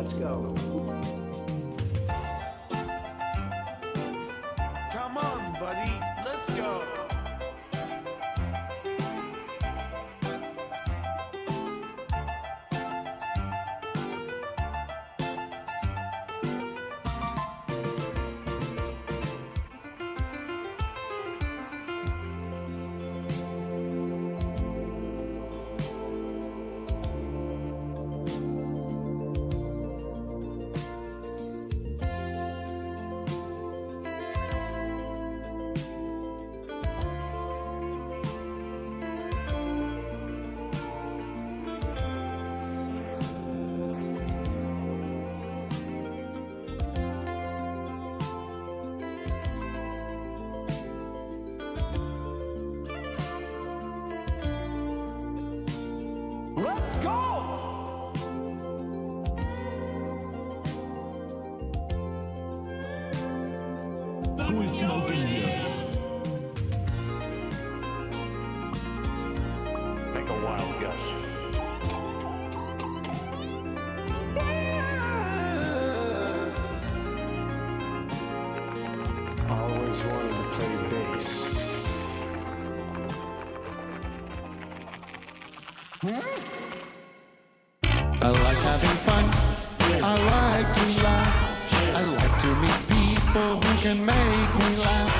Let's go. Come on, buddy. Let's go. Let's go! Who is smoking here? Take a wild guess. Always wanted to play bass. I like having fun. I like to laugh. I like to meet people who can make me laugh.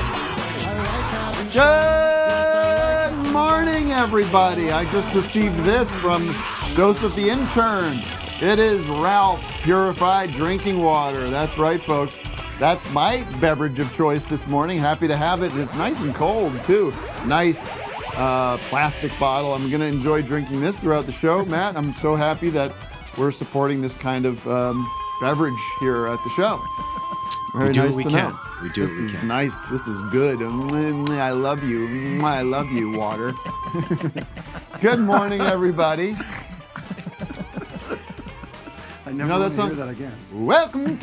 I like having Good morning, everybody. I just received this from Joseph the intern. It is Ralph Purified Drinking Water. That's right, folks. That's my beverage of choice this morning. Happy to have it. It's nice and cold, too. Nice plastic bottle. I'm going to enjoy drinking this throughout the show. Matt, I'm so happy that we're supporting this kind of beverage here at the show. Very nice to know. We do This what we is can. nice. This is good. I love you. I love you, water. Good morning, everybody. I never know want that to song? hear that again. Welcome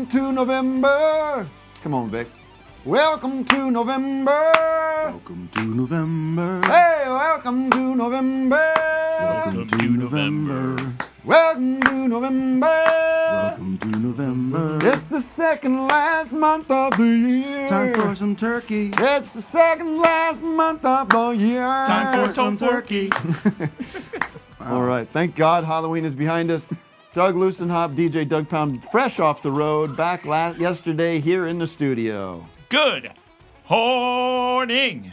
to November. Come on, Vic. Welcome to November. Welcome to November. Hey, welcome to November. Welcome to November. Welcome to November. Welcome to November. It's the second last month of the year. Time for some turkey. It's the second last month of the year. Time for some turkey. All right. Thank God Halloween is behind us. Doug Loosenhop, DJ Douggpound, fresh off the road, back yesterday here in the studio. Good morning.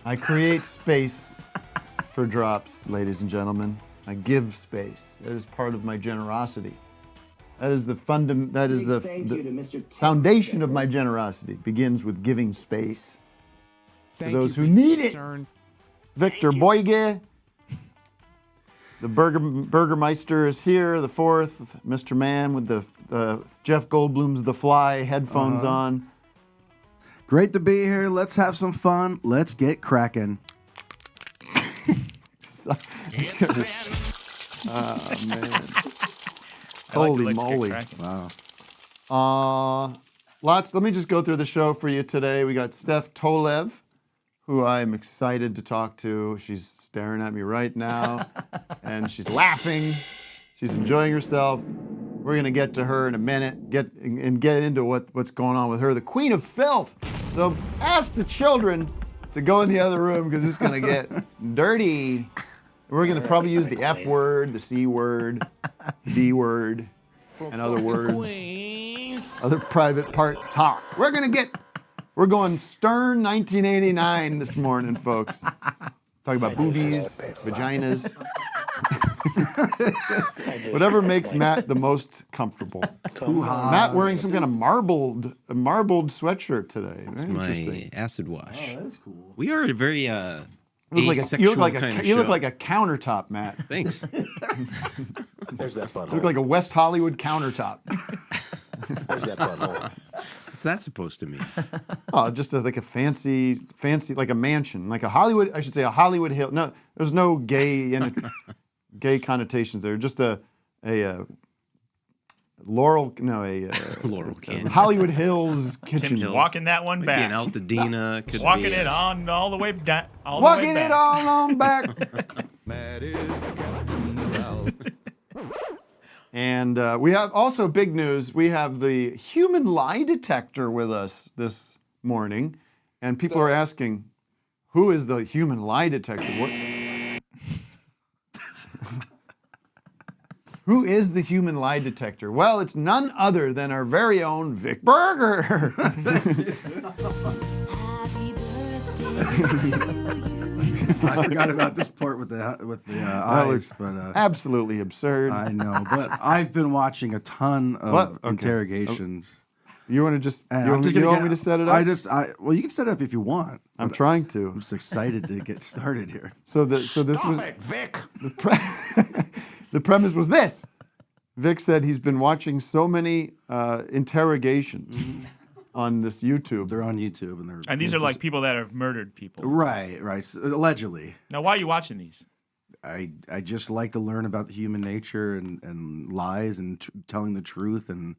I create space for drops, ladies and gentlemen. I give space. That is part of my generosity. That is the Thank you to Mr. Tim foundation of Heidecker. my generosity. Begins with giving space Thank for those you who for your need it. concern. Victor Boyge. The Burgermeister is here, the fourth. Mr. Man with the Jeff Goldblum's The Fly headphones on. Great to be here. Let's have some fun. Let's get cracking. Oh, man. I like Holy the Let's Get moly. Crackin'. Wow. Let me just go through the show for you today. We got Steph Tolev, who I'm excited to talk to. She's staring at me right now, and she's laughing. She's enjoying herself. We're going to get to her in a minute, get into what's going on with her, the Queen of Filth. So ask the children to go in the other room because it's going to get dirty. We're going to probably use the F word, the C word, D word, and other words, other private part talk. We're going stern 1989 this morning, folks. Talking about boobies, vaginas, whatever makes Matt the most comfortable. Matt wearing some kind of marbled sweatshirt today. Very interesting. My acid wash. Oh, that's cool. We are a very You look asexual like kind of you look show. like a countertop, Matt. Thanks. There's that You look butthole. like a West Hollywood countertop. There's that butthole. What's that supposed to mean? Oh, just like a fancy, like a mansion, like a Hollywood. I should say a Hollywood Hill. No, there's no gay connotations there. Just a Laurel, no, a Laurel Canyon. Hollywood Hills kitchen. Tim's walking that one Could be an back. Altadena. Could Walking be it on all the way down. Walking it all on back. And we have also big news. We have the Human Lie Detector with us this morning. And people are asking, who is the Human Lie Detector? Who is the Human Lie Detector? Well, it's none other than our very own Vic Berger. Happy birthday to you. I forgot about this part with the eyes, was but Absolutely absurd. I know. But I've been watching a ton of What? Okay. interrogations. You want to just, you And want, I'm just you gonna want get- me to set it up? Well, you can set it up if you want. I'm trying to. I'm just excited to get started here. So this was it, Vic. the premise was this. Vic said he's been watching so many interrogations on this YouTube. They're on YouTube, and they're And these are like people that have murdered people. right, allegedly. Now, why are you watching these? I just like to learn about the human nature and lies and telling the truth, and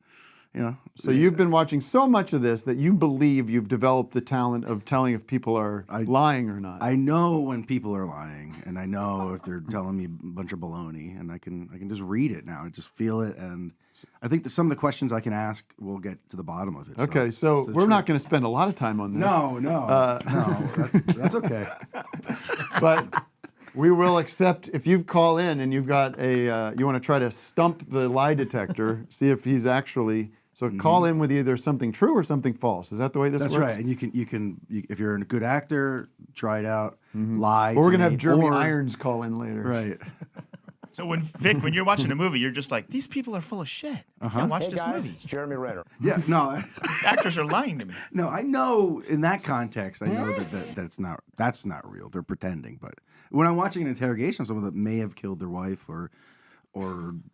you know. So you've been watching so much of this that you believe you've developed the talent of telling if people are lying or not. I know when people are lying, and I know if they're telling me a bunch of baloney, and I can just read it now. I just feel it, and I think that some of the questions I can ask will get to the bottom of it. Okay, so it's we're true. not going to spend a lot of time on this. No, that's okay. But we will accept if you call in and you've got a you want to try to stump the lie detector, see if he's actually. So call in with either something true or something false. Is that the way this That's works? right, and you can if you're a good actor, try it out. Lie. Or we're to gonna me, have Jeremy or- Irons call in later. Right. So when Vic, when you're watching a movie, you're just like, these people are full of shit. I can't watch this movie. It's Jeremy Renner. Yeah. No. These actors are lying to me. No, I know in that context, I know that's not real. They're pretending. But when I'm watching an interrogation of someone that may have killed their wife or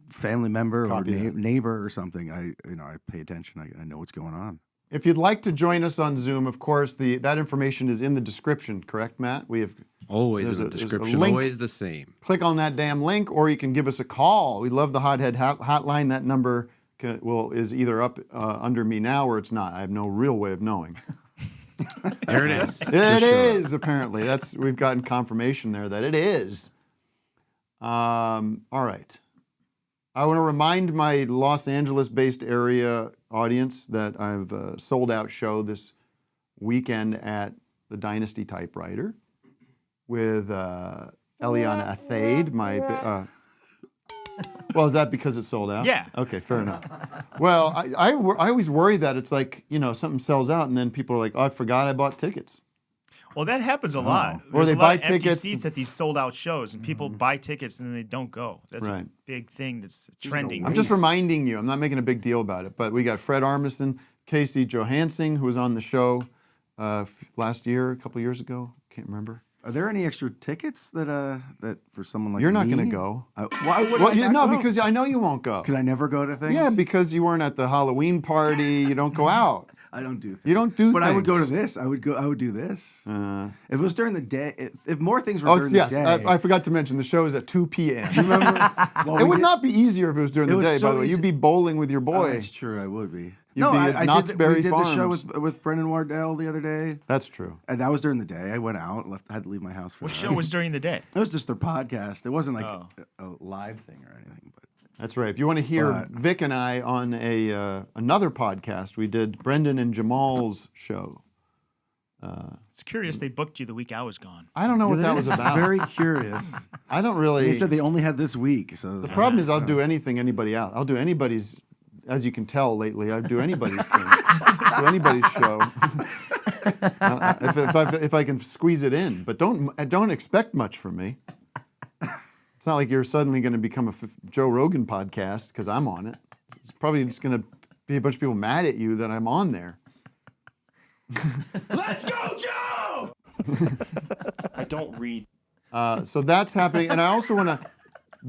family member Copy or that. neighbor or something, I pay attention. I know what's going on. If you'd like to join us on Zoom, of course, that information is in the description, correct, Matt? We have Always There's in a- the there's a description. link. Always the same. click on that damn link, or you can give us a call. We love the Hothead hotline. That number is either up under me now or it's not. I have no real way of knowing. There it is. It is apparently. We've gotten confirmation there that it is. All right. I want to remind my Los Angeles-based area audience that I've a sold-out show this weekend at the Dynasty Typewriter with Eliana Athaide. Well, is that because it's sold out? Yeah. Okay, fair enough. Well, I always worry that it's like, something sells out and then people are like, oh, I forgot I bought tickets. Well, that happens a lot. Or There's they a lot buy of empty tickets. seats at these sold out shows, and people buy tickets and then they don't go. That's Right. a big thing that's trending. I'm just reminding you. I'm not making a big deal about it. But we got Fred Armisen, Casey Johansson, who was on the show last year, a couple years ago. Can't remember. Are there any extra tickets that for someone like You're not me? going to go. Why would Well, I not go? because I know you won't go. Because I never go to things. Yeah, because you weren't at the Halloween party. You don't go out. I don't do things. You don't do But things. I would go to this. I would do this. If it was during the day, if more things were Oh, during yes. the day. I forgot to mention the show is at 2 p.m. remember? Well, It we would did- not be easier if it was during the was day, so by the way. easy. You'd be bowling with your Oh, boy. that's true. I would be. You'd be at Knott's Berry we did the show Farms. with Brendan Wardell the other day, That's true. and that was during the day. I went out, had to leave my house for What that. show was during the day? It was just their podcast. It wasn't like Oh. a live thing or anything. But That's right. If you want to hear But- Vic and I on another podcast, we did Brendan and Jamal's show. It's curious they booked you the week I was gone. I don't know what that was It's about. Very curious. I don't really. They said they only had this week, so The problem is I'll do anything anybody else. I'll do anybody's. As you can tell lately, I do anybody's thing. Do anybody's show. If I can squeeze it in, but don't expect much from me. It's not like you're suddenly going to become a Joe Rogan podcast because I'm on it. It's probably just going to be a bunch of people mad at you that I'm on there. Let's go, Joe! I don't read. So that's happening, and I also want to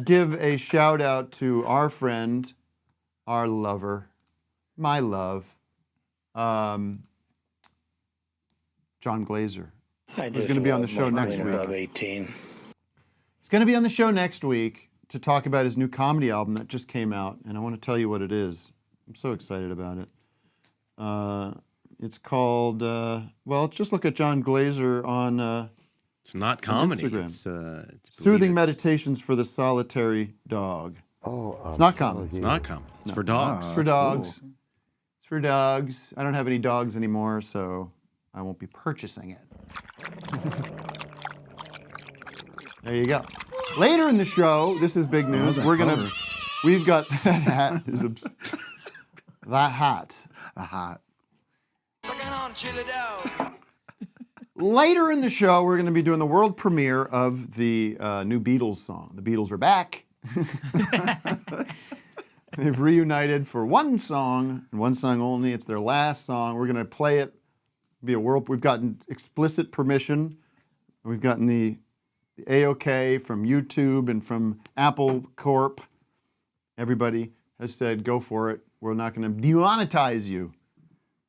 give a shout out to our friend, our lover, my love, John Glazer. Who's going to be on the show next week. Above 18. He's going to be on the show next week to talk about his new comedy album that just came out, and I want to tell you what it is. I'm so excited about it. It's called, just look at John Glazer on It's not comedy. Instagram. It's believe Soothing it's- Meditations for the Solitary Dog. Oh, It's not comedy. It's not comedy. It's for dogs. It's for dogs. It's for dogs. I don't have any dogs anymore, so I won't be purchasing it. There you go. Later in the show, this is big news. We've got that hat. That hat. A hat. Later in the show, we're going to be doing the world premiere of the new Beatles song. The Beatles are back. They've reunited for one song, and one song only. It's their last song. We're going to play it. We've gotten explicit permission. We've gotten the A-OK from YouTube and from Apple Corp. Everybody has said, go for it. We're not going to demonetize you.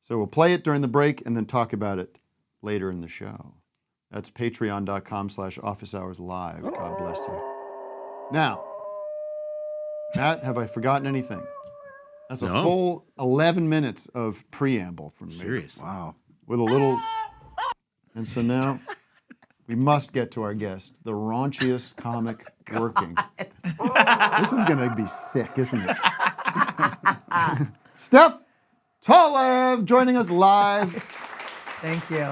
So we'll play it during the break and then talk about it later in the show. That's patreon.com/officehourslive. God bless you. Now, Matt, have I forgotten anything? That's a No. full 11 minutes of preamble from me. Serious. Wow. With a little... And so now we must get to our guest, the raunchiest comic working. This is going to be sick, isn't it? Steph Tolev joining us live. Thank you.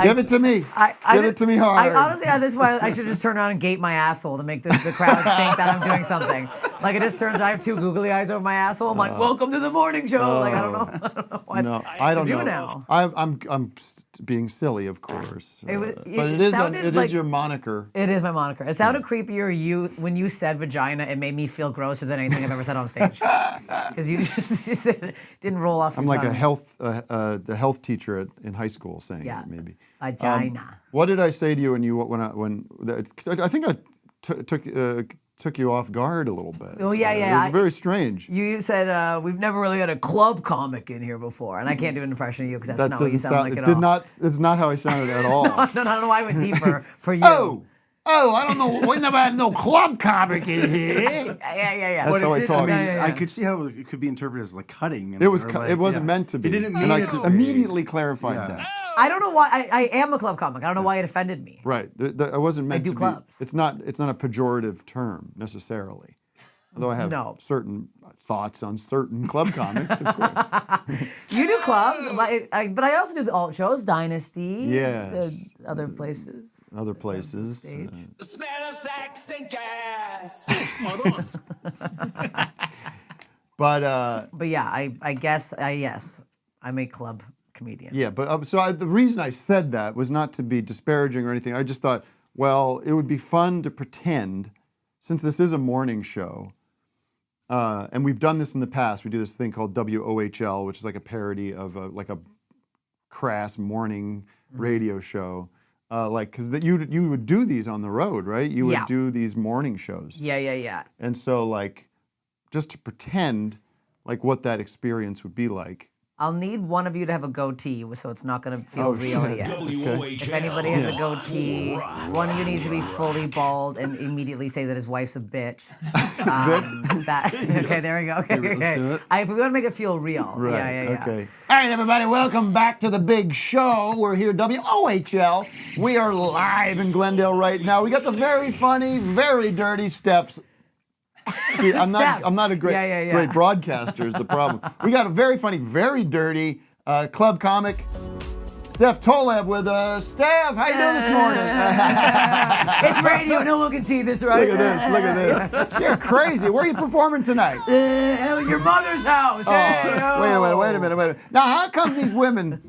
Give it to me. Give it to me hard. Honestly, that's why I should just turn around and gape my asshole to make the crowd think that I'm doing something. Like it just turns out I have two googly eyes over my asshole. I'm like, welcome to the morning show. Like I don't know what I don't to do know. now. I'm being silly, of course. It was- but it it is sounded like- your moniker. It is my moniker. It sounded creepier when you said vagina. It made me feel grosser than anything I've ever said on stage. Because you just didn't roll off. I'm your like tongue. the health teacher in high school saying Yeah. it, maybe. Vagina. What did I say to you I think I took you off guard a little bit. Oh, yeah, It yeah, was very strange. You said we've never really had a club comic in here before, and I can't do an impression of you because that's not what you sound like at all. It's not how I sounded at all. No, I don't know why I went deeper for you. Oh, I don't know. We never had no club comic in here. Yeah. That's how I talk. Yeah. I could see how it could be interpreted as like cutting. It wasn't meant to be. It didn't and mean I it to be. immediately clarified Yeah. that. I don't know why. I am a club comic. I don't know why it offended me. Right. I wasn't meant do to clubs. be. It's not a pejorative term necessarily. Although I have No. certain thoughts on certain club comics, of course. You do clubs, but I also do the alt shows, Dynasty. Yes. Other places. Other places. Stage. The smell of sex and gas. But yeah, I guess yes, I'm a club comedian. yeah, but the reason I said that was not to be disparaging or anything. I just thought, well, it would be fun to pretend, since this is a morning show, and we've done this in the past. We do this thing called WOHL, which is like a parody of a crass morning radio show. Because you would do these on the road, right? You would Yeah. do these morning shows. Yeah. And so, just to pretend, what that experience would be like. I'll need one of you to have a goatee, so it's not going to feel real shit. yet. Okay. If anybody has a goatee, one of you needs to be fully bald and immediately say that his wife's a bitch. Okay, there we go. Okay. Let's do it. If we want to make it feel real. Right. Yeah. Okay. All right, everybody, welcome back to the big show. We're here, WOHL. We are live in Glendale right now. We got the very funny, very dirty Steph's. See, I'm not a great Yeah. great broadcaster is the problem. We got a very funny, very dirty club comic, Steph Tolev with us. Steph, how you doing this morning? It's radio. No one can see this, right? Look at this. You're crazy. Where are you performing tonight? Your mother's house. Hey, Wait a minute. Now, how come these women...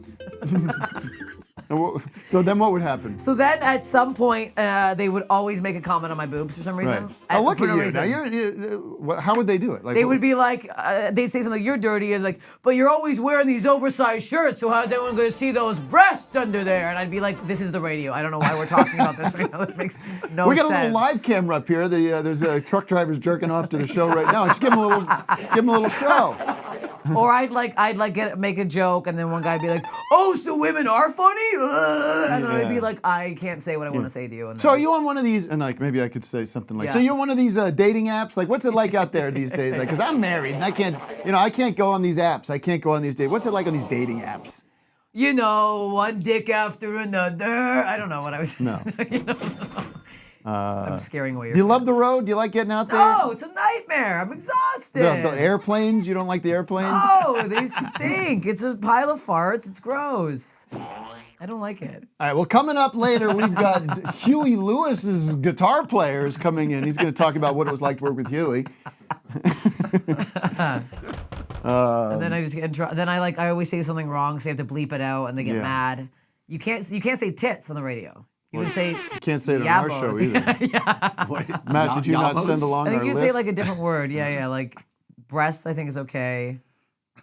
So then what would happen? So then at some point, they would always make a comment on my boobs for some reason. Right. Oh, look For at no you. reason. Now, how would they do it? They would be like, they'd say something like, you're dirty, and like, but you're always wearing these oversized shirts, so how's everyone going to see those breasts under there? And I'd be like, this is the radio. I don't know why we're talking about this right now. This makes no sense. We got a little live camera up here. There's truck drivers jerking off to the show right now. Let's give them a little show. Or I'd make a joke, and then one guy'd be like, "Oh, so women are funny?" And then I'd be like, "I can't say what I want to say to you." And So are you on one of these? And like maybe I could say something like, Yeah. "So you're on one of these dating apps? Like, what's it like out there these days? Like, because I'm married and I can't go on these apps. I can't go on these dates. What's it like on these dating apps?" You know, one dick after another. I don't know what I was. No. I'm scaring away your Do you love friends. the road? Do you like getting out there? No, it's a nightmare. I'm exhausted. The airplanes? You don't like the airplanes? Oh, they stink. It's a pile of farts. It's gross. I don't like it. All right, well, coming up later, we've got Huey Lewis's guitar players coming in. He's going to talk about what it was like to work with Huey. And then I just get in trouble. Then I always say something wrong, so I have to bleep it out, and they get Yeah. mad. You can't say tits on the radio. You can say. You can't say it on our show either. Matt, did you not send along I think our you list? say like a different word. Yeah, like breasts. I think is okay.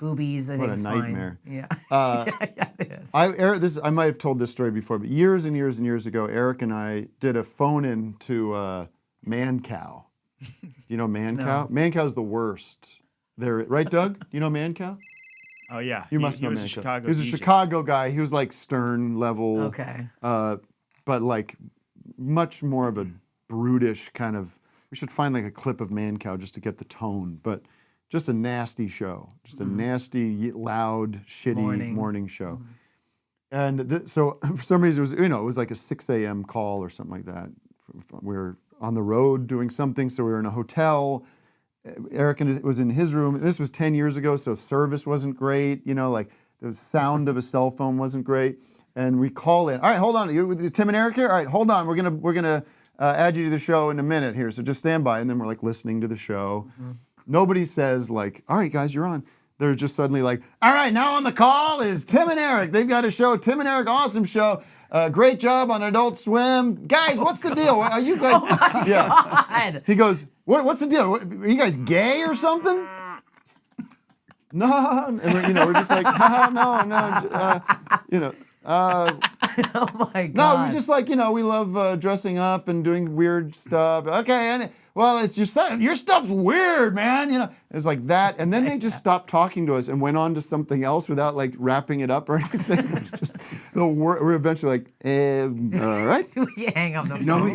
Boobies. I think a is nightmare. fine. Yeah. Yeah, it is. I might have told this story before, but years and years and years ago, Eric and I did a phone-in to Man Cow. You know Man Cow? Man Cow's the worst. Right, Doug? You know Man Cow? Oh yeah, You must he know was Man a Cow. Chicago. He was a DJ. Chicago guy. He was like Stern level. Okay. But like much more of a brutish kind of. We should find like a clip of Man Cow just to get the tone. But just a nasty show. Just a nasty, loud, shitty morning show. And so for some reason it was like a 6 a.m. call or something like that. We were on the road doing something, so we were in a hotel. Eric was in his room. This was 10 years ago, so service wasn't great. Like the sound of a cell phone wasn't great. And we call in. All right, hold on. You with Tim and Eric here? All right, hold on. We're gonna add you to the show in a minute here. So just stand by. And then we're like listening to the show. Nobody says like, "All right, guys, you're on." They're just suddenly like, "All right, now on the call is Tim and Eric. They've got a show. Tim and Eric, awesome show. Great job on Adult Swim. Guys, what's the deal? Are you guys?" God. He goes, "What's the deal? Are you guys gay or something?" No, and we're just like, no. Oh my God. No, we just like, we love dressing up and doing weird stuff. Okay, and well, it's your stuff. Your stuff's weird, man. It's like that, and then they just stopped talking to us and went on to something else without like wrapping it up or anything. It's just we're eventually like, all right. We hang up the phone. No,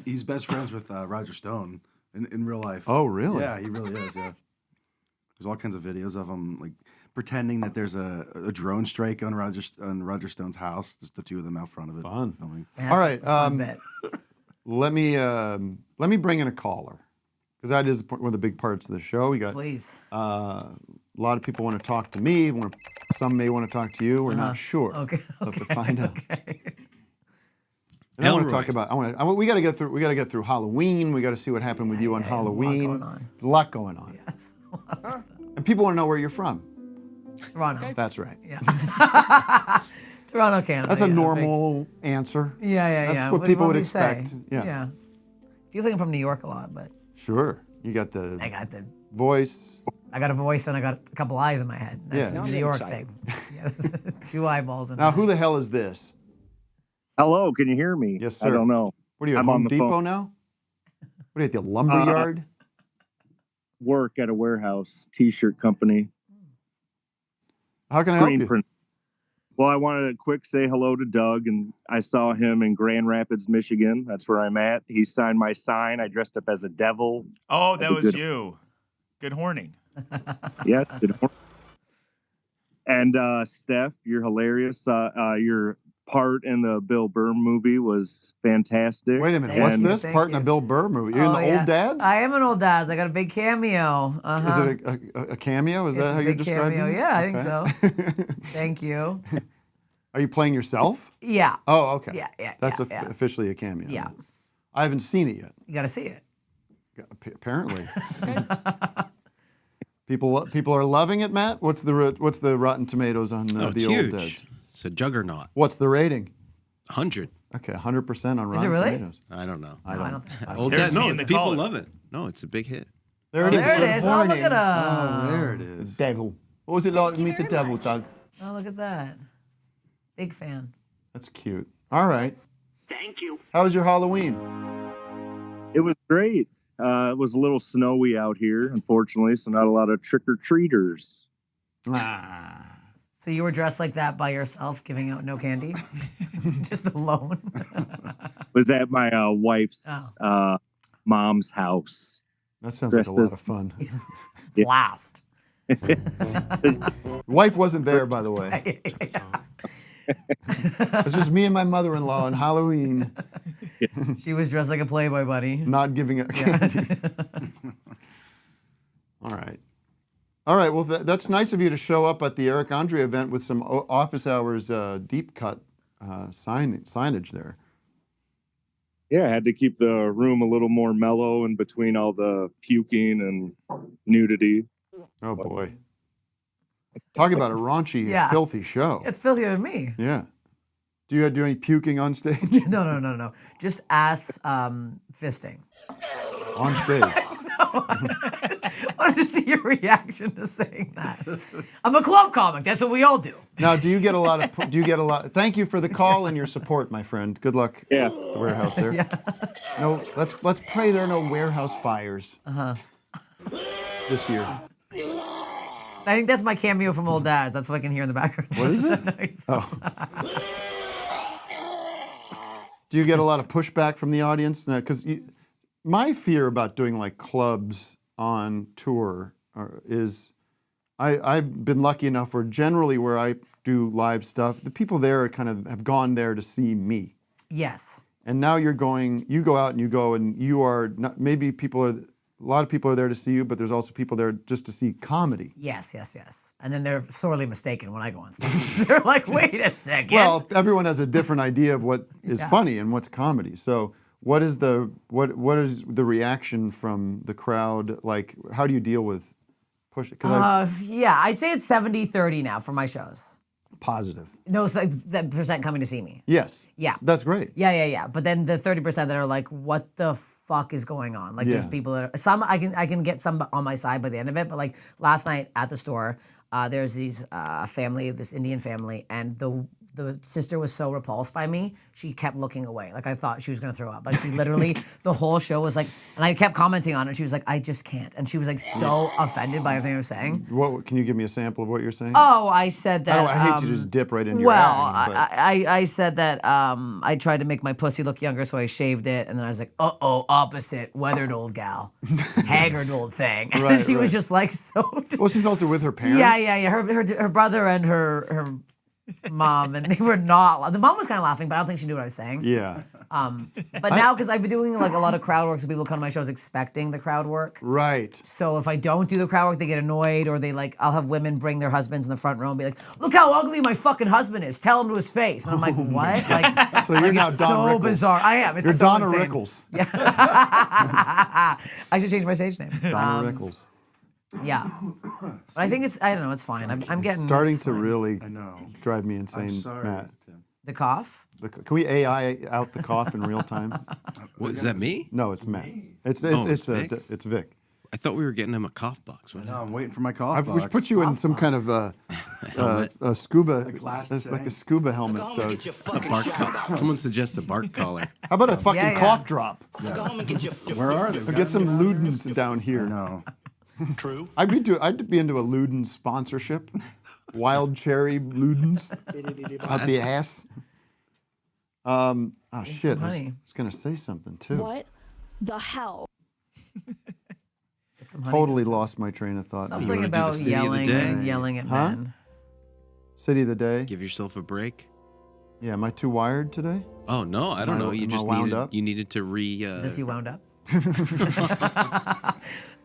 he's best friends with Roger Stone in real life. Oh, really? Yeah, he really is. Yeah. There's all kinds of videos of him like pretending that there's a drone strike on Roger Stone's house. Just the two of them out front of it. Fun. Filming. That's All right. a fun bit. Let me bring in a caller because that is one of the big parts of the show. We got Please. a lot of people want to talk to me. Some may want to talk to you. We're not sure. Okay. We'll have to find out. Okay. And I want to talk about. We got to get through. We got to get through Halloween. We got to see what happened with you on Halloween. There's a lot going on. A lot going on. Yes. And people want to know where you're from. Toronto. That's right. Yeah. Toronto, Canada. That's a yeah, normal answer. Yeah. That's what people would do you say? expect. Yeah. People think I'm from New York a lot, but Sure. You got the I got voice. a voice and I got a couple eyes in my head. That's Yeah. the New York thing. Yeah, two eyeballs in Now, my who head. the hell is this? Hello, can you hear me? Yes, sir. I don't know. What are you at I'm Home on the Depot phone. now? What are you at the lumber yard? Work at a warehouse t-shirt company. How can I help Screen you? print. Well, I wanted to quick say hello to Doug, and I saw him in Grand Rapids, Michigan. That's where I'm at. He signed my sign. I dressed up as a devil. Oh, that That'd be was good. you. Good horning. Yeah. And Steph, you're hilarious. Your part in the Bill Burr movie was fantastic. Wait a minute. Thank What's you, this? thank Part in a you. Bill Burr movie? You're in the Old Dads? I am an Old Dads. I got a big cameo. Is it a cameo? Is that It's how a you're big describing cameo. it? Yeah, I think Okay. Thank you. Are you playing yourself? Yeah. Oh, okay. Yeah. That's yeah. officially a cameo. Yeah. I haven't seen it yet. You got to see it. Apparently. People are loving it, Matt. What's the Rotten Tomatoes on Oh, it's the huge. Old Dads? It's a juggernaut. What's the rating? 100. Okay, 100% on Rotten really? Tomatoes. I don't know. I No, I don't. don't think so. Old There's Dad. me No, in the people collar. love it. No, it's a big hit. There it is. There it Good is. Oh, look morning. at Oh, there it is. Devil. What was it like to meet the devil, Doug? Oh, look at that. Big fan. That's cute. All right. Thank you. How was your Halloween? It was great. It was a little snowy out here, unfortunately, so not a lot of trick-or-treaters. Ah. So you were dressed like that by yourself, giving out no candy, just alone. Was at my wife's Oh. mom's house. That sounds like a lot of fun. Blast. Wife wasn't there, by the way. It was just me and my mother-in-law on Halloween, She was dressed like a Playboy bunny. not giving out candy. All right. All right, well, that's nice of you to show up at the Eric Andre event with some office hours deep cut signage there. Yeah, I had to keep the room a little more mellow in between all the puking and nudity. Oh, boy. Talk about a raunchy, Yeah. filthy show. It's filthier than me. Yeah. Do you do any puking on stage? No. Just ass fisting. On stage. I wanted to see your reaction to saying that. I'm a club comic. That's what we all do. Now, do you get a lot of? Thank you for the call and your support, my friend. Good luck. Yeah. At the warehouse there. Yeah. No, let's pray there are no warehouse fires. This year. I think that's my cameo from Old Dads. That's what I can hear in the background. What is it? Nice. Oh. Do you get a lot of pushback from the audience? Because my fear about doing like clubs on tour is, I've been lucky enough where generally where I do live stuff, the people there are kind of have gone there to see me. Yes. And now you go out and you are not, maybe a lot of people are there to see you, but there's also people there just to see comedy. Yes. And then they're sorely mistaken when I go on stage. They're like, wait a second. Well, everyone has a different idea of what is funny and what's comedy. So what is the reaction from the crowd? Like, how do you deal with push? Yeah, I'd say it's 70-30 now for my shows. Positive. No, it's like that percent coming to see me. Yes. Yeah. That's great. Yeah. But then the 30% that are like, what the fuck is going on? Like, there's Yeah. people that are, some I can get some on my side by the end of it. But like last night at the store, there's these family, this Indian family, and the sister was so repulsed by me, she kept looking away. Like I thought she was gonna throw up. Like she literally, the whole show was like, and I kept commenting on it. She was like, I just can't. And she was like so offended by everything I was saying. What can you give me a sample of what you're saying? Oh, I said that. I hate to just dip right into your Well, act, but- I said that I tried to make my pussy look younger, so I shaved it, and then I was like, opposite, weathered old gal, haggard old thing. Right, And she was right. just like so. Well, she's also with her parents. Yeah. Her brother and her mom, and they were not. The mom was kind of laughing, but I don't think she knew what I was saying. Yeah. But now, because I've been doing like a lot of crowd work, so people come to my shows expecting the crowd work. Right. So if I don't do the crowd work, they get annoyed, or they like, I'll have women bring their husbands in the front row and be like, "Look how ugly my fucking husband is. Tell him to his face." And I'm like, "What?" Like, So you're like, now it's Don so Rickles. bizarre. I am. It's You're so Donna insane. Rickles. I should change my stage name. Donna Rickles. Yeah, but I think I don't know. It's fine. I'm getting Starting it's to fine. really know. drive me insane, I'm sorry, Matt. Tim. The cough. Can we AI out the cough in real time? What, is that me? No, it's Matt. It's Vic? it's Vic. I thought we were getting him a cough box. No, I'm waiting for my cough We box. should put you in some kind of a scuba, glass like a thing. scuba helmet. Doug. A bark collar. Someone suggests a bark collar. How about a fucking Yeah. cough drop? Where are they? Get some Ludens down here. No. I'd be into a Luden sponsorship. Wild cherry Ludens out the ass. Oh shit! I honey. was gonna say something too. What the hell? Get some honey. Totally lost my train of thought. Something wanna do the about city of the yelling day? and yelling at Huh? men. City of the day. Give yourself a break. Yeah, am I too wired today? Oh no, I don't Am I- know. You am I just wound needed up? you needed to Is this you wound up?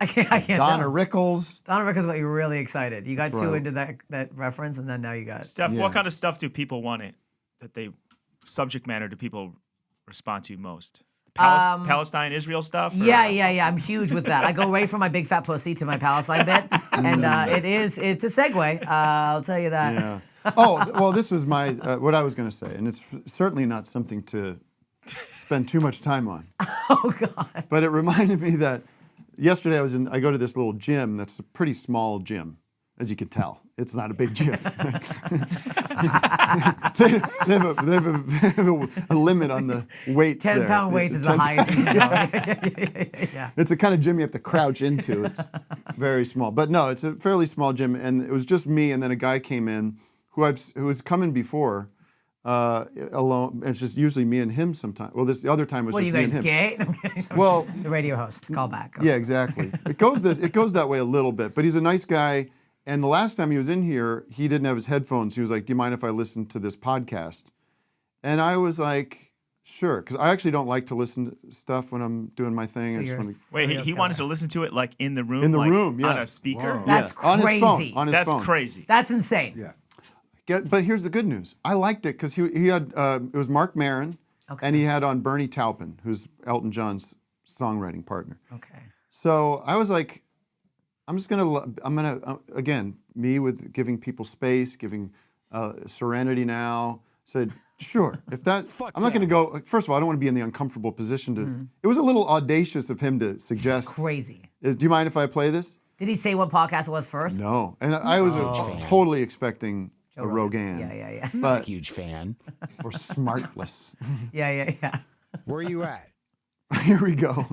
I can't Donna tell. Rickles. Donna Rickles got you really excited. You got That's too right. into that reference, and then now you got. Steph, Yeah. what kind of stuff do people want it? Subject matter do people respond to most? Palestine, Israel stuff? or- Yeah. I'm huge with that. I go right from my big fat pussy to my Palestine bit, and it's a segue. I'll tell you that. Yeah. Oh, well, this was my what I was going to say, and it's certainly not something to spend too much time on. Oh God. But it reminded me that yesterday I go to this little gym that's a pretty small gym. as you can tell. It's not a big gym. they have a limit on the weight. 10-pound weights is the highest you can go. Yeah. It's a kind of gym you have to crouch into. It's very small. But no, it's a fairly small gym. And it was just me, and then a guy came in who was coming before alone. It's just usually me and him sometimes. Well, the other time was What are just you me and guys, him. gay? Well, the radio host, call back. yeah, exactly. It goes that way a little bit, but he's a nice guy. And the last time he was in here, he didn't have his headphones. He was like, "Do you mind if I listen to this podcast?" And I was like, "Sure," because I actually don't like to listen to stuff when I'm doing my thing. So I just you're want to Wait, he serial wanted killer. to listen to it like in the room? In the like, room, yeah. On a speaker? Whoa. That's on his phone. crazy. On his That's phone. crazy. That's insane. Yeah. But here's the good news. I liked it because he had it was Mark Maron, Okay. and he had on Bernie Taupin, who's Elton John's songwriting partner. Okay. So I was like, I'm gonna again, me with giving people space, giving serenity now. Said, sure. If that, I'm not gonna go. First of all, I don't want to be in the uncomfortable position to. It was a little audacious of him to suggest. Crazy. Do you mind if I play this? Did he say what podcast it was first? No, and I was totally expecting a Rogan. Yeah. But Huge fan. or Smartless. Yeah. Where are you at? Here we go.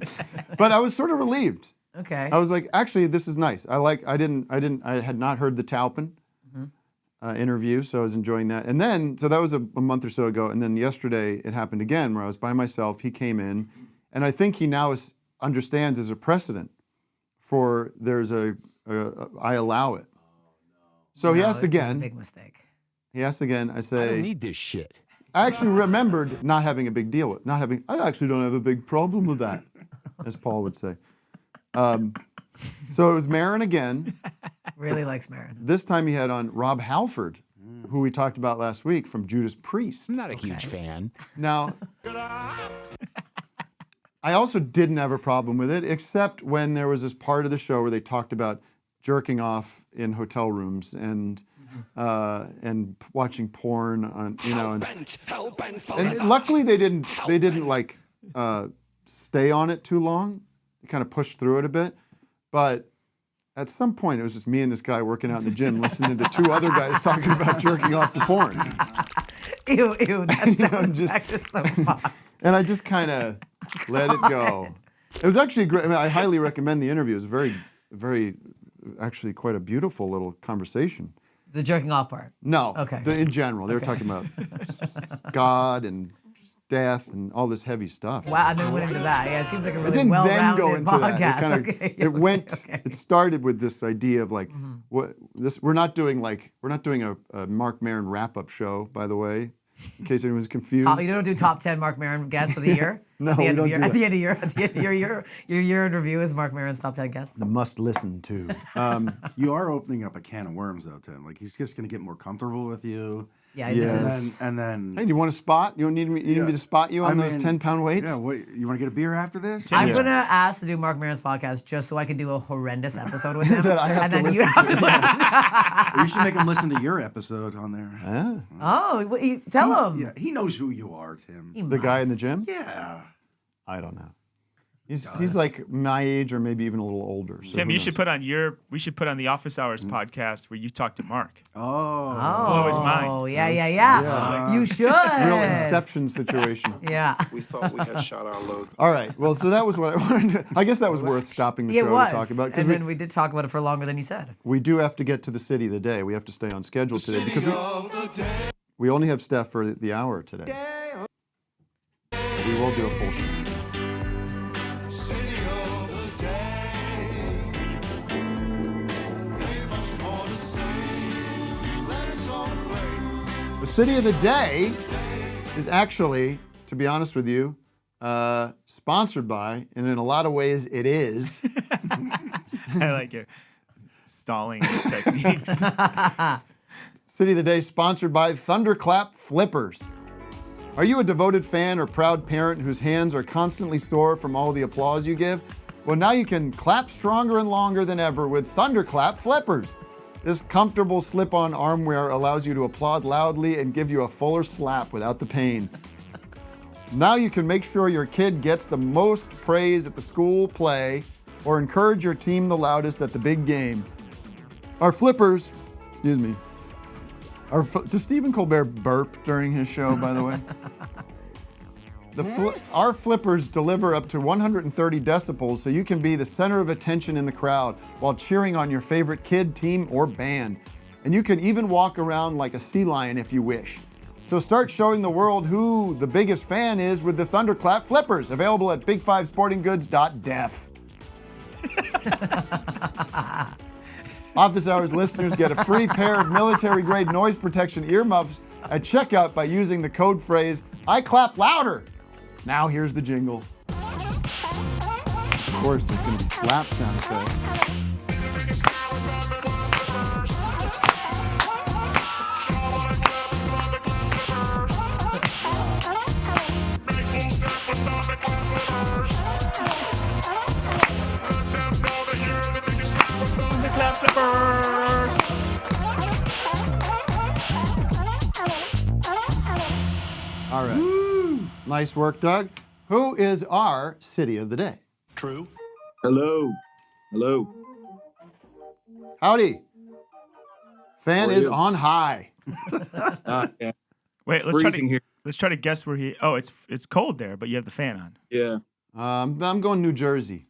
But I was sort of relieved. Okay. I was like, actually, this is nice. I had not heard the Taupin interview, so I was enjoying that. And then, so that was a month or so ago. And then yesterday, it happened again where I was by myself. He came in, and I think he now understands as a precedent for I allow it. So he No, asked it's a again. big mistake. He asked again. I I don't say, need this shit. I actually remembered not having a big deal with, I actually don't have a big problem with that, as Paul would say. So it was Maron again. Really likes Marin. This time he had on Rob Halford, who we talked about last week from Judas Priest. I'm not a huge fan. Now, I also didn't have a problem with it, except when there was this part of the show where they talked about jerking off in hotel rooms and watching porn on, and luckily they didn't like stay on it too long. They kind of pushed through it a bit, but at some point it was just me and this guy working out in the gym listening to two other guys talking about jerking off to porn. Ew, that sound just- effect is so fun. And I just kind of let it go. It was actually great. I mean, I highly recommend the interview. It was very, very, actually quite a beautiful little conversation. The jerking off part. No, Okay. in general, they were talking about God and death and all this heavy stuff. Wow, I never went into that. Yeah, it seems like a It really didn't then well-rounded go into podcast. that. It, kind of, Okay. it went. Okay. It started with this idea of like, we're not doing a Mark Maron wrap-up show, by the way, in case anyone's confused. You don't do top 10 Mark Maron guests of the year? No, at the we end don't of year, do At the that. end of your year in review is Mark Maron's top 10 guests. The must listen to. You are opening up a can of worms, though, Tim. Like, he's just going to get more comfortable with you. Yeah, Yes. this is... And then Hey, do you want a spot? You need me to spot you on those 10-pound weights? Yeah, what, you want to get a beer after this? I'm Yeah. going to ask to do Mark Maron's podcast just so I can do a horrendous episode with him. That I have and to then listen you have to listen. You should make him listen to your episode on there. Oh, tell him. Yeah, he knows who you are, Tim. He The guy in the must. gym? Yeah. I don't know. He's like my age or maybe even a little older. So Tim, who we knows? should put on the Office Hours podcast where you talk to Mark. Oh. Blow his mind. Oh, yeah. You should. Real Inception situation. Yeah. We thought we had shot our load. All right. Well, so that was what I wanted to, I guess that was worth stopping the It show was. to talk about And because then we did talk about it for longer than you said. we do have to get to the city of the day. We have to stay on schedule today because we only have Steph for the hour today. We will do a full show. The city of the day is actually, to be honest with you, sponsored by, and in a lot of ways it is, I like your stalling techniques. City of the Day sponsored by Thunderclap Flippers. Are you a devoted fan or proud parent whose hands are constantly sore from all the applause you give? Well, now you can clap stronger and longer than ever with Thunderclap Flippers. This comfortable slip-on armwear allows you to applaud loudly and give you a fuller slap without the pain. Now you can make sure your kid gets the most praise at the school play or encourage your team the loudest at the big game. Our flippers, excuse me. Does Stephen Colbert burp during his show, by the way? Our flippers deliver up to 130 decibels so you can be the center of attention in the crowd while cheering on your favorite kid, team, or band. And you can even walk around like a sea lion if you wish. So start showing the world who the biggest fan is with the Thunderclap flippers, available at big5sportinggoods.def. Office Hours listeners get a free pair of military-grade noise protection earmuffs at checkout by using the code phrase, I clap louder. Now here's the jingle. Of course, there's going to be slap sound effects. Clap flippers. All right. Nice work, Doug. Who is our city of the day? True. Hello. Hello. Howdy. Fan How are is you? on high. Yeah. Wait, Freezing here. let's try to guess where he. Oh, it's cold there, but you have the fan on. Yeah. I'm going New Jersey.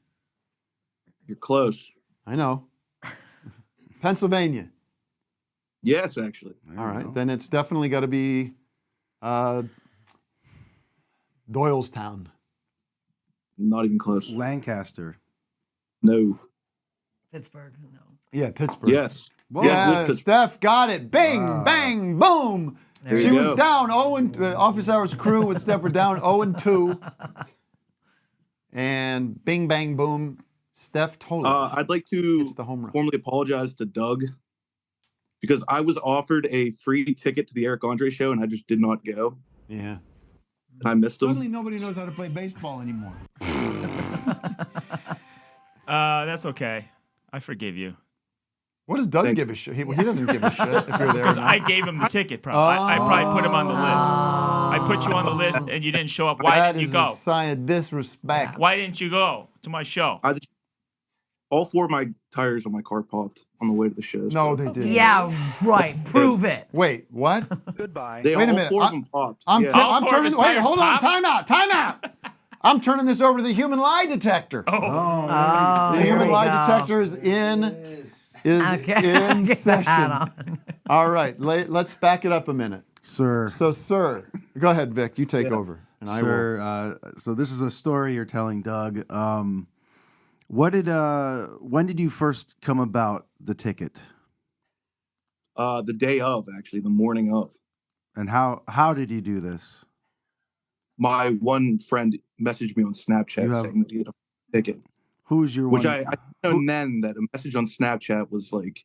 You're close. I know. Pennsylvania. Yes, actually. All right. Then it's definitely got to be Doylestown. Not even close. Lancaster. No. Pittsburgh. No. Yeah, Pittsburgh. Yes. Whoa. Yeah, Pittsburgh. Steph got it. Bing, bang, boom. There She you was go. down 0 the Office Hours crew with Steph were down 0-2. And bing, bang, boom. Steph Tolev. I'd like to Hits the home run. formally apologize to Doug because I was offered a free ticket to the Eric Andre show and I just did not go. Yeah. I missed him. Suddenly nobody knows how to play baseball anymore. That's okay. I forgive you. What does Doug Thanks. give a shit? He doesn't give a shit if you're there. or Because not. I gave him the ticket, probably. I probably put him on the list. I put you on the list and you didn't show up. Why That didn't you is go? a sign of disrespect. Why didn't you go to my show? All 4 of my tires on my car popped on the way to the show. No, they didn't. Yeah, right. Prove it. Wait, what? They Wait a all minute. 4 of them popped. I'm, Yeah. All I'm four of turning. his Wait, tires hold on. popped? Time out. I'm turning this over to the Human Lie Detector. Oh, The here Human we Lie go. Detector is in Okay. in Get that session. on. All right, let's back it up a minute. Sir. So, sir, go ahead, Vic. You take over, and I will. Sir, so this is a story you're telling Doug. When did you first come about the ticket? The day of, actually, the morning of. And how did you do this? My one friend messaged me on Snapchat You have- saying that he had a ticket. Who's your Which one? I know then that a message on Snapchat was like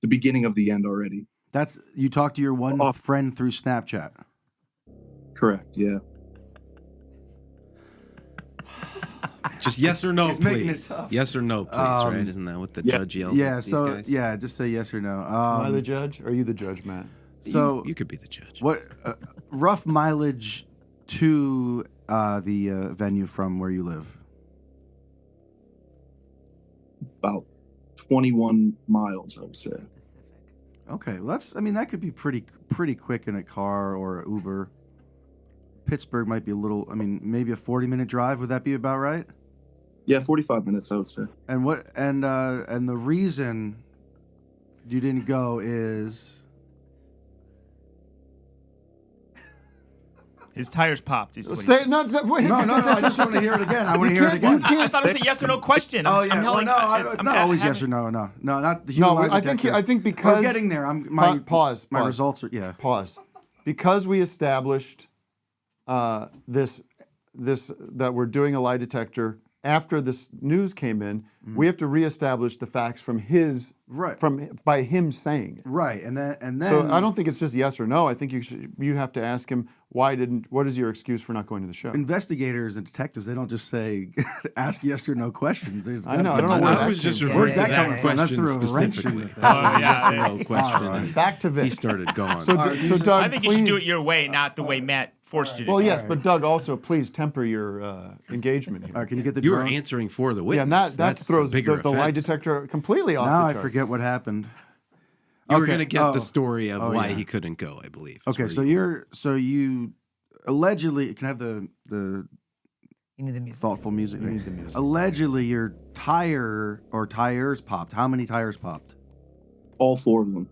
the beginning of the end already. That's you talked to your one friend through Snapchat. Correct, yeah. Just yes or no, He's making please. it tough. Yes or no, please. Right? Isn't that what the yeah. judge yells? Yeah, at these so guys? yeah, just say yes or no. Am I the judge? Or are you the judge, Matt? So you could be the judge. what rough mileage to the venue from where you live? About 21 miles, I would say. Okay, well that could be pretty quick in a car or Uber. Pittsburgh might be a little. Maybe a 40-minute drive. Would that be about right? Yeah, 45 minutes, I would say. And what? And the reason you didn't go is His tires popped. Is what he Stay, said. no, wait, no. I just want to hear it again. I want to hear it again. I thought it was a yes or no question. Oh yeah. I'm Well, held- no, it's not always yes or no. No, not the human lie I think detector. because we're getting there. My pause. results are Pause. Because we established this that we're doing a lie detector after this news came in, we have to reestablish the facts from his by him saying it. Right, and then So I don't think it's just yes or no. I think you have to ask him what is your excuse for not going to the show? investigators and detectives, they don't just say ask yes or no questions. I know. I don't know where I that was came just from. referring Where's to that that coming from? That question threw a wrench in specifically. it. That was a yeah, yes or no yeah. question. All and Back to Vic. He started going. So Doug, I think you should please. do it your way, not the way Matt forced you to. Well, do it. yes, but Doug, also please temper your engagement here. All right, can you get the you were drone? answering for the Yeah, witness. and that That's throws a bigger the lie offense. detector completely off Now the I chart. forget what happened. You were Okay. gonna get the story of Oh, why yeah. he couldn't go, I believe. Okay, That's where so you allegedly can I have the You need the music. thoughtful music. You thing? need the music. Allegedly, your tire or tires popped. How many tires popped? All 4 of them.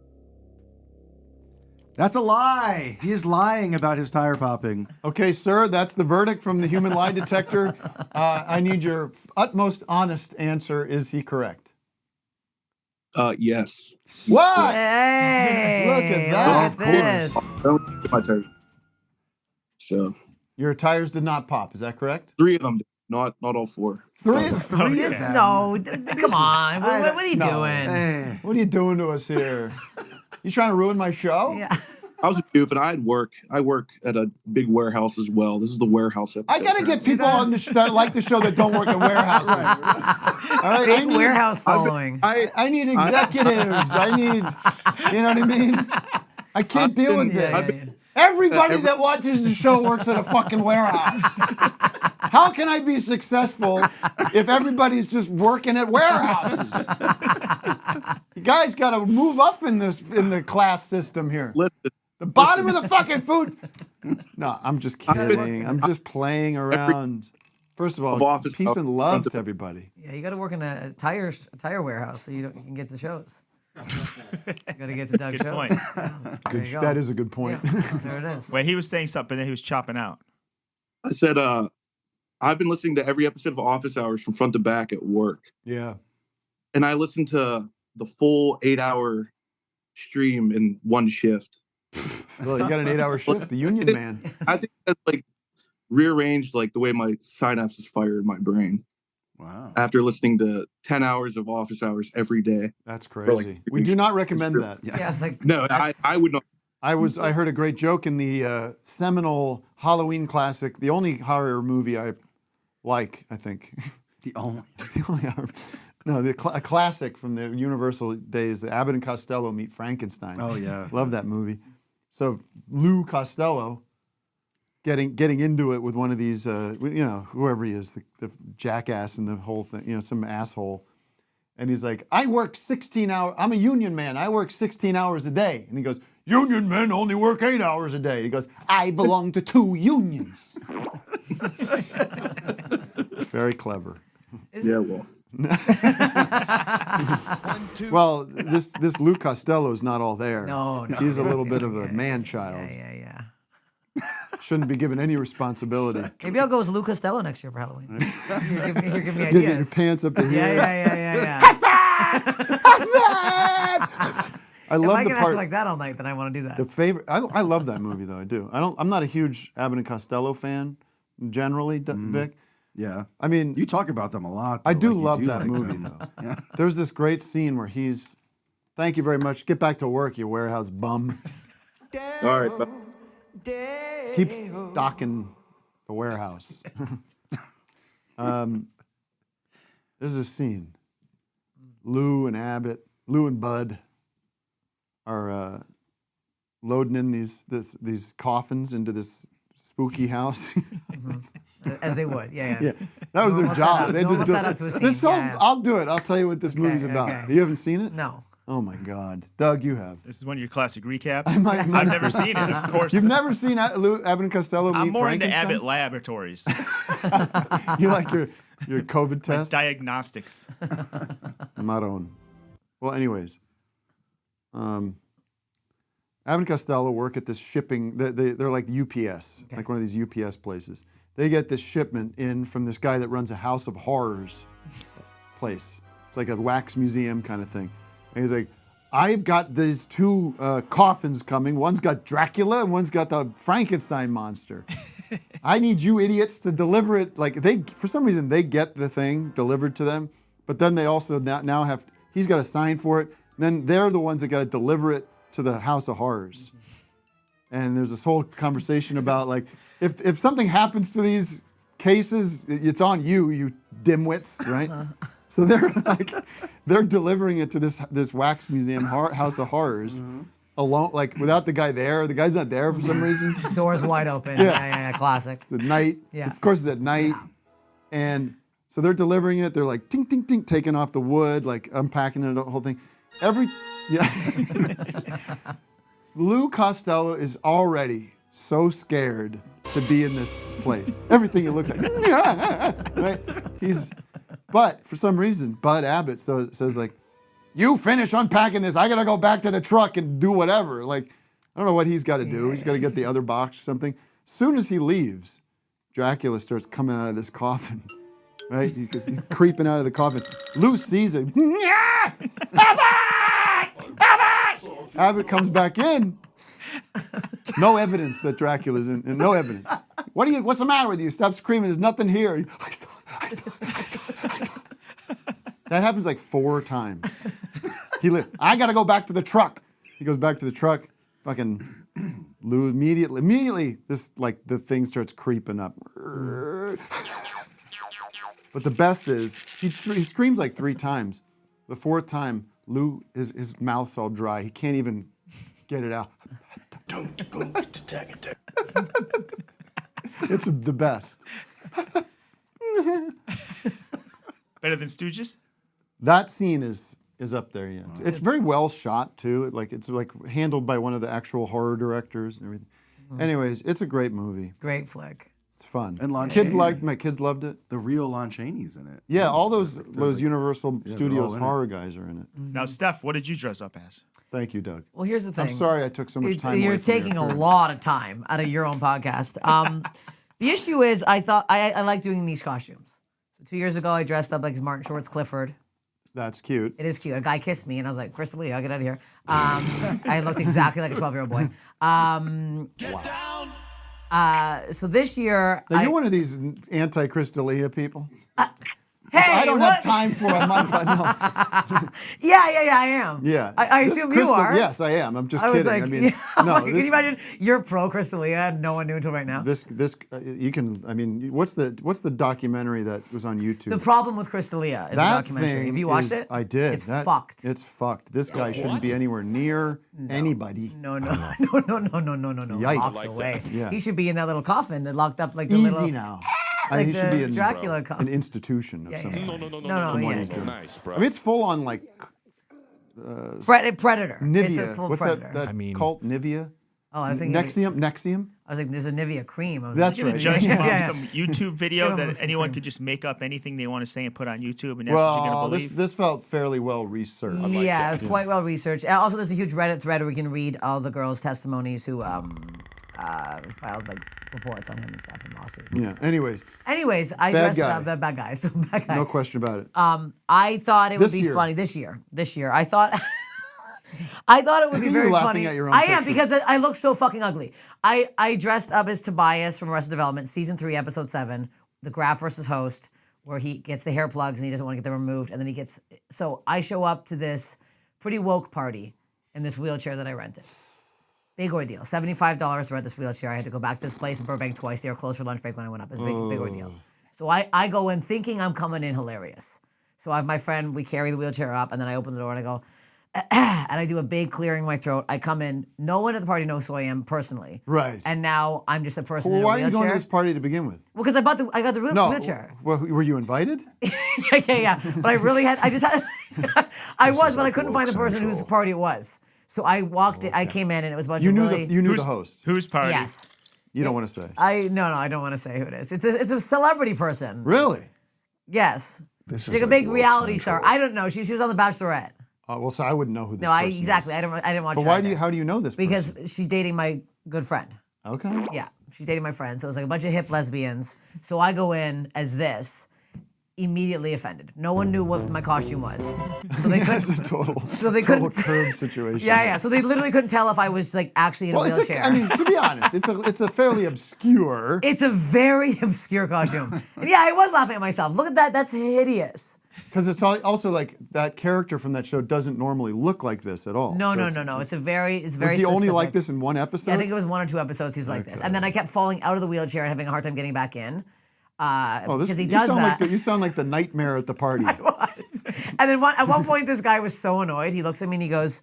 That's a lie. He is lying about his tire popping. Okay, sir, that's the verdict from the Human Lie Detector. I need your utmost honest answer. Is he correct? Yes. What? Hey, Look at that. Look at this. I don't get my tires. So Your tires did not pop. Is that correct? 3 of them, did, not all 4. Three Oh, of them. No, come on. What are you No. doing? Hey. What are you doing to us here? You trying to ruin my show? Yeah. I was a goof, and I had work. I work at a big warehouse as well. This is the warehouse episode. I gotta get people on the that like the show that don't work in warehouses. All right, Big warehouse following. I need executives. I need, you know what I mean? I can't deal with this. yeah. Everybody that watches the show works at a fucking warehouse. How can I be successful if everybody's just working at warehouses? You guys got to move up in the class system here. Listen, The bottom of the fucking food. No, I'm just kidding. I'm just playing around. First of all, Office peace and love front to everybody. Yeah, you got to work in a tire warehouse so you can get to shows. You got to get to Doug's Good shows. point. There you go. That is a good point. Yeah, there it is. Wait, he was saying something, then he was chopping out. I said, I've been listening to every episode of Office Hours from front to back at work. Yeah. And I listened to the full 8-hour stream in one shift. Well, you got an 8-hour shift, the union man. I think that's like rearranged like the way my synapses fire in my brain Wow. after listening to 10 hours of Office Hours every day. That's like crazy. We do not recommend that. Yeah, it's like No, I would not. I heard a great joke in the seminal Halloween classic, the only horror movie I like, I think. The only. The only horror. No, a classic from the Universal days, the Abbott and Costello meet Frankenstein. Oh, yeah. Love that movie. So Lou Costello getting into it with one of these, whoever he is, the jackass and the whole thing, some asshole. And he's like, I work 16 hours. I'm a union man. I work 16 hours a day. And he goes, union men only work 8 hours a day. He goes, I belong to 2 unions. Very clever. Yeah, well. Well, this Lou Costello is not all there. No, He's a little bit yeah, of a yeah, man-child. yeah. Shouldn't be given any responsibility. Maybe I'll go as Lou Costello next year for Halloween. Here, give me Get your ideas. pants up to here. Yeah. I If love I the can part. act like that all night, then I want to do that. The favorite. I love that movie though. I do. I'm not a huge Abbott and Costello fan generally, Vic. Yeah. I mean, You talk about them a lot. I though, do like you love do that like movie them. though. Yeah. There's this great scene where he's, thank you very much. Get back to work, you warehouse bum. All right. But Keep stocking the warehouse. There's a scene. Lou and Bud are loading in these coffins into this spooky house. As they would, yeah. Yeah, that was their Normal job. setup- They normal just do setup to a scene, this whole. yeah. I'll do it. I'll tell you what this movie's about. okay. You haven't seen it? No. Oh my God, Doug, you have. This is one of your classic recaps. I've I've never seen it, of course. You've never seen Abbott and Costello meet I'm more into Frankenstein? Abbott Laboratories. You like your COVID test? Diagnostics. Maron. Well, anyways, Abbott and Costello work at this shipping. They're like UPS, like one of these UPS places. They get this shipment in from this guy that runs a House of Horrors place. It's like a wax museum kind of thing. And he's like, I've got these 2 coffins coming. One's got Dracula and one's got the Frankenstein monster. I need you idiots to deliver it. Like for some reason, they get the thing delivered to them, but then they also now have, he's got to sign for it. Then they're the ones that got to deliver it to the House of Horrors. And there's this whole conversation about like, if something happens to these cases, it's on you dimwits, right? So they're delivering it to this wax museum, House of Horrors, alone, like without the guy there. The guy's not there for some reason. Doors wide open. Yeah. Yeah, classic. It's at night. Yeah. Of course, it's at night. And so they're delivering it. They're like, tink, tink, tink, taking off the wood, like unpacking it, the whole thing. Yeah. Lou Costello is already so scared to be in this place. Everything he looks like, right? But for some reason, Bud Abbott says like, "You finish unpacking this. I gotta go back to the truck and do whatever." Like, I don't know what he's got to do. He's got to get the other box or something. As soon as he leaves, Dracula starts coming out of this coffin, right? Because he's creeping out of the coffin. Lou sees him. Abbott comes back in. No evidence that Dracula's in. No evidence. What's the matter with you? Stop screaming. There's nothing here. That happens like 4 times. I got to go back to the truck. He goes back to the truck. Fucking Lou immediately the thing starts creeping up. But the best is he screams like 3 times. The 4th time, Lou his mouth's all dry. He can't even get it out. Don't go to Taggart. It's the best. Better than Stooges? That scene is up there, yeah. It's very well shot too. It's handled by one of the actual horror directors and everything. Anyways, it's a great movie. Great flick. It's fun. And Lon kids Chaney. my kids loved it. The real Lon Chaney's in it. Yeah, all those Universal they're Studios all in horror guys are in it. Now, Steph, what did you dress up as? Thank you, Doug. Well, here's the thing. I'm sorry I took so much time. You're away from your taking a appearance. lot of time out of your own podcast. The issue is, I thought I like doing these costumes. So 2 years ago, I dressed up like Martin Short's Clifford. That's cute. It is cute. A guy kissed me, and I was like, Crystalia, get out of here. I looked exactly like a 12-year-old boy. So this year, Now, you're one of these anti-Crystalia people. hey, I don't what? have time for a month. No. Yeah, I am. Yeah. I This assume you Crystal- are. Yes, I am. I'm just I was kidding. like, I mean, yeah, I'm no. like, can you imagine you're pro Crystalia and no one knew until right now? You can. I mean, what's the documentary that was on YouTube? The problem with Crystalia is a that documentary. thing Have you watched is- it? I did. It's fucked. It's fucked. This guy shouldn't be anywhere near anybody. No. Yikes. Locked away. Yeah. He should be in that little coffin that locked up like the Easy little. now. Like he should the be in Dracula an coffin. institution of Yeah, some yeah, kind. No, From what yeah. he's doing. I mean, it's full on like Predator. It's a Nivea. full What's predator. that cult? Nivea? Oh, I think Nexium? I was like, there's a Nivea cream. I was That's like, right. Judge Yeah. from some YouTube video Yeah, that almost anyone confirmed. could just make up anything they want to say and put on YouTube, and that's what you're Well, going to believe? this felt fairly well researched. Yeah, it was quite well researched. Also, there's a huge Reddit thread where we can read all the girls' testimonies who filed like reports on him and stuff and lawsuits. Yeah. Anyways, I Bad dressed guy. up that bad guy. So bad guy. no question about it. I thought it would This be year. funny this year. I thought I thought it would be Look at you very laughing funny. at your own I am pictures. because I look so fucking ugly. I dressed up as Tobias from Arrested Development, season 3, episode 7, the Graf versus Host, where he gets the hair plugs and he doesn't want to get them removed, and then he gets. So I show up to this pretty woke party in this wheelchair that I rented. Big ordeal. $75 to rent this wheelchair. I had to go back to this place in Burbank twice. They were closed for lunch break when I went up. It was a big ordeal. So I go in thinking I'm coming in hilarious. So I have my friend, we carry the wheelchair up, and then I open the door and I go, and I do a big clearing in my throat. I come in. No one at the party knows who I am personally. Right. And now I'm just a person Well, in a why are wheelchair. you going to this party to begin with? Well, because I got the wheelchair. Well, were you invited? yeah. But I just had, I was, but I couldn't find the person whose party it was. So I walked in, I came in and it was a bunch You of knew really, the host. Whose party? Yes. You don't want to say. No, I don't want to say who it is. It's a celebrity person. Really? Yes. She's like a big reality star. I don't know. She was on The Bachelorette. Well, so I wouldn't know who this No, person exactly. is. I didn't watch. But her why either. how do you know this Because person? she's dating my good friend. Okay. Yeah, she's dating my friend. So it was like a bunch of hip lesbians. So I go in as this, immediately offended. No one knew what my costume was. So they That's couldn't. a total couldn't- curb situation. Yeah. So they literally couldn't tell if I was like actually in a Well, wheelchair. I mean, to be honest, it's a fairly obscure. It's a very obscure costume. And yeah, I was laughing at myself. Look at that. That's hideous. Because it's also like that character from that show doesn't normally look like this at all. No. So It's very Was he only specific. like this in one episode? Yeah, I think it was 1 or 2 episodes he was like this. And then I kept falling out of the wheelchair and having a hard time getting back in. Because he does that. You sound like the nightmare at the party. And then at one point, this guy was so annoyed. He looks at me and he goes,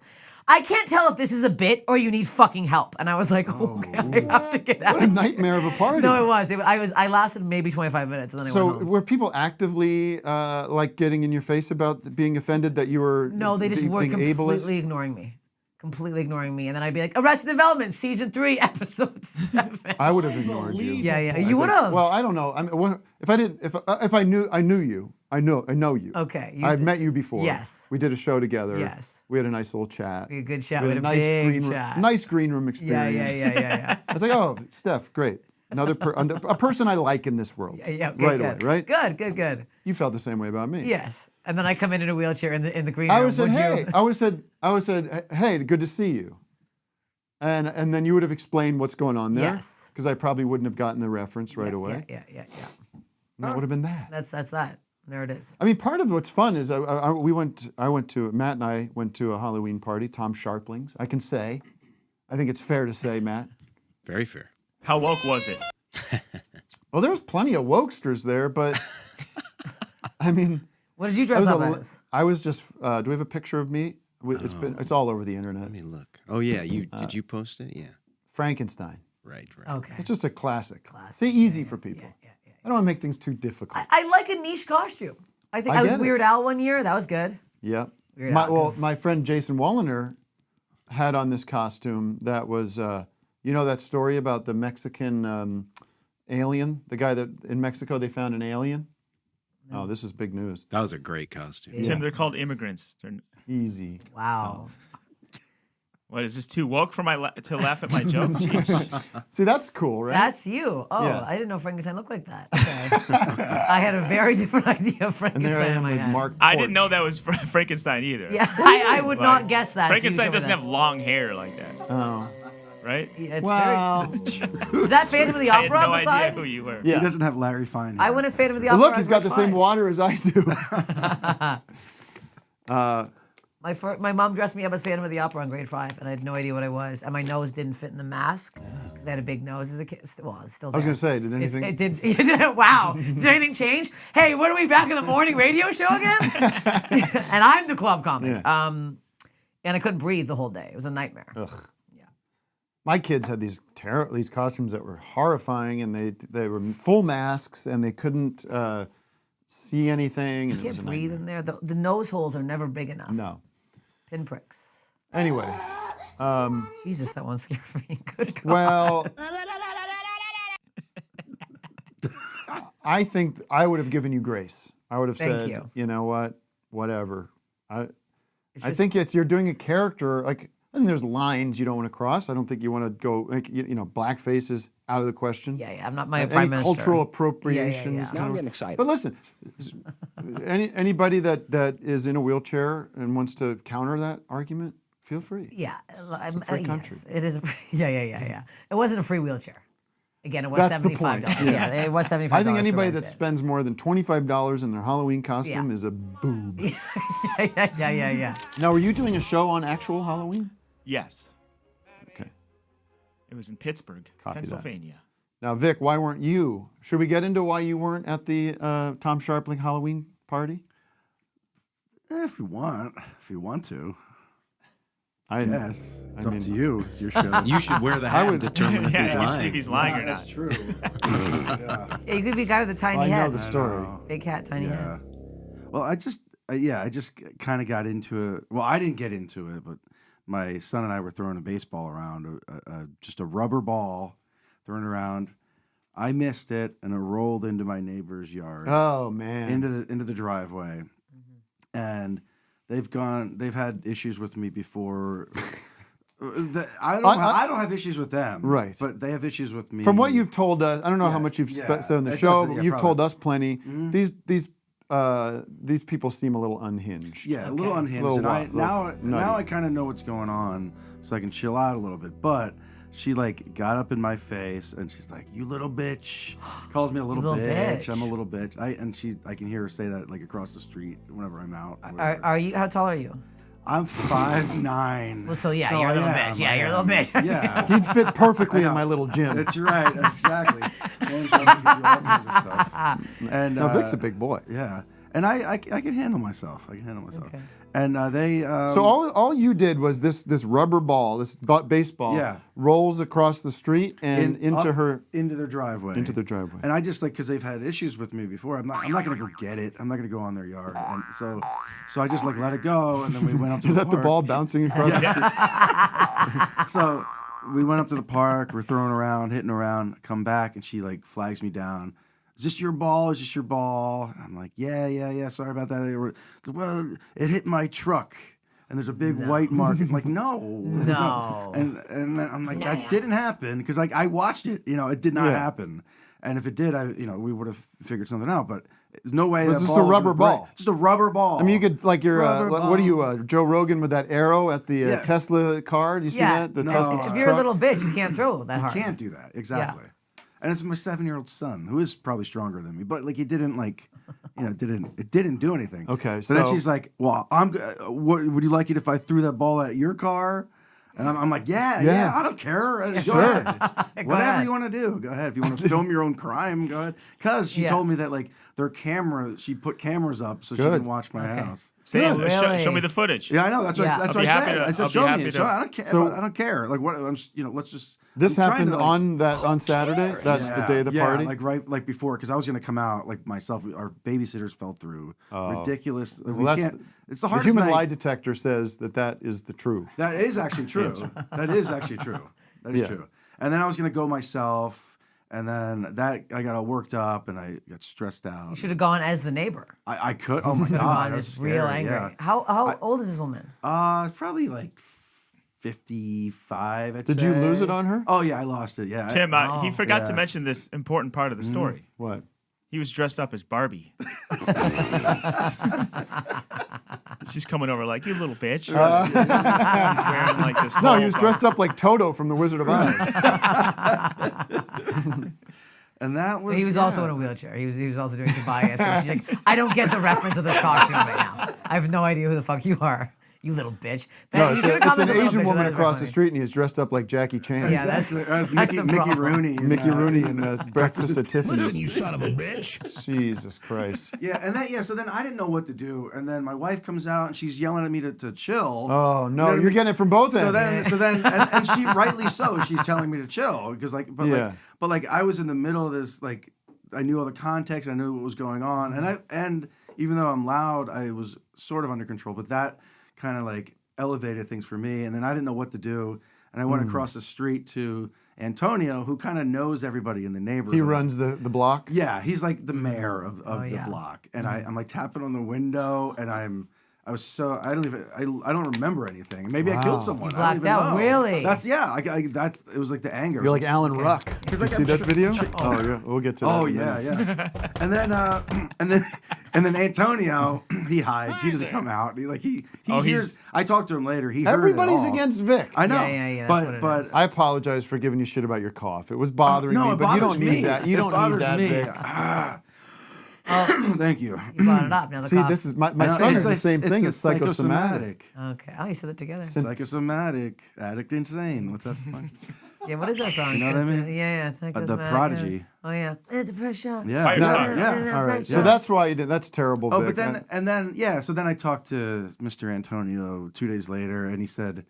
I can't tell if this is a bit or you need fucking help. And I was like, okay, I have to get out. What a nightmare of a party. No, it was. I lasted maybe 25 minutes and then I So went home. were people actively like getting in your face about being offended that you were No, they just were being completely ableist? ignoring me. Completely ignoring me. And then I'd be like, Arrested Development, season 3, episode 7. I would have ignored you. Yeah. You would have. Well, I don't know. I mean, if I didn't, if I knew you, I know you. Okay. I've met you before. Yes. We did a show together. Yes. We had a nice little chat. We had a good chat. We We had had a a nice big green chat. nice green room experience. Yeah. I was like, oh, Steph, great. Another a person I like in this world. Yeah, good, right good. away, right? Good. You felt the same way about me. Yes. And then I come in a wheelchair in the green I room. would have said, Would hey. you? I would have said, hey, good to see you. And then you would have explained what's going on there. Yes. Because I probably wouldn't have gotten the reference right away. Yeah. And that would have been that. That's that. There it is. I mean, part of what's fun is Matt and I went to a Halloween party, Tom Sharpling's. I can say, I think it's fair to say, Matt. Very fair. How woke was it? Well, there was plenty of wokesters there, but I mean, What did you dress up as? I was just. Do we have a picture of me? It's all over the internet. Let me look. Oh yeah, did you post it? Yeah. Frankenstein. Right. Okay. It's just a classic. See, easy for people. I don't want to make things too difficult. I like a niche costume. I think I I was get it. Weird Al one year. That was good. Yeah. Weird Al, 'cause- My friend Jason Walliner had on this costume that was, you know that story about the Mexican alien? The guy that in Mexico they found an alien? Oh, this is big news. That was a great costume. Tim, they're called immigrants. They're, Easy. Wow. what is this too woke for to laugh at my joke? Jeez. See, that's cool, right? That's you. Oh, Yeah. I didn't know Frankenstein looked like that. Okay. I had a very different idea of And there I Frankenstein in am my with head. Mark I didn't know Porch. that was Frankenstein either. Yeah, I would Like, not guess that. if you Frankenstein showed me doesn't that. have long hair like that, Oh. right? Yeah, it's Well, very... Is that Phantom of the I had Opera no beside? idea who you were. yeah. He doesn't have Larry Fine. I went as Phantom of the Well, Opera. look, he's as got the grade same 5. water as I do. My mom dressed me up as Phantom of the Opera in grade 5, and I had no idea what I was. And my nose didn't fit in the mask because I had a big nose as a kid. Well, it's still I was there. going to say, did anything? It did. Wow. Did anything change? Hey, what are we back in the morning radio show again? And I'm the club comic. Yeah. And I couldn't breathe the whole day. It was a nightmare. Ugh. My kids had these costumes that were horrifying, and they were full masks, and they couldn't see anything. And You it was can't a breathe nightmare. in there. The nose holes are never big enough. No. Pinpricks. Anyway, Jesus, that one scared me. Good God. well, I think I would have given you grace. I would have Thank said, you. know what, whatever. I just- think you're doing a character like. I think there's lines you don't want to cross. I don't think you want to go, blackface is out of the question. Yeah. I'm not my Any prime minister. cultural appropriation Yeah. is Now kind I'm of. getting excited. But listen, anybody that is in a wheelchair and wants to counter that argument, feel free. Yeah. It's a free country. Yes, it is. Yeah. It wasn't a free wheelchair. Again, it was That's the point. $75. Yeah, it was $75. I think to anybody rent that it. spends more than $25 in their Halloween costume is a boob. Yeah. Now, were you doing a show on actual Halloween? Yes. Okay. It was in Pittsburgh, Copy that. Pennsylvania. Now, Vic, why weren't you? Should we get into why you weren't at the Tom Sharpling Halloween party? If you want to. I Yes. It's up to you. It's your show. You should wear the hat and determine if he's Yeah, lying. see if he's lying or That's not. true. Yeah, you could be a guy with a tiny I know head. the story. Big hat, tiny Yeah. head. Well, I just kind of got into it. Well, I didn't get into it, but my son and I were throwing a baseball around, just a rubber ball thrown around. I missed it, and it rolled into my neighbor's yard. Oh man! Into the driveway, and they've had issues with me before. I don't have issues with them, Right. But they have issues with me. From what you've told us, I don't know how much you've yeah. said on the It show. doesn't- But yeah, you've told probably. us plenty. These people seem a little unhinged. Yeah, a little unhinged. Little And nutty. now I kind of know what's going on, so I can chill out a little bit. But she got up in my face and she's like, "You little bitch," calls me a little, Little bitch. bitch. I'm a little bitch. I can hear her say that across the street whenever I'm out. or Are, whatever. are you? How tall are you? I'm 5'9". Well, so yeah, you're a little bitch. Yeah, you're a little bitch. Yeah, He'd fit perfectly in my little gym. that's right. Exactly. And so I can do all kinds of stuff. And Now Vic's a big boy. Yeah. And I can handle myself. I can handle myself. Okay. And they. So all you did was this rubber ball, this baseball, rolls across the street and into their driveway. Into their driveway. And I just because they've had issues with me before. I'm not gonna go get it. I'm not gonna go on their yard. And so I just let it go. And then we went up to Is the that the park. ball bouncing across the street? So we went up to the park. We're throwing around, hitting around. Come back, and she flags me down. Is this your ball? Is this your ball? And I'm like, yeah. Sorry about that. Well, it hit my truck, and there's a big white mark. I'm like, no. And then I'm like, that didn't happen because I watched it. It did not happen. And if it did, we would have figured something out. But there's no way. It was just a rubber ball. Just a rubber ball. I mean, you could what are you, Joe Rogan with that arrow at the Tesla car? Do you see that? The Tesla If truck? you're a little bitch, you can't throw that hard. You can't do that. Exactly. And it's my 7-year-old son who is probably stronger than me, but he didn't it didn't do anything. Okay, so then she's like, "Well, what would you like it if I threw that ball at your car?" And I'm like, yeah, I don't care. Go ahead. Whatever you want to do, go ahead. If you want to film your own crime, go ahead. Because she told me that their camera, she put cameras up so she can watch my house. Sam, show me the footage. Yeah, I know. That's what I said. I said, show me. I don't care. So, I don't care. Let's just. This happened on Saturday. That's the day of the party. Right before, because I was gonna come out myself. Our babysitters fell through. Ridiculous. It's the hardest. The Human night. Lie Detector says that is the truth. That is actually true. That is actually true. That is true. And then I was gonna go myself, and then I got all worked up and I got stressed out. You should have gone as the neighbor. I could. Oh my god, it's real angry. Yeah. How old is this woman? Probably 55. I'd Did say. you lose it on her? Oh yeah, I lost it. Yeah. Tim, he forgot to mention this important part of the story. What? He was dressed up as Barbie. She's coming over like, you little bitch. He's wearing this. No, he was dressed up like Toto from The Wizard of Oz. And that was. He was also in a wheelchair. He was also doing Tobias. So she's like, I don't get the reference of this costume right now. I have no idea who the fuck you are. You little bitch. No, it's an Asian woman across the street, and he's dressed up like Jackie Chan. Yeah, that's Mickey Rooney. Mickey Rooney in Breakfast at Tiffany's. Listen, you son of a bitch. Jesus Christ. Yeah, and so then I didn't know what to do, and then my wife comes out and she's yelling at me to chill. Oh no, you're getting it from both ends. So then, and she rightly so. She's telling me to chill because but I was in the middle of this. I knew all the context. I knew what was going on, and even though I'm loud, I was sort of under control. But that kind of elevated things for me, and then I didn't know what to do, and I went across the street to Antonio, who kind of knows everybody in the neighborhood. He runs the block. Yeah, he's like the mayor of the block, and I'm tapping on the window, and I don't remember anything. Maybe I killed someone. You blacked I don't even out, know. Really? That's it was like the anger. You're like Alan Ruck. You see that video? Oh yeah, we'll get to that. Oh yeah. and then Antonio, he hides. He doesn't come out. He hears. I talked to him later. He heard Everybody's it all. against Vic. I know. Yeah. That's what it but is. I apologize for giving you shit about your cough. It was bothering me, it but you bothers don't need me. that. You It don't need bothers that, me. Vic. Thank you. You brought it up. Now the See, cough. this is my son is the same thing. It's psychosomatic. Okay. Oh, you said it together. Psychosomatic, addict, insane. What's that song? Yeah, what is that song? You know what I mean? Yeah, it's like The Prodigy. Yeah. Oh yeah. It's a pressure. Yeah. Firestarter. Yeah. All right, so that's why you did. That's terrible, Vic. Oh, but so then I talked to Mr. Antonio 2 days later, and he said,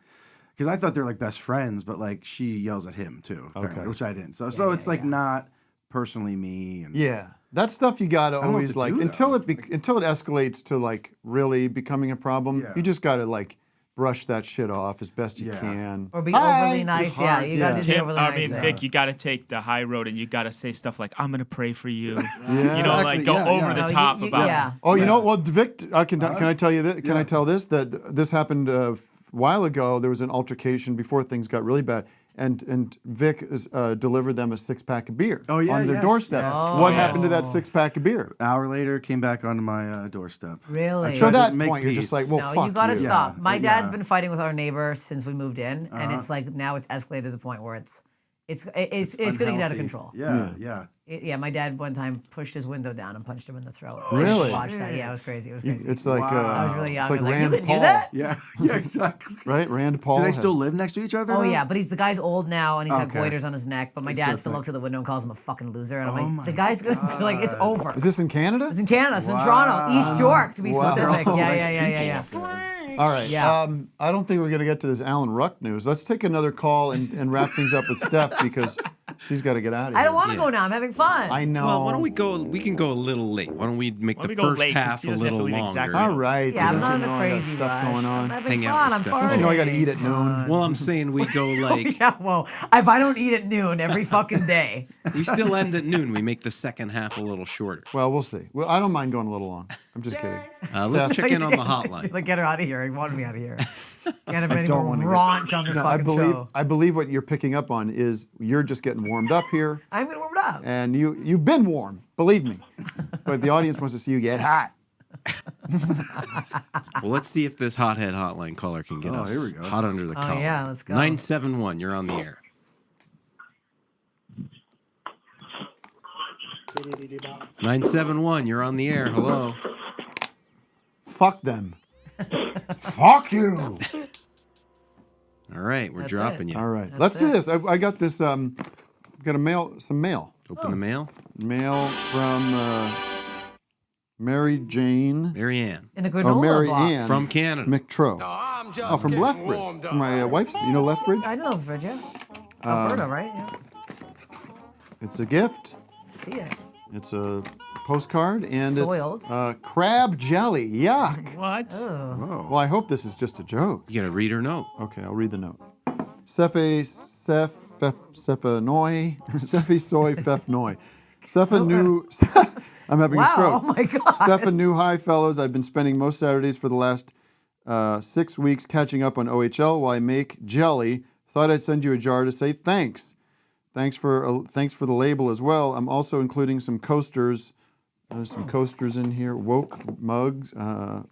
because I thought they're best friends, but she yells at him too, apparently, which I didn't. So it's not personally me. And yeah, that stuff you gotta don't know always what to do, until it escalates to really becoming a problem. Yeah. You just gotta brush that shit off as best you Yeah. can. Or be Hi. overly nice. Yeah, hard. you got to be Tim, overly nice. there. Vic, you got to take the high road and you got to say stuff like, I'm going to pray for you. Yeah. You know, Exactly. go Yeah, over yeah. the No, top you- about yeah. Oh, you know what? Well, Vic, can I tell you this? Can I tell this? That this happened a while ago. There was an altercation before things got really bad. And Vic delivered them a 6-pack of beer Oh, yeah, on their yes, doorstep. yes. What Oh, happened to that yes. 6-pack of beer? hour later, came back onto my doorstep. Really? So tried to that make point, you're just peace. like, well, No, fuck you got to you. stop. Yeah, My dad's yeah. been fighting with our neighbor since we moved in, and it's now it's escalated to the point where it's going to get out of Unhealthy. control. Yeah. Yeah, my dad one time pushed his window down and punched him in the throat. Really? I watched that. Yeah, it was crazy. It was crazy. It's like I was really young. it's I like was like, Rand you can Paul. do that? Yeah, yeah, exactly. Right, Rand Paul. Do they had- still live next to each other? Oh though? yeah, but the guy's old now and he's got Okay. goiters on his neck. But my It's dad so still thick. looks at the window and calls him a fucking loser. And Oh I'm my like, the guy's gonna like it's over. Is this in Canada? It's in Canada. It's in Wow. Toronto, East York to be Wow. specific. Oh, Yeah, nice yeah. All right. Yeah. I don't think we're going to get to this Alan Ruck news. Let's take another call and wrap things up with Steph because she's got to get out of here. I don't want to go now. I'm having fun. I know. Well, why don't we go? We can go a little late. Why don't we make Why don't the we go first late, 'cause half he a doesn't have to little leave longer? exactly. All right. Yeah, I'm don't not you in know a I got crazy stuff rush. going on? I'm having Hang out fun. with I'm Steph. farting. You know I got to eat at noon. Well, I'm saying we go like Yeah, well, if I don't eat at noon every fucking day. we still end at noon. We make the second half a little shorter. Well, we'll see. Well, I don't mind going a little long. I'm just kidding. Let's check in on the hotline. Like, get her out of here. He wanted me out of here. Can't have any don't more wanna raunch on this No, fucking show. I believe what you're picking up on is you're just getting warmed up here, I'm gonna warm it up. and you've been warm, believe me. But the audience wants to see you get hot. Well, let's see if this hothead hotline caller can get Oh, us here we go. hot under the collar. Yeah, let's go. 971, you're on the air. "971, you're on the air. Hello." Fuck them. Fuck you. All right, we're That's dropping it. you. All right, That's let's do it. this. I got this. Got some mail. Open the mail. Mail from Mary Jane. Mary Ann In a granola Mary box. Ann from Canada. McTro. Oh, from Lethbridge. It's from my wife's. You know Lethbridge? I know Lethbridge, yeah. Alberta, right? Yeah. It's a gift. See it. It's a postcard, and Soiled. it's crab jelly. Yuck. What? Oh. Well, I hope this is just a joke. You got to read her note. Okay, I'll read the note. Sephe Sephanoi. Sephe soy fefnoi. Sepha I'm having a Wow, stroke. oh my God. Sepha hi, fellows. I've been spending most Saturdays for the last 6 weeks catching up on OHL while I make jelly. Thought I'd send you a jar to say thanks. Thanks for the label as well. I'm also including some coasters. There's some coasters in here. Woke mugs.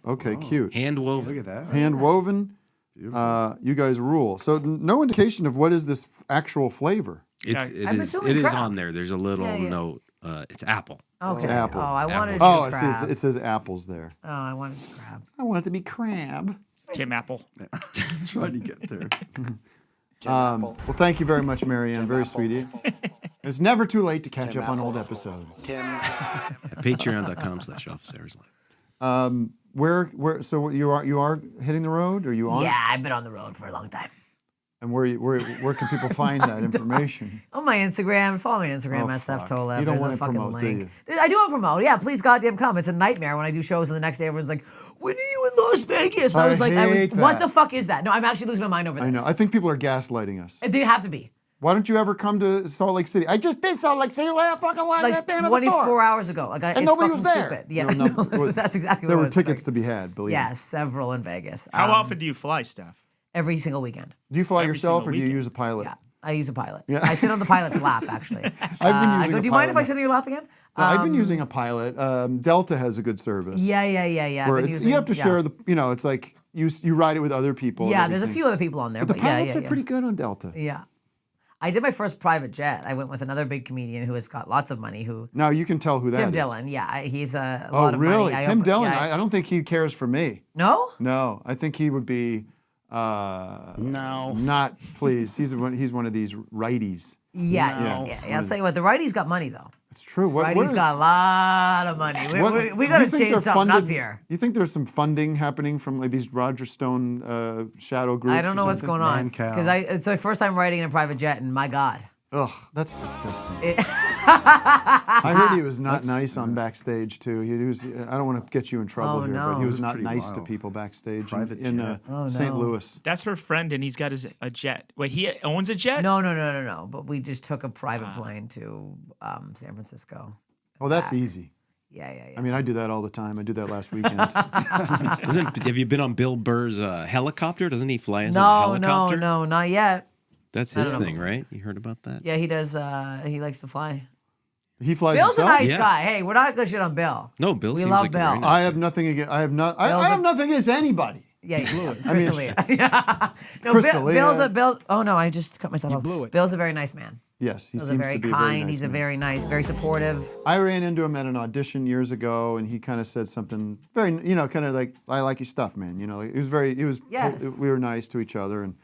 Okay, cute. Hand woven. Look at that. Hand woven. You guys rule. So no indication of what is this actual flavor. It's, Yeah. I'm it is, assuming it is crab. on there. There's a little Yeah, yeah. note. It's apple. Okay. apple. Oh, I wanted Apple. Oh, crab. it says apples there. Oh, I wanted crab. I want it to be crab. Tim Apple. Trying to get there. Well, thank you very much, Marianne. Very sweet of you. It's never too late to catch up on old episodes. At patreon.com/officehours live. Where? So you are hitting the road? Are you on? Yeah, I've been on the road for a long time. And where can people find that information? On my Instagram, follow me on Instagram Oh, at Steph fuck. Tolev. You don't There's wanna a fucking promote, do link. I do want to promote. Yeah, please goddamn come. It's a nightmare when I do shows and the next day everyone's like, "When are you in Las Vegas?" And I was like, hate "What that. the fuck is that?" No, I'm actually losing my mind over this. I know. I think people are gaslighting us. They have to be. Why don't you ever come to Salt Lake City? I just did Salt Lake City last fucking last Like at the end of the 24 door. hours ago. Like, And it's nobody was fucking there. Stupid. Yeah, No, that's exactly There what were it was. tickets to be had, believe Yeah, me. several in Vegas. How often do you fly, Steph? Every single weekend. Do you fly Every yourself single or do you weekend. use a pilot? Yeah, I use a pilot. Yeah. I sit on the pilot's lap, actually. I've been I using go, a do you mind if I pilot. sit on your lap again? No, I've been using a pilot. Delta has a good service. Yeah. Where I've been you have to using- share the, it's like you ride it with other people. and Yeah, there's a everything. few other people on there. But the But yeah, pilots yeah, are pretty good on Delta. Yeah. I did my first private jet. I went with another big comedian who has got lots of money. Now you can tell who that is. Tim Dillon. Yeah, he's a Oh, lot of really? money. Tim Dillon? Yeah, I don't think he cares for me. no? No, I think he would be. No. Not please. He's one of these righties. Yeah. I'll tell you what. The righties got money though. It's true. What Righties are- got a lot of money. We got you to think change they're something up funded- here. You think there's some funding happening from like these Roger Stone shadow groups? I don't know or what's something? going on Mancow. because it's my first time riding in a private jet, and my God. Ugh, that's disgusting. I heard he was not nice on backstage too. He was. I don't want to get you in trouble Oh, here, no. but he was That's not pretty nice to wild. people backstage Private in jet. Oh, St. no. Louis. That's her friend, and he's got a jet. Wait, he owns a jet? No. But we just took a private plane to San Francisco. Oh, that's Back. easy. Yeah. I mean, I do that all the time. I did that last weekend. Have you been on Bill Burr's helicopter? Doesn't he fly as a No, helicopter? not yet. That's I his don't know. thing, right? You heard about that? Yeah, he does. He likes to fly. He flies Bill's a himself. nice Yeah. guy. Hey, we're not gonna shit on Bill. No, Bill We seems love like a Bill. very nice I have nothing against. I have not. I Bill's have a- nothing against anybody. Yeah, you blew it. I mean, Crystalia. No, Crystalia. Bill's a. Oh no, I just cut myself off. blew it. Bill's a very nice man. Yes, he Bill's seems a very to be kind. a very nice He's a man. very nice, very supportive. I ran into him at an audition years ago, and he kind of said something very, kind of like, "I like your stuff, man." Like, Yes. we were nice to each other, and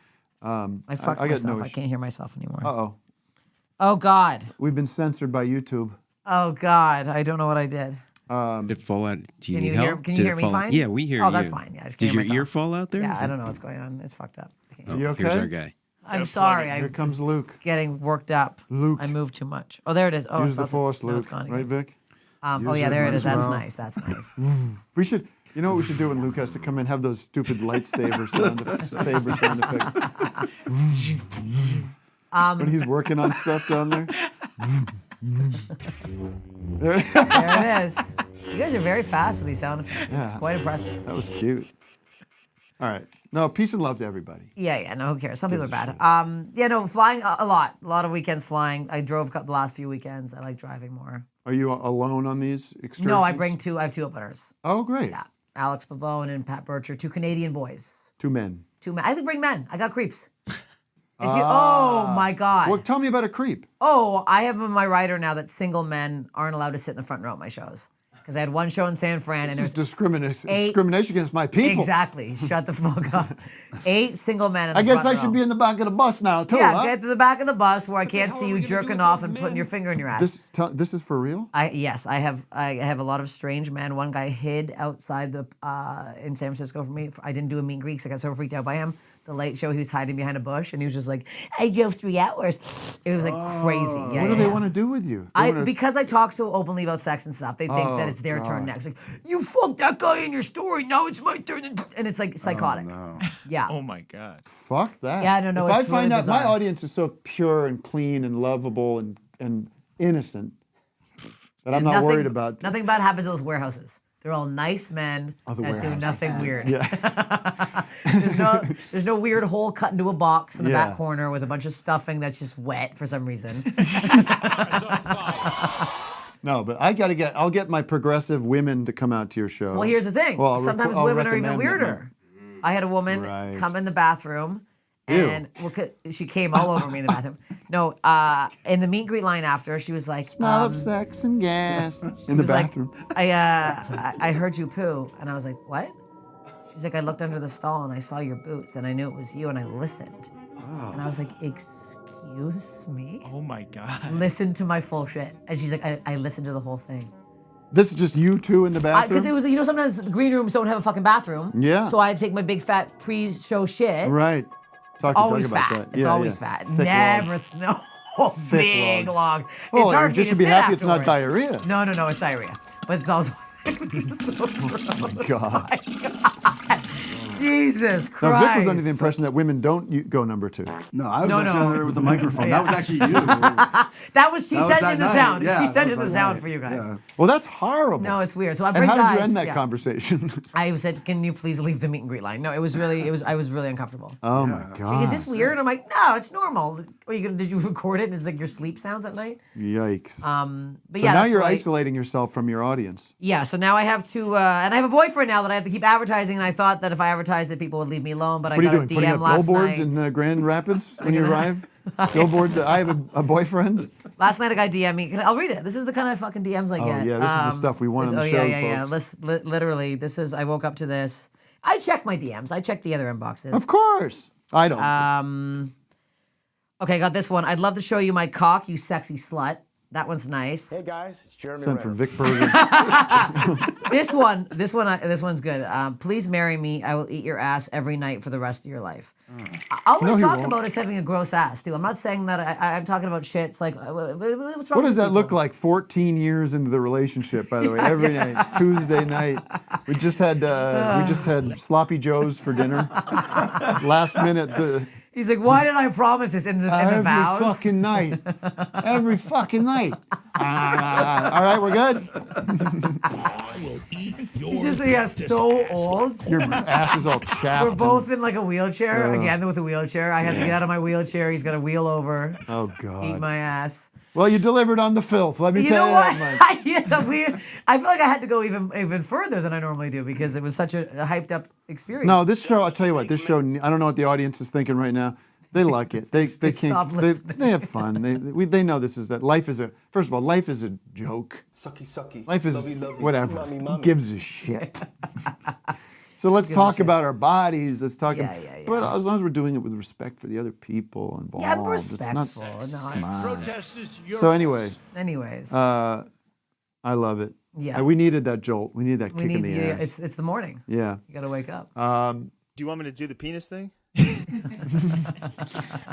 I fucked got myself. no I issue. can't hear myself anymore. Uh-oh, Oh God. we've been censored by YouTube. Oh God. I don't know what I did. Did it fall out? Do you Can need you hear? help? Can you Did hear it me fall- fine? Yeah, we hear you. Oh, that's fine. Yeah, I just can't Did your hear ear myself. fall out there? Yeah, I don't know what's going on. It's fucked up. I can't hear. You Here's okay? our guy. I'm plug sorry. it. I'm Here comes Luke. getting worked up. Luke. I moved too much. Oh, there it is. Oh, Use it's the not- force, no, Luke. it's gone Right, again. Vic? Oh Use yeah, it, there it might is. as That's well. nice. That's nice. We should. You know what we should do when Luke has to come in? Have those stupid lightsaber sound effects. When he's working on stuff down there. There- There it is. You guys are very fast with these sound effects. Yeah. It's quite impressive. that was cute. All right. No, peace and love to everybody. Yeah. No, who cares? Some people are Gives a bad. Yeah, no, flying a lot. A lot of weekends flying. I drove the last few weekends. I like driving more. Are you alone on these excursions? No, I have two openers. Oh, great. Yeah, Alex Pavone and Pat Bircher, two Canadian boys. 2 men. Two men. I have to bring men. I got creeps. Oh my God. Well, tell me about a creep. Oh, I have on my rider now that single men aren't allowed to sit in the front row at my shows. Because I had one show in San Fran and This is there's discrimination against my people. exactly. Shut the fuck up. 8 single men in the I guess front I should row. be in the back of the bus now, too, Yeah, huh? get to the back of the bus where I can't see you jerking off and putting your finger in your ass. This is for real? Yes, I have a lot of strange men. One guy hid outside the in San Francisco for me. I didn't do a meet and greet 'cause I got so freaked out by him. The Late Show, he was hiding behind a bush and he was just like, "I drove 3 hours." It was like crazy. Yeah, What do they want to do with you? because I talk so openly about sex and stuff, they think that it's their turn next. Like, you fucked that guy in your story, now it's my turn, and it's like psychotic. No. Yeah. Oh my God. Fuck that. Yeah, no, If I it's find really out my bizarre. audience is so pure and clean and lovable and innocent that I'm not worried about. Nothing bad happens to those warehouses. They're all nice men the that do warehouses. nothing weird. Yeah. There's no weird hole cut into a box in the Yeah. back corner with a bunch of stuffing that's just wet for some reason. No, but I'll get my progressive women to come out to your show. Well, here's the thing. Well, Sometimes I'll women are even recommend weirder. I had a woman Right. come in the bathroom Ew. and she came all over me in the bathroom. No, in the meet and greet line after, she was like, Smell of sex and gas in the was like, bathroom. I heard you poo. And I was like, what? She's like, I looked under the stall and I saw your boots and I knew it was you and I listened. And I was like, excuse me? Oh my God. Listen to my full shit. And she's like, I listened to the whole thing. This is just you two in the bathroom? Because it was, sometimes the green rooms don't have a fucking bathroom. Yeah. So I take my big fat pre-show shit. Right. Talk to Always Doug about fat. that. It's Yeah, always yeah. fat. Thick Never, logs. no, Thick big logs. log. Well, It's hard you for me just to should be sit happy it's not afterwards. diarrhea. No, it's diarrhea. But it's also. God. Jesus Christ. Now, Vic was under the impression that women don't go number 2. No, I was No, actually no. on there with the microphone. That was actually you. That was, she That was sent that in the night. sound. Yeah, She that sent was in the that sound night. for you guys. Yeah. Well, that's horrible. No, it's weird. So I And bring how guys. did you end that yeah. conversation? I said, can you please leave the meet and greet line? No, I was really uncomfortable. Oh my God. Is this weird? I'm like, no, it's normal. Did you record it? And it's like your sleep sounds at night. Yikes. But So yeah, now that's you're why- isolating yourself from your audience. Yeah, so now I have to, and I have a boyfriend now that I have to keep advertising. And I thought that if I advertised it, people would leave me alone. But What I are you got doing? a Putting DM up last billboards night. in Grand Rapids when you arrive? Billboards that I have a boyfriend? Last night a guy DM me. I'll read it. This is the kind of fucking DMs I Oh, get. yeah, this is the stuff we want on the oh, show, yeah. folks. Literally, this is. I woke up to this. I check my DMs. I check the other inboxes. Of course. I don't. Okay, I got this one. I'd love to show you my cock, you sexy slut. That one's nice. Hey guys, it's Jeremy Sent from Renner. Vic Berger. This one's good. Please marry me. I will eat your ass every night for the rest of your life. All No, I'm he talking won't. about is having a gross ass, too. I'm not saying that I'm talking about shit. It's like, what's wrong What with does that people? look like 14 years into the relationship, by the way? Every night, Tuesday night. We just had sloppy joes for dinner. Last minute. He's like, why did I promise this in the Every vows? fucking night. Every fucking night. All right, we're good? He's just so old. Your ass is all chapped. We're both in like a wheelchair. Again, with a wheelchair. I had to get out of my wheelchair. He's got to wheel over, Oh, eat God. my ass. Well, you delivered on the filth. Let me You tell know you what? that much. I feel like I had to go even further than I normally do because it was such a hyped up experience. No, this show. I'll tell you what. This show. I don't know what the audience is thinking right now. They like it. They Stop can't. listening. They have fun. They know this is that life is a. First of all, life is a joke. Sucky. Life is whatever. Mommy, Who mommy. gives a shit? So let's talk about our bodies. Let's talk. Yeah. But as long as we're doing it with respect for the other people involved, Yeah, I'm it's not. respectful. No, Come on. Protest is yours. So anyway, anyways, I love it. Yeah. We needed that jolt. We needed that kick in the yeah, ass. it's the morning. Yeah. You gotta wake up. Do you want me to do the penis thing?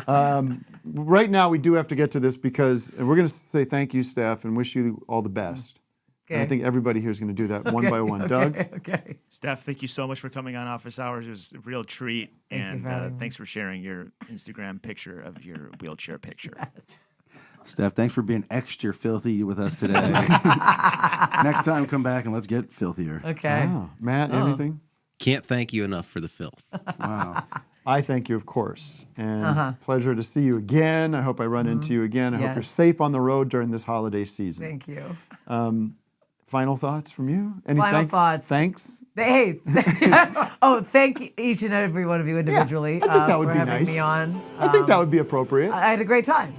Right now, we do have to get to this because we're going to say thank you, Steph, and wish you all the best. And I Okay. think everybody here is going to do that one by one. Doug? Okay. Steph, thank you so much for coming on Office Hours. It was a real treat. Thank you and for having me. thanks for sharing your Instagram picture of your wheelchair picture. Steph, thanks for being extra filthy with us today. Next time, come back and let's get filthier. Okay. Wow. Matt, anything? Can't thank you enough for the filth. Wow. I thank you, of course. And pleasure to see you again. I hope I run into you again. I hope you're Yes. safe on the road during this holiday season. Thank you. Final thoughts from you? Any Final thoughts. Thanks? Hey, thank each and every one of you individually I think that would for be having nice. me on. I think that would be appropriate. I had a great time.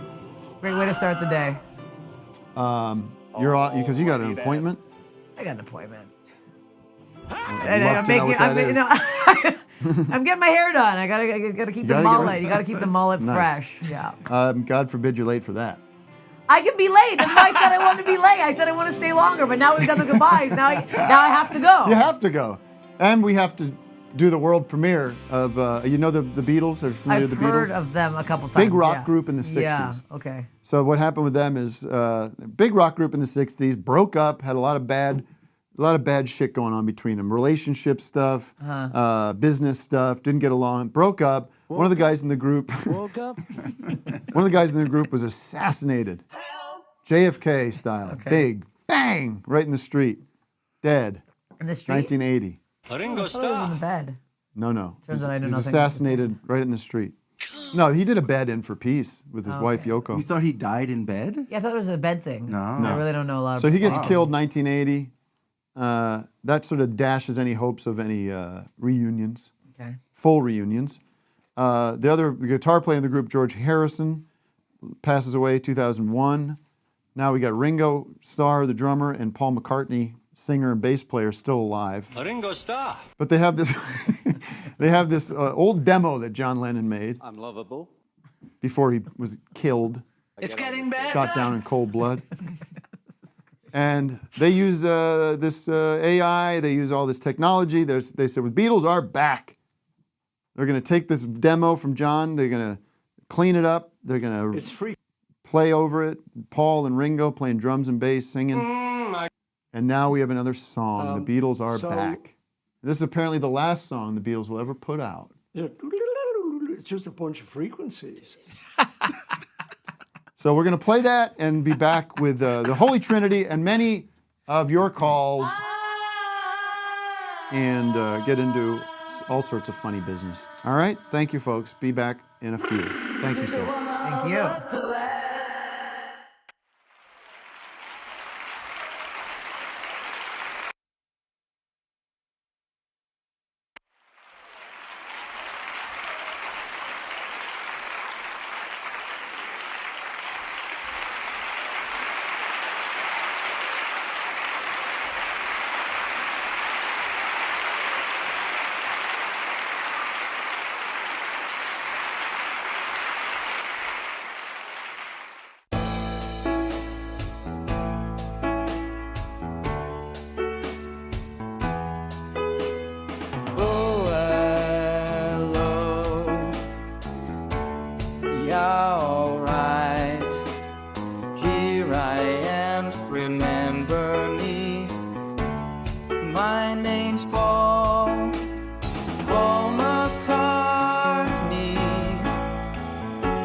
Great way to start the day. You're on because you got an appointment. I got an appointment. I'd love to know what that is. I'm getting my hair done. I gotta keep the gotta get mullet. ready. You gotta keep the mullet Nice. fresh. Yeah. God forbid you're late for that. I can be late. That's why I said I wanted to be late. I said I want to stay longer, but now we've done the goodbyes. Now I have to go. You have to go. And we have to do the world premiere of, the Beatles? Are you familiar I've with the heard Beatles? of them a couple times. Big rock yeah. group in the 60s. Yeah, okay. So what happened with them is big rock group in the 60s, broke up, had a lot of bad shit going on between them. Relationship stuff, business stuff, didn't get along, broke up. One of the guys in the group Woke up. One of the guys in the group was assassinated. JFK style. Okay. Big bang right in the street. Dead. In the street? 1980. I thought it was in the bed. No. Turns out I know He was nothing. assassinated right in the street. No, he did a bed in for peace with his wife Yoko. You thought he died in bed? Yeah, I thought it was a bed thing. No. I really don't know a lot. So he gets killed 1980. That sort of dashes any hopes of any reunions, Okay. full reunions. The guitar player in the group, George Harrison, passes away 2001. Now we got Ringo Starr, the drummer, and Paul McCartney, singer and bass player, still alive. Ringo Starr. But they have this old demo that John Lennon made I'm lovable. before he was killed, It's getting better. shot down in cold blood. And they use this AI, they use all this technology. They said, well, Beatles are back. They're going to take this demo from John, they're going to clean it up, they're going to It's free. play over it. Paul and Ringo playing drums and bass, singing. And now we have another song. The Beatles are back. This is apparently the last song the Beatles will ever put out. It's just a bunch of frequencies. So we're going to play that and be back with the Holy Trinity and many of your calls and get into all sorts of funny business. All right? Thank you, folks. Be back in a few. Thank you, Steph. Thank you. Oh, hello. Yeah, alright. Here I am, remember me. My name's Paul McCartney.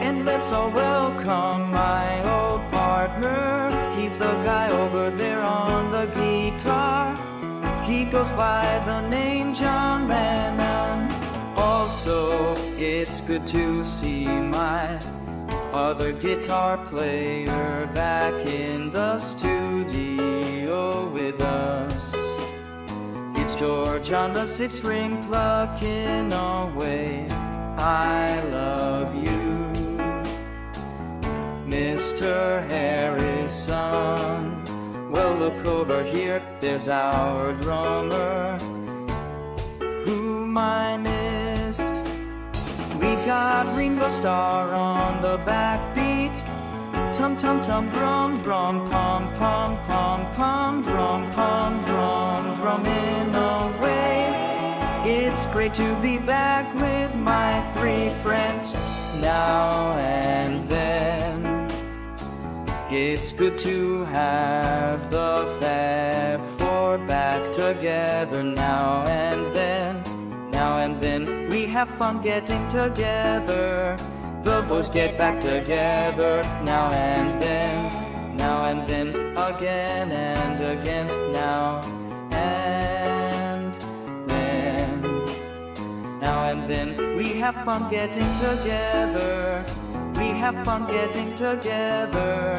And let's all welcome my old partner. He's the guy over there on the guitar. He goes by the name John Lennon. Also, it's good to see my other guitar player back in the studio with us. It's George on the 6-string plucking away. I love you, Mr. Harrison. Well, look over here, there's our drummer, whom I missed. We got Ringo Starr on the backbeat. Tum tum tum drum drum pom pom pom pom drum pom drum drumming away. It's great to be back with my 3 friends now and then. It's good to have the Fab Four back together now and then. Now and then we have fun getting together. The boys get back together now and then. Now and then, again and again. Now and then. Now and then we have fun getting together. We have fun getting together.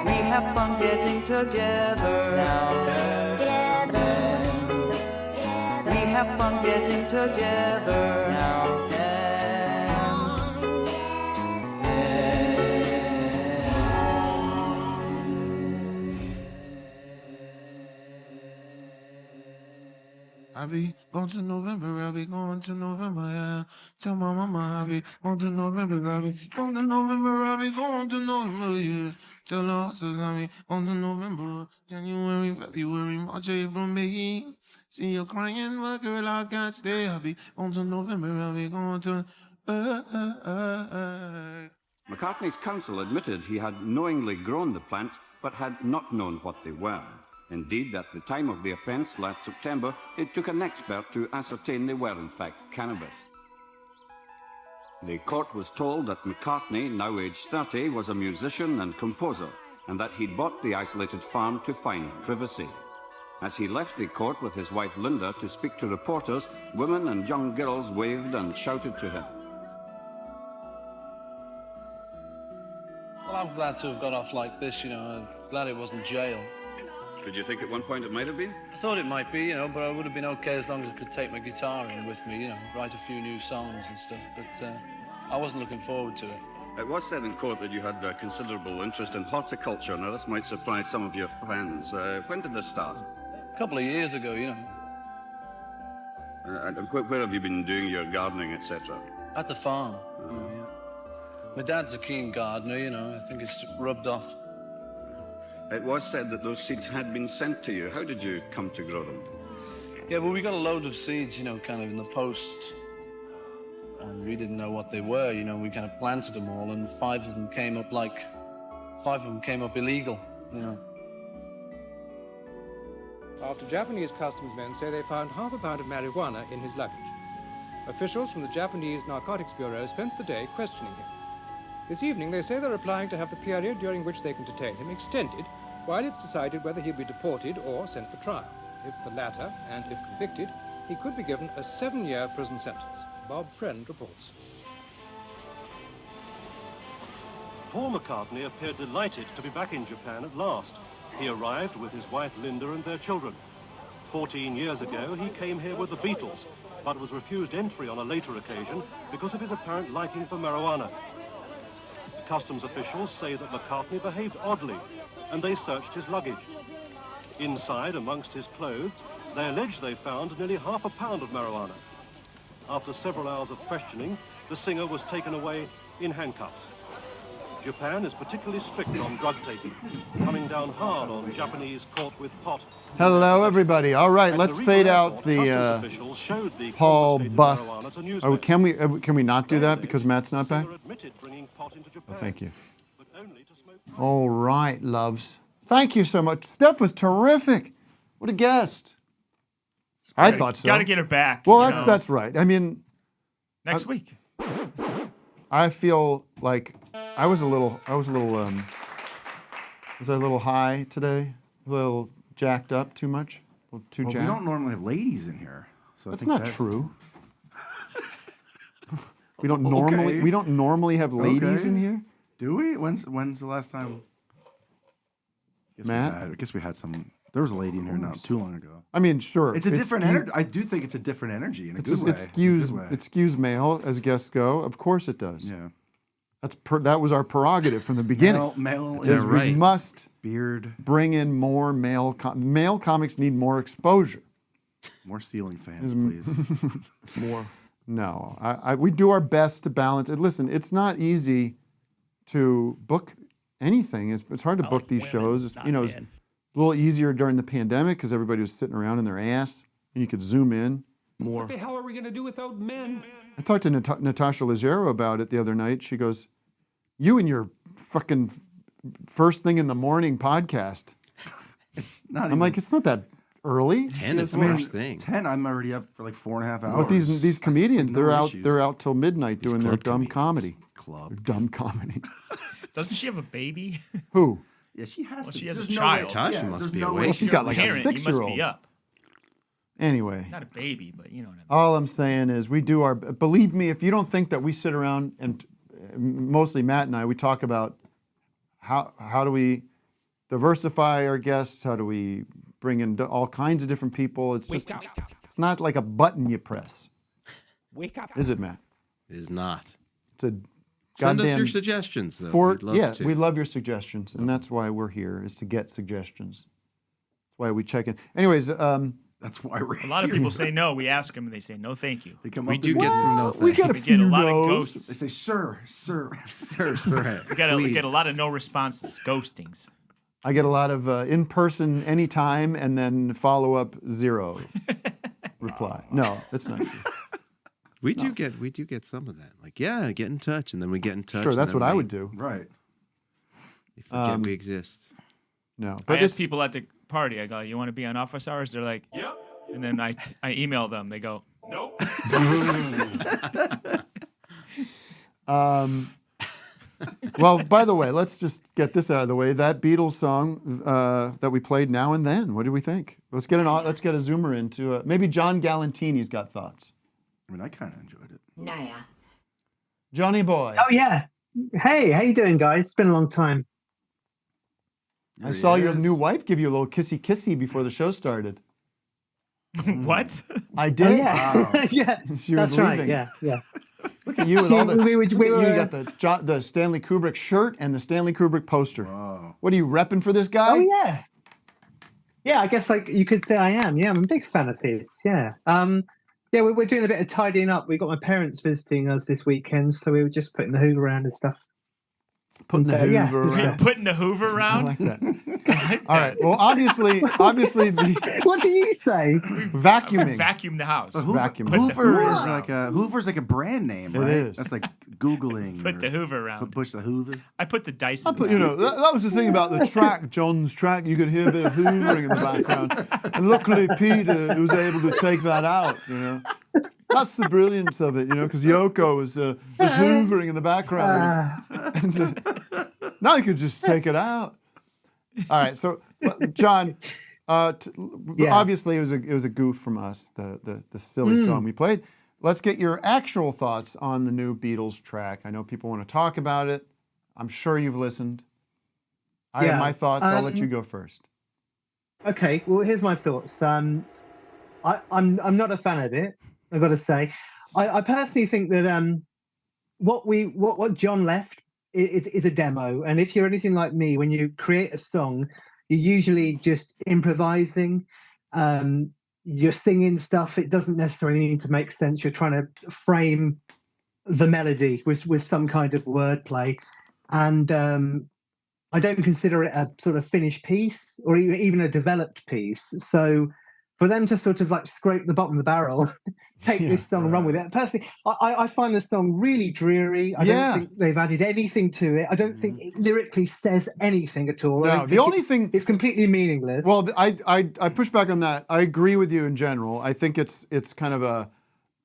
We have fun getting together now. We have fun getting together now. I'll be going to November, I'll be going to November, yeah. Tell my mama I'll be going to November, I'll be going to November, I'll be going to November, yeah. Tell the horses I'll be going to November, January, February, March, April, May. See you crying, but girl, I can't stay. I'll be going to November, I'll be going to... McCartney's counsel admitted he had knowingly grown the plants, but had not known what they were. Indeed, at the time of the offence last September, it took an expert to ascertain they were in fact cannabis. The court was told that McCartney, now aged 30, was a musician and composer, and that he'd bought the isolated farm to find privacy. As he left the court with his wife Linda to speak to reporters, women and young girls waved and shouted to him. Well, I'm glad to have got off like this, you know. I'm glad it wasn't jail. Did you think at one point it might have been? I thought it might be, you know, but I would have been okay as long as I could take my guitar in with me, you know, write a few new songs and stuff, but I wasn't looking forward to it. It was said in court that you had considerable interest in horticulture. Now, this might surprise some of your friends. When did this start? A couple of years ago, you know. And where have you been doing your gardening, etc.? At the farm, you know, yeah. My dad's a keen gardener, you know, I think it's rubbed off. It was said that those seeds had been sent to you. How did you come to grow them? Yeah, well, we got a load of seeds, you know, kind of in the post. And we didn't know what they were, you know, we kind of planted them all, and 5 of them came up illegal, you know. After Japanese customs men say they found half a pound of marijuana in his luggage. Officials from the Japanese Narcotics Bureau spent the day questioning him. This evening, they say they're applying to have the period during which they can detain him extended while it's decided whether he'll be deported or sent for trial. If the latter, and if convicted, he could be given a 7-year prison sentence. Bob Friend reports. Paul McCartney appeared delighted to be back in Japan at last. He arrived with his wife Linda and their children. 14 years ago, he came here with the Beatles, but was refused entry on a later occasion because of his apparent liking for marijuana. Customs officials say that McCartney behaved oddly, and they searched his luggage. Inside, amongst his clothes, they allege they found nearly half a pound of marijuana. After several hours of questioning, the singer was taken away in handcuffs. Japan is particularly strict on drug taking, coming down hard on Japanese caught with pot. Hello, everybody. All right, let's fade out the Paul bust. Oh, can we not do that because Matt's not back? Oh, thank you. All right, loves. Thank you so much. Steph was terrific. What a guest. I thought so. Got to get her back. Well, that's right. I mean, next week. I feel like I was a little was I a little high today? A little jacked up too much? A little too jacked? We don't normally have ladies in here. So that's not true. We don't normally have ladies in here. Do we? When's the last time? Matt? I guess we had some. There was a lady in here not too long ago. I mean, sure. It's a different energy. I do think it's a different energy in a good way. It skews male as guests go. Of course it does. Yeah. That was our prerogative from the beginning. Male is right. We must beard bring in more male comics need more exposure. More stealing fans, please. More. No, we do our best to balance it. Listen, it's not easy to book anything. It's hard to book these shows. It's, it's a little easier during the pandemic because everybody was sitting around in their ass and you could zoom in more. What the hell are we going to do without men? I talked to Natasha Leggero about it the other night. She goes, "You and your fucking first thing in the morning podcast." It's not. I'm like, it's not that early. 10 is the first thing. 10, I'm already up for like 4.5 hours. But these comedians, No they're issues. out till midnight doing their dumb comedy. Dumb comedy. Doesn't she have a baby? Who? Yeah, she has. Well, to. she has a There's no child. way- Natasha yeah, must there's be no awake. way Well, she's got like a Parent, you must 6-year-old. be up. Anyway, Not a baby, but you know what I mean. all I'm saying is we do our. Believe me, if you don't think that we sit around and mostly Matt and I, we talk about how do we diversify our guests? How do we bring in all kinds of different people? It's just it's not like a button you press. Wake up. Is it, Matt? It is not. It's a Send us goddamn your suggestions, though. We'd love to. we love your suggestions, and that's why we're here, is to get suggestions. That's why we check in. Anyways, that's why we're A lot of people say no. We ask them, and they say no, thank you. They come We up do to get me. some no we get a We few get a lot of no's. ghosts. They say, sir. Sure, sir. We get a lot of no responses, ghostings. I get a lot of in person anytime, and then follow up 0 reply. No, that's not true. We do get some of that. Like, yeah, get in touch, and then we get in touch. Sure, and that's then what I we- would do. Right. We forget we exist. No, I but ask it's people at the party, I go, you want to be on office hours? They're like, yep. And then I email them. They go, nope. Well, by the way, let's just get this out of the way. That Beatles song that we played now and then. What do we think? Let's get a zoomer into maybe John Galantini's got thoughts. I mean, I kind of enjoyed it. Naya. Johnny boy. Oh yeah. Hey, how you doing, guys? It's been a long time. I saw your new wife give you a little kissy before the show started. What? I did. Oh, yeah. Yeah. She was That's right. leaving. Yeah. Look at you with all the. We you got the Stanley Kubrick shirt and the Stanley Kubrick poster. Wow. What are you repping for this guy? Oh yeah. Yeah, I guess like you could say I am. Yeah, I'm a big fan of his. Yeah. Yeah, we're doing a bit of tidying up. We got my parents visiting us this weekend, so we were just putting the Hoover around and stuff. Putting the Hoover around. Putting the Hoover around? I like that. All right. Well, obviously, the What do you say? vacuuming. Vacuum the house. Hoover's like a brand name, right? is. That's like Googling. Put the Hoover around. Push the Hoover. I put the Dyson. I put, that was the thing about the track, John's track. You could hear a bit of hoovering in the background, and luckily Peter was able to take that out. That's the brilliance of it, because Yoko was hoovering in the background. And, now you could just take it out. All right, so John, obviously it was a goof from us, the silly song we played. Let's get your actual thoughts on the new Beatles track. I know people want to talk about it. I'm sure you've listened. I have my thoughts. I'll let you go first. Okay, well here's my thoughts. I'm not a fan of it, I've got to say. I personally think that what John left is a demo, and if you're anything like me, when you create a song, you're usually just improvising. You're singing stuff. It doesn't necessarily need to make sense. You're trying to frame the melody with some kind of wordplay, and I don't consider it a sort of finished piece or even a developed piece. So for them to sort of like scrape the bottom of the barrel, take this song and run with it. Personally, I find the song really dreary. I don't think they've added anything to it. I don't think it lyrically says anything at all. No, the only thing it's completely meaningless. Well, I push back on that. I agree with you in general. I think it's kind of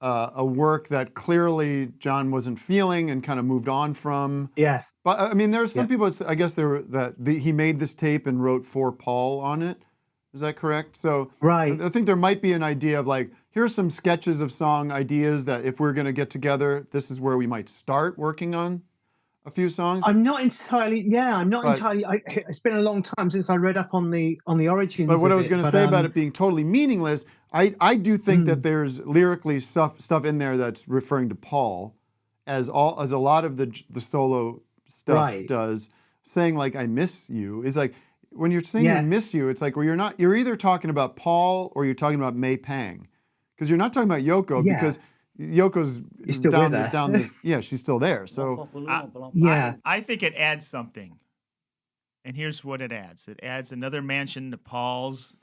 a work that clearly John wasn't feeling and kind of moved on from. Yeah. But I mean, there are some people. I guess he made this tape and wrote for Paul on it. Is that correct? So right. I think there might be an idea of like here are some sketches of song ideas that if we're going to get together, this is where we might start working on a few songs? I'm not entirely. Yeah, I'm not But- entirely. It's been a long time since I read up on the origins. But what I of was it, going to but, say about it being totally meaningless, I do think that there's lyrically stuff in there that's referring to Paul, as a lot of the solo stuff Right. does, saying like I miss you is like when you're saying Yeah. I miss you, it's like well you're either talking about Paul or you're talking about May Pang, because you're not talking about Yoko Yeah. because Yoko's You're still down with her. down the yeah she's still there so. Yeah. I think it adds something. And here's what it adds. It adds another mansion to Paul's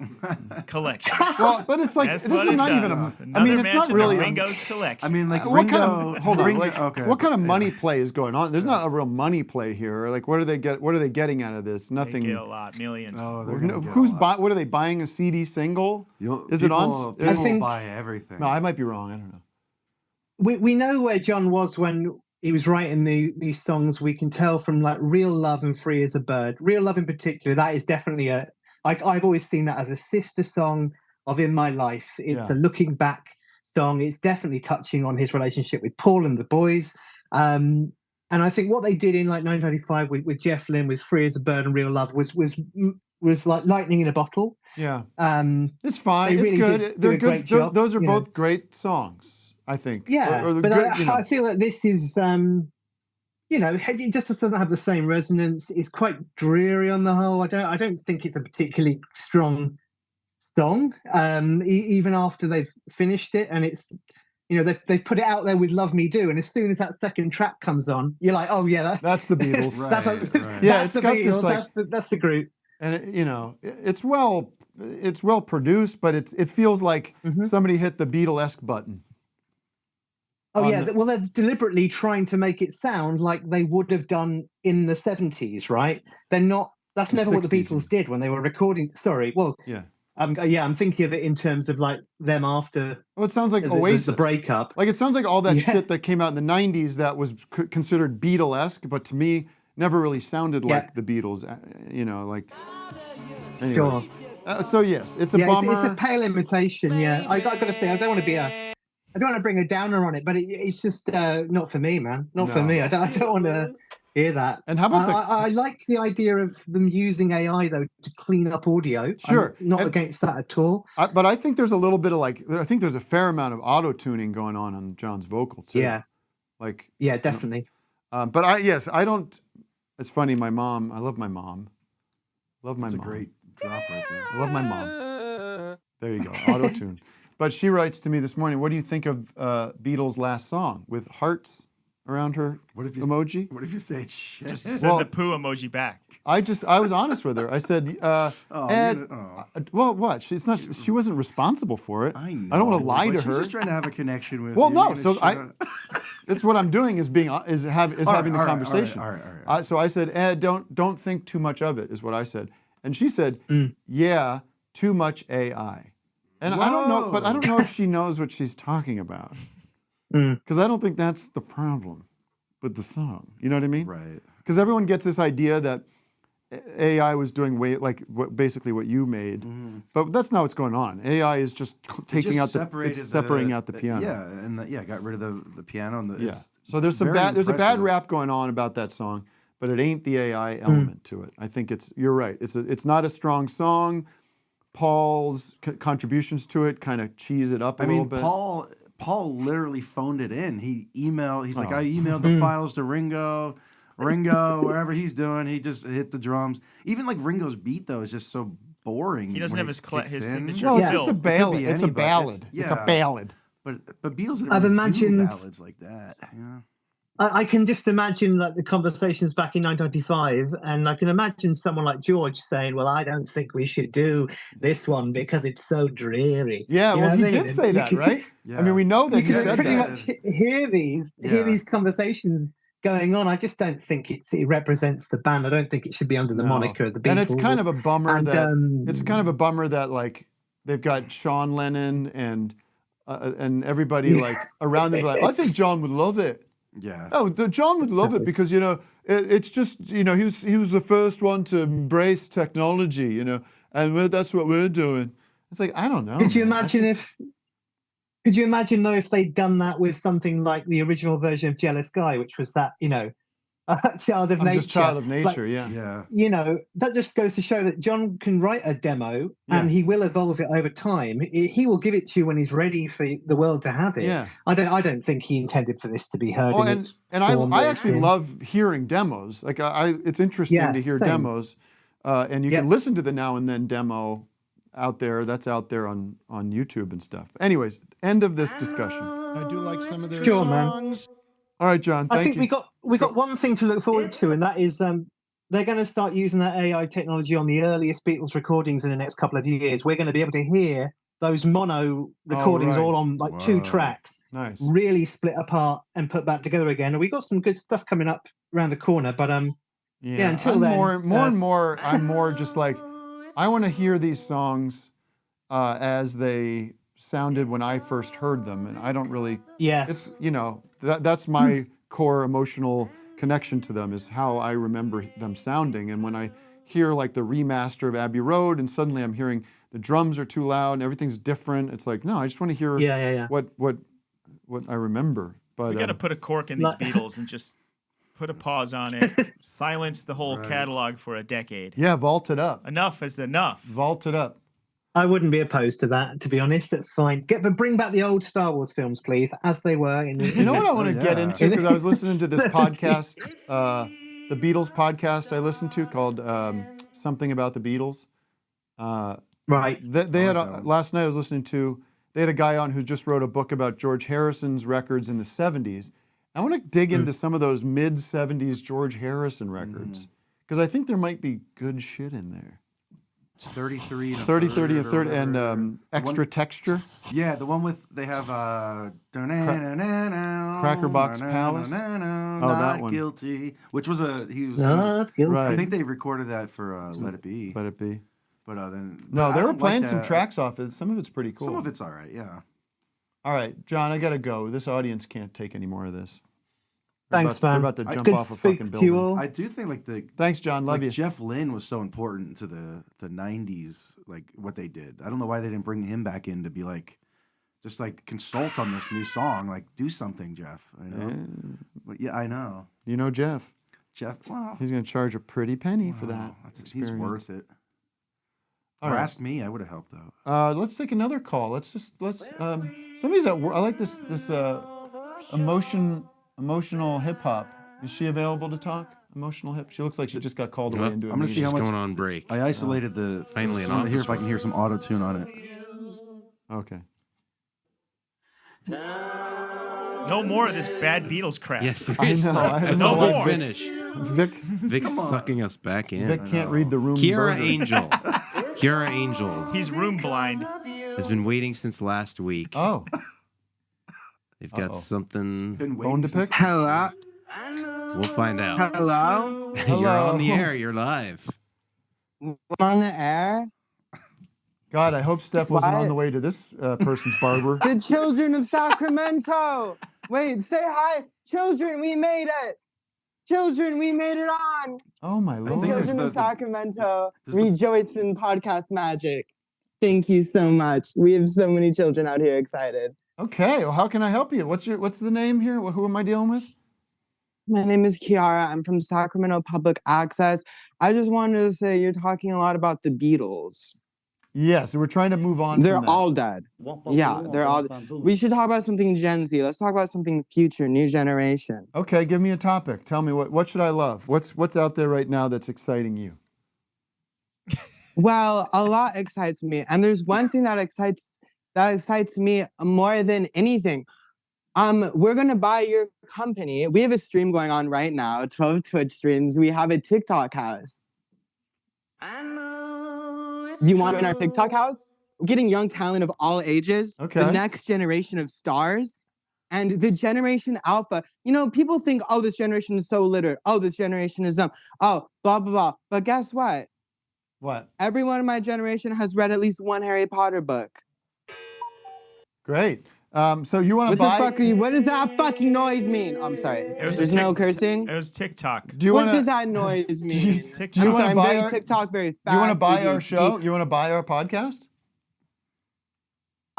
collection. Well, but it's like That's this what is it not does. even a. Another I mean, it's not mansion to really Ringo's collection. I mean, like what kind Ringo. of hold on? Ringo, Like, okay. what kind of money play is going on? There's not a real money play here. Like, what are they getting out of this? They Nothing. get a lot, millions. Oh, they're gonna get Who's a lot. What are they buying a CD single? Is it People- on? People I think- buy everything. No, I might be wrong. I don't know. We know where John was when he was writing these songs. We can tell from like Real Love and Free as a Bird. Real Love in particular, that is definitely I've always seen that as a sister song of In My Life. It's a looking back song. It's definitely touching on his relationship with Paul and the boys. And I think what they did in like 1995 with Jeff Lynne with Free as a Bird and Real Love was like lightning in a bottle. Yeah. Um, It's fine. they It's really good. did do They're a good. great job, Those are you know. both great songs. I think. Yeah, Or the but good, you know. I feel that this is, it just doesn't have the same resonance. It's quite dreary on the whole. I don't think it's a particularly strong song, even after they've finished it, and it's, they've put it out there with "Love Me Do," and as soon as that second track comes on, you're like, oh yeah, that's the Beatles. that's Right. Yeah, that's it's the got Beatles. this, like- That's the group. And it's well produced, but it feels like somebody hit the Beatlesque button. Oh on yeah, the- well they're deliberately trying to make it sound like they would have done in the 70s, right? They're not. That's The never what the 60s. Beatles did when they were recording. Sorry, well, Yeah. I'm thinking of it in terms of like them after. Well, it sounds like the Oasis. breakup. Like it sounds like all that Yeah. shit that came out in the '90s that was considered Beatlesque, but to me never really sounded Yeah. like the Beatles. Like. Anyways. Sure. So yes, it's a Yeah, bummer. it's a pale imitation. Yeah, I got to say, I don't want to bring a downer on it, but it's just not for me, man. Not for No. me. I don't want to hear that. And how about the- I like the idea of them using AI though to clean up audio. Sure. I'm not And- against that at all. But I think there's a little bit of I think there's a fair amount of auto tuning going on John's vocal too. Yeah. Like. Yeah, definitely. But I don't. It's funny. I love my mom. Love my That's a mom. great drop right there. I love my mom. There you go, auto tune. But she writes to me this morning. What do you think of Beatles' last song with hearts around her emoji? What if you say shit? Just send Well- the poo emoji back. I was honest with her. I said, Ed, well, what? She wasn't responsible for it. I know. I don't want to lie but to she's her. just trying to have a connection with. Well, you. no. You're So gonna shit on- that's what I'm doing is having the conversation. all right. So I said, Ed, don't think too much of it, is what I said. And she said, yeah, too much AI. And I don't know, but I don't know if she knows what she's talking about. Because I don't think that's the problem with the song. You know what I mean? Right. Because everyone gets this idea that AI was doing basically what you made, but that's not what's going on. AI is just taking out separating out the piano. Yeah, and got rid of the piano. And Yeah. So there's a bad rap going on about that song, but it ain't the AI element to it. I think you're right. It's not a strong song. Paul's contributions to it kind of cheese it up a little bit. Paul literally phoned it in. He's like, I emailed the files to Ringo, wherever he's doing, he just hit the drums. Even like Ringo's beat though is just so boring. He doesn't when have it his kicks in. signature. Well, it's Phil. just a It could ballad. be It's a anybody. ballad. It's a ballad. But Beatles didn't I've really imagined- do ballads like that. You know? I can just imagine like the conversations back in 1995, and I can imagine someone like George saying, "Well, I don't think we should do this one because it's so dreary." Yeah, You well, know he what I mean? did say You that, can- right? I mean, we know that you he can said pretty that. much hear these conversations going on. I just don't think it represents the band. I don't think it should be under the No. moniker of the Beatles. And it's kind of a bummer And, it's kind of a bummer that like they've got Sean Lennon and everybody like around them like, I think John would love it. Yeah. Oh, John would love it because it's just he was the first one to embrace technology, and that's what we're doing. It's like I don't know. Could you man. imagine if Could you imagine though if they'd done that with something like the original version of Jealous Guy, which was that, Child of I'm Nature? just Child of Nature, Like, Yeah. That just goes to show that John can write a demo and he will evolve it over time. He will give it to you when he's ready for the world to have it. Yeah. I don't think he intended for this to be heard. I actually love hearing demos. Like it's interesting to hear demos, and you can listen to the Now and Then demo out there. That's out there on YouTube and stuff. Anyways, end of this discussion. I do like some of their Sure, songs. All right, John. I think you. we got one thing to look forward to, and that is they're going to start using that AI technology on the earliest Beatles recordings in the next couple of years. We're going to be able to hear those mono recordings all on like 2 tracks. Nice. Really split apart and put back together again. And we got some good stuff coming up around the corner. But until then, more and more, I'm more just like I want to hear these songs as they sounded when I first heard them, and I don't really. Yeah. It's that's my core emotional connection to them is how I remember them sounding, and when I hear like the remaster of Abbey Road, and suddenly I'm hearing the drums are too loud and everything's different. It's like no, I just want to hear what I remember. But we got to put a cork in these Beatles and just put a pause on it, silence the whole catalog for a decade. Yeah, vault it up. Enough is enough. Vault it up. I wouldn't be opposed to that, to be honest. That's fine. But bring back the old Star Wars films, please, as they were. You know what I want to get into? Because I was listening to this podcast, the Beatles podcast I listened to called Something About the Beatles. Right. They had last night I was listening to, they had a guy on who just wrote a book about George Harrison's records in the 70s. I want to dig into some of those mid-70s George Harrison records. Because I think there might be good shit in there. 33 and 30, 30, and 30, and extra texture. Yeah, the one with they have Cracker Box Palace. That one. Guilty, which was Not guilty. I think they recorded that for Let It Be. Let It Be. But then they were playing some tracks off it. Some of it's pretty cool. Some of it's all right. Yeah. All right, John, I gotta go. This audience can't take any more of this. Thanks, man. man. They're about to jump Good off a speak fucking to you building. all. I do think Thanks, John. Love you. Jeff Lynne was so important to the 90s, like what they did. I don't know why they didn't bring him back in to be like, just like consult on this new song. Like, do something, Jeff. I know. But yeah, I know. You know Jeff. Well, he's gonna charge a pretty penny for that. He's worth it. All or right. ask me, I would have helped out. Let's take another call. Let's somebody's at work. I like this emotional hip hop. Is she available to talk? Emotional hip. She looks like she just got called away into a I'm gonna see meeting. how much going on break. I isolated the. Finally, an I want to hear office if I can hear some auto tune on it. Okay. No more of this bad Beatles crap. Yes, I know. I No know. more. Finish. Vic's sucking us back in. Vic can't read the room. Kiara burger. Angel. Kiara Angel He's room blind. has been waiting since last week. Oh. They've got something. Bone to pick? Hello. We'll find out. Hello. You're on the air. You're live. I'm on the air. God, I hope Steph wasn't What? on the way to this person's barber. The children of Sacramento. Wait, say hi. Children, we made it. Children, we made it on. Oh, my The Lord. children of Sacramento rejoice in podcast magic. Thank you so much. We have so many children out here excited. Okay, well, how can I help you? What's the name here? Who am I dealing with? My name is Kiara. I'm from Sacramento Public Access. I just wanted to say you're talking a lot about the Beatles. Yes, we're trying to move on. They're from that. all dead. Yeah, they're all. We should talk about something Gen Z. Let's talk about something future, new generation. Okay, give me a topic. Tell me what should I love? What's out there right now that's exciting you? Well, a lot excites me, and there's one thing that excites me more than anything. We're gonna buy your company. We have a stream going on right now, 12 Twitch streams. We have a TikTok house. You want in our TikTok house? We're getting young talent of all ages. Okay. The next generation of stars. And the generation alpha. You know, people think, oh, this generation is so literate. Oh, this generation is dumb. Oh, blah, blah, blah. But guess what? What? Everyone in my generation has read at least one Harry Potter book. Great. So you want to What buy? the fuck are you? What does that fucking noise mean? I'm sorry. There's no cursing. It was TikTok. What does that noise mean? TikTok. I'm sorry, I'm very TikTok very fast. You want to buy with our you. show? You want to buy our podcast?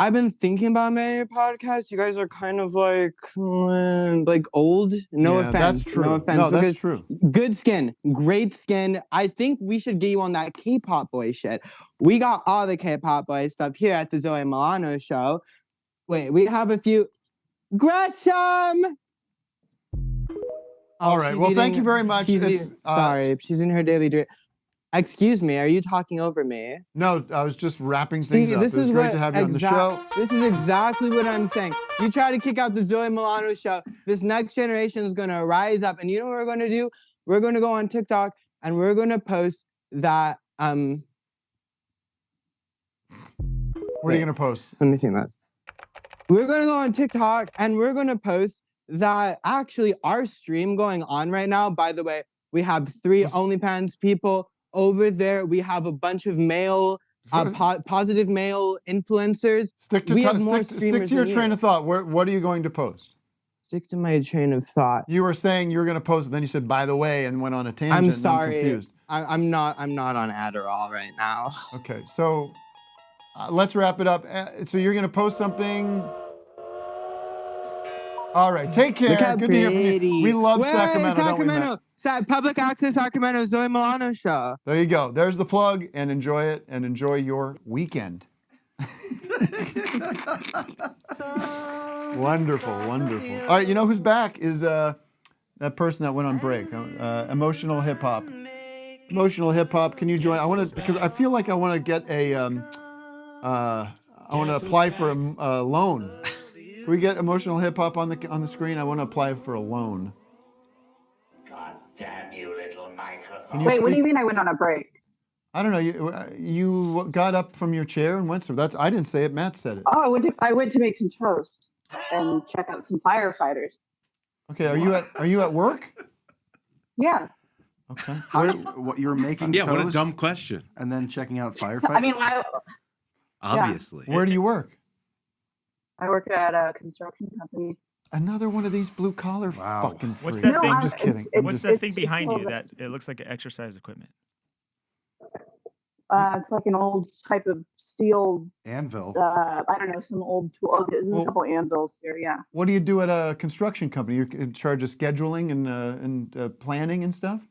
I've been thinking about making a podcast. You guys are kind of like old. No Yeah, offense. that's true. No offense. No, that's because true. Good skin, great skin. I think we should get you on that K-pop boy shit. We got all the K-pop boy stuff here at the Zoe Milano show. Wait, we have a few. Gretchen! All right. Well, thank you very much. Sorry, she's in her daily drink. Excuse me, are you talking over me? No, I was just wrapping things up. This It was is great what to have you on the show. This is exactly what I'm saying. You try to kick out the Zoe Milano show. This next generation is going to rise up. And you know what we're going to do? We're going to go on TikTok and we're going to post that. What are you going to post? Let me see that. We're going to go on TikTok and we're going to post that actually our stream going on right now. By the way, we have 3 OnlyFans people over there. We have a bunch of male, positive male influencers. Stick to your train of thought. What are you going to post? Stick to my train of thought. You were saying you were going to post, and then you said, by the way, and went on a tangent. I'm sorry. I'm confused. I'm not on Adderall right now. Okay, so let's wrap it up. So you're going to post something. All right, take care. Good to hear from you. We love Sacramento, don't we, Matt? Public access Sacramento, Zoe Milano show. There you go. There's the plug, and enjoy it, and enjoy your weekend. Wonderful, wonderful. All right, you know who's back is that person that went on break. Emotional hip hop. Emotional hip hop. Can you join? I want to because I feel like I want to get a. I want to apply for a loan. Can we get emotional hip hop on the screen? I want to apply for a loan. God damn you, little microphone. Wait, what do you mean I went on a break? I don't know. You got up from your chair and went. So I didn't say it. Matt said it. Oh, I went to make some toast and check out some firefighters. Okay. Are you at work? Yeah. Okay. What you were making? Yeah. Toast, What a dumb question. And then checking out firefighters. I mean, obviously. Where do you work? I work at a construction company. Another one of these blue collar fucking freaks. What's that thing? I'm just kidding. What's that thing behind you that it looks like exercise equipment? It's like an old type of steel anvil. I don't know, some old tool. There's a couple anvils here. Yeah. What do you do at a construction company? You're in charge of scheduling and planning and stuff.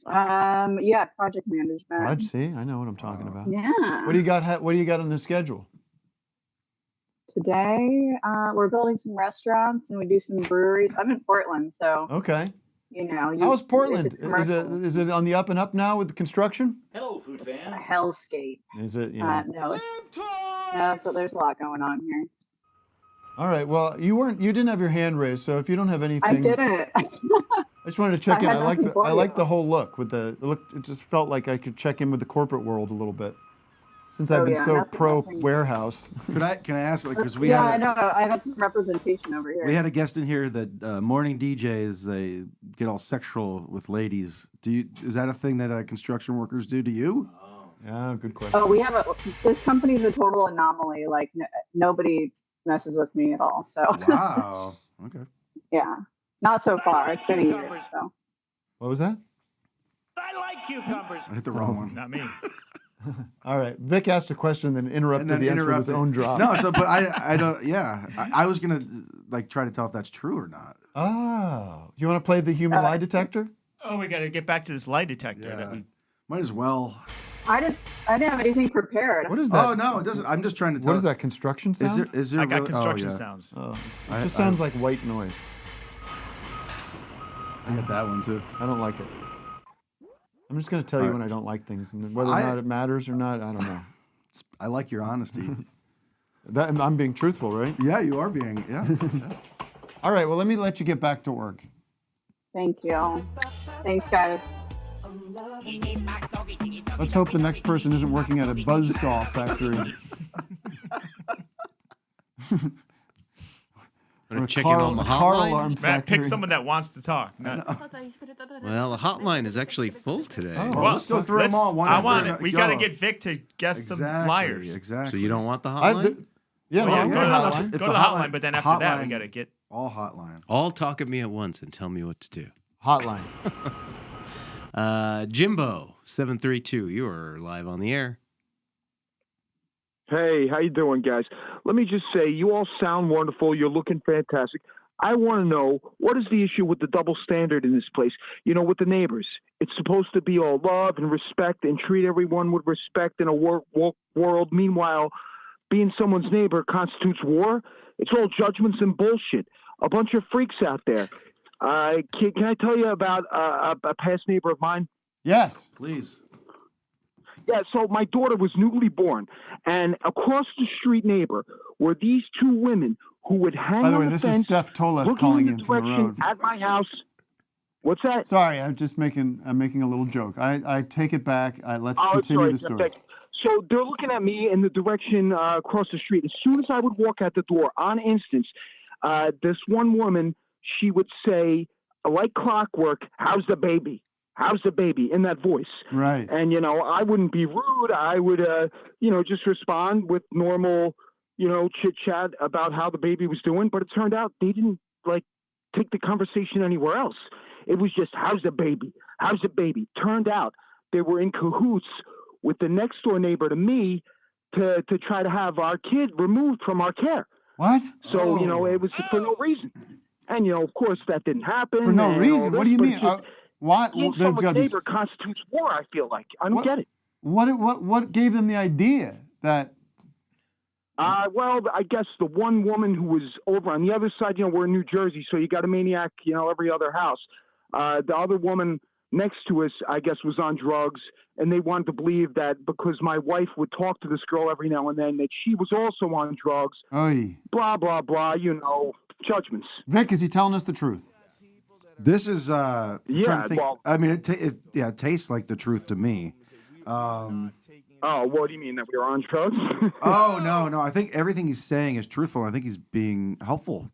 Yeah, project management. See, I know what I'm talking about. Yeah. What do you got? What do you got on the schedule? Today, we're building some restaurants and we do some breweries. I'm in Portland, so okay. You know, how's Portland? Is it on the up and up now with the construction? Hello, food fans. It's a hellscape. Is it? No. No, so there's a lot going on here. All right. Well, you didn't have your hand raised, so if you don't have anything, I didn't. I just wanted to check in. had I like nothing for I you. like the whole look with the look. It just felt like I could check in with the corporate world a little bit. Since I've been so pro warehouse. Can I ask, like, because I know. I got some representation over here. we had a guest in here that morning DJs, they get all sexual with ladies. Is that a thing that construction workers do to you? Yeah, good question. Oh, we have this company's a total anomaly. Like nobody messes with me at all. So. Wow. Okay. Yeah, not so far. It's been a year. So. What was that? I like cucumbers. I hit the wrong one. Not me. All right. Vic asked a question, then interrupted the answer with his own drop. No, but I don't. Yeah, I was gonna try to tell if that's true or not. Oh, you want to play the human lie detector? Oh, we got to get back to this lie detector. Yeah. That we... Might as well. I didn't have anything prepared. What is that? Oh no, it doesn't. I'm just trying to tell. What is that? Construction sound? Is there I got really- construction yeah. sounds. Oh, it just sounds like white noise. I got that one too. I don't like it. I'm just going to tell you when I don't like things, and whether or not it matters or not, I don't know. I like your honesty. I'm being truthful, right? Yeah, you are being. Yeah. All right. Well, let me let you get back to work. Thank you. Thanks, guys. Let's hope the next person isn't working at a buzzsaw factory. Or check in on the hotline. Matt, pick someone that wants to talk. Not... Well, the hotline is actually full today. Oh, Well, let's still throw them all. One I after want it. another. We got to get Vic to guess some liars. Exactly. So you don't want the hotline? Yeah, Well, no, go to hotline. the hotline, but then after that, we got to get... all hotline. All talk at me at once and tell me what to do. Hotline. Jimbo 732, you're live on the air. Hey, how you doing, guys? Let me just say, you all sound wonderful. You're looking fantastic. I want to know, what is the issue with the double standard in this place? You know, with the neighbors. It's supposed to be all love and respect and treat everyone with respect in a woke world. Meanwhile, being someone's neighbor constitutes war. It's all judgments and bullshit. A bunch of freaks out there. Can I tell you about a past neighbor of mine? Yes. Please. Yeah, so my daughter was newly born, and across the street neighbor were these two women who would hang By the on way, the this fence, is Steph Tolev looking calling in in the from the direction road. at my house. What's that? Sorry, I'm making a little joke. I take it back. Let's continue the story. Thank you. So they're looking at me in the direction across the street. As soon as I would walk out the door, on instance, this one woman, she would say, like clockwork, "How's the baby? How's the baby?" in that voice. Right. And, I wouldn't be rude. I would, just respond with normal, chit chat about how the baby was doing. But it turned out they didn't take the conversation anywhere else. It was just, "How's the baby? How's the baby?" Turned out they were in cahoots with the next door neighbor to me to try to have our kid removed from our care. What? So, it was for no reason. And, of course, that didn't happen. For no and reason? all What this, do you but mean? it's just, What? being There's someone's gotta be neighbor constitutes war, I feel like. I don't get it. What gave them the idea that? Well, I guess the one woman who was over on the other side, we're in New Jersey, so you got a maniac, every other house. The other woman next to us, I guess, was on drugs, and they wanted to believe that because my wife would talk to this girl every now and then, that she was also on drugs. Oy. Blah, blah, blah, judgments. Vic, is he telling us the truth? This is Yeah, well, I mean, it tastes like the truth to me. Oh, what do you mean, that we were on drugs? Oh, no. I think everything he's saying is truthful. I think he's being helpful.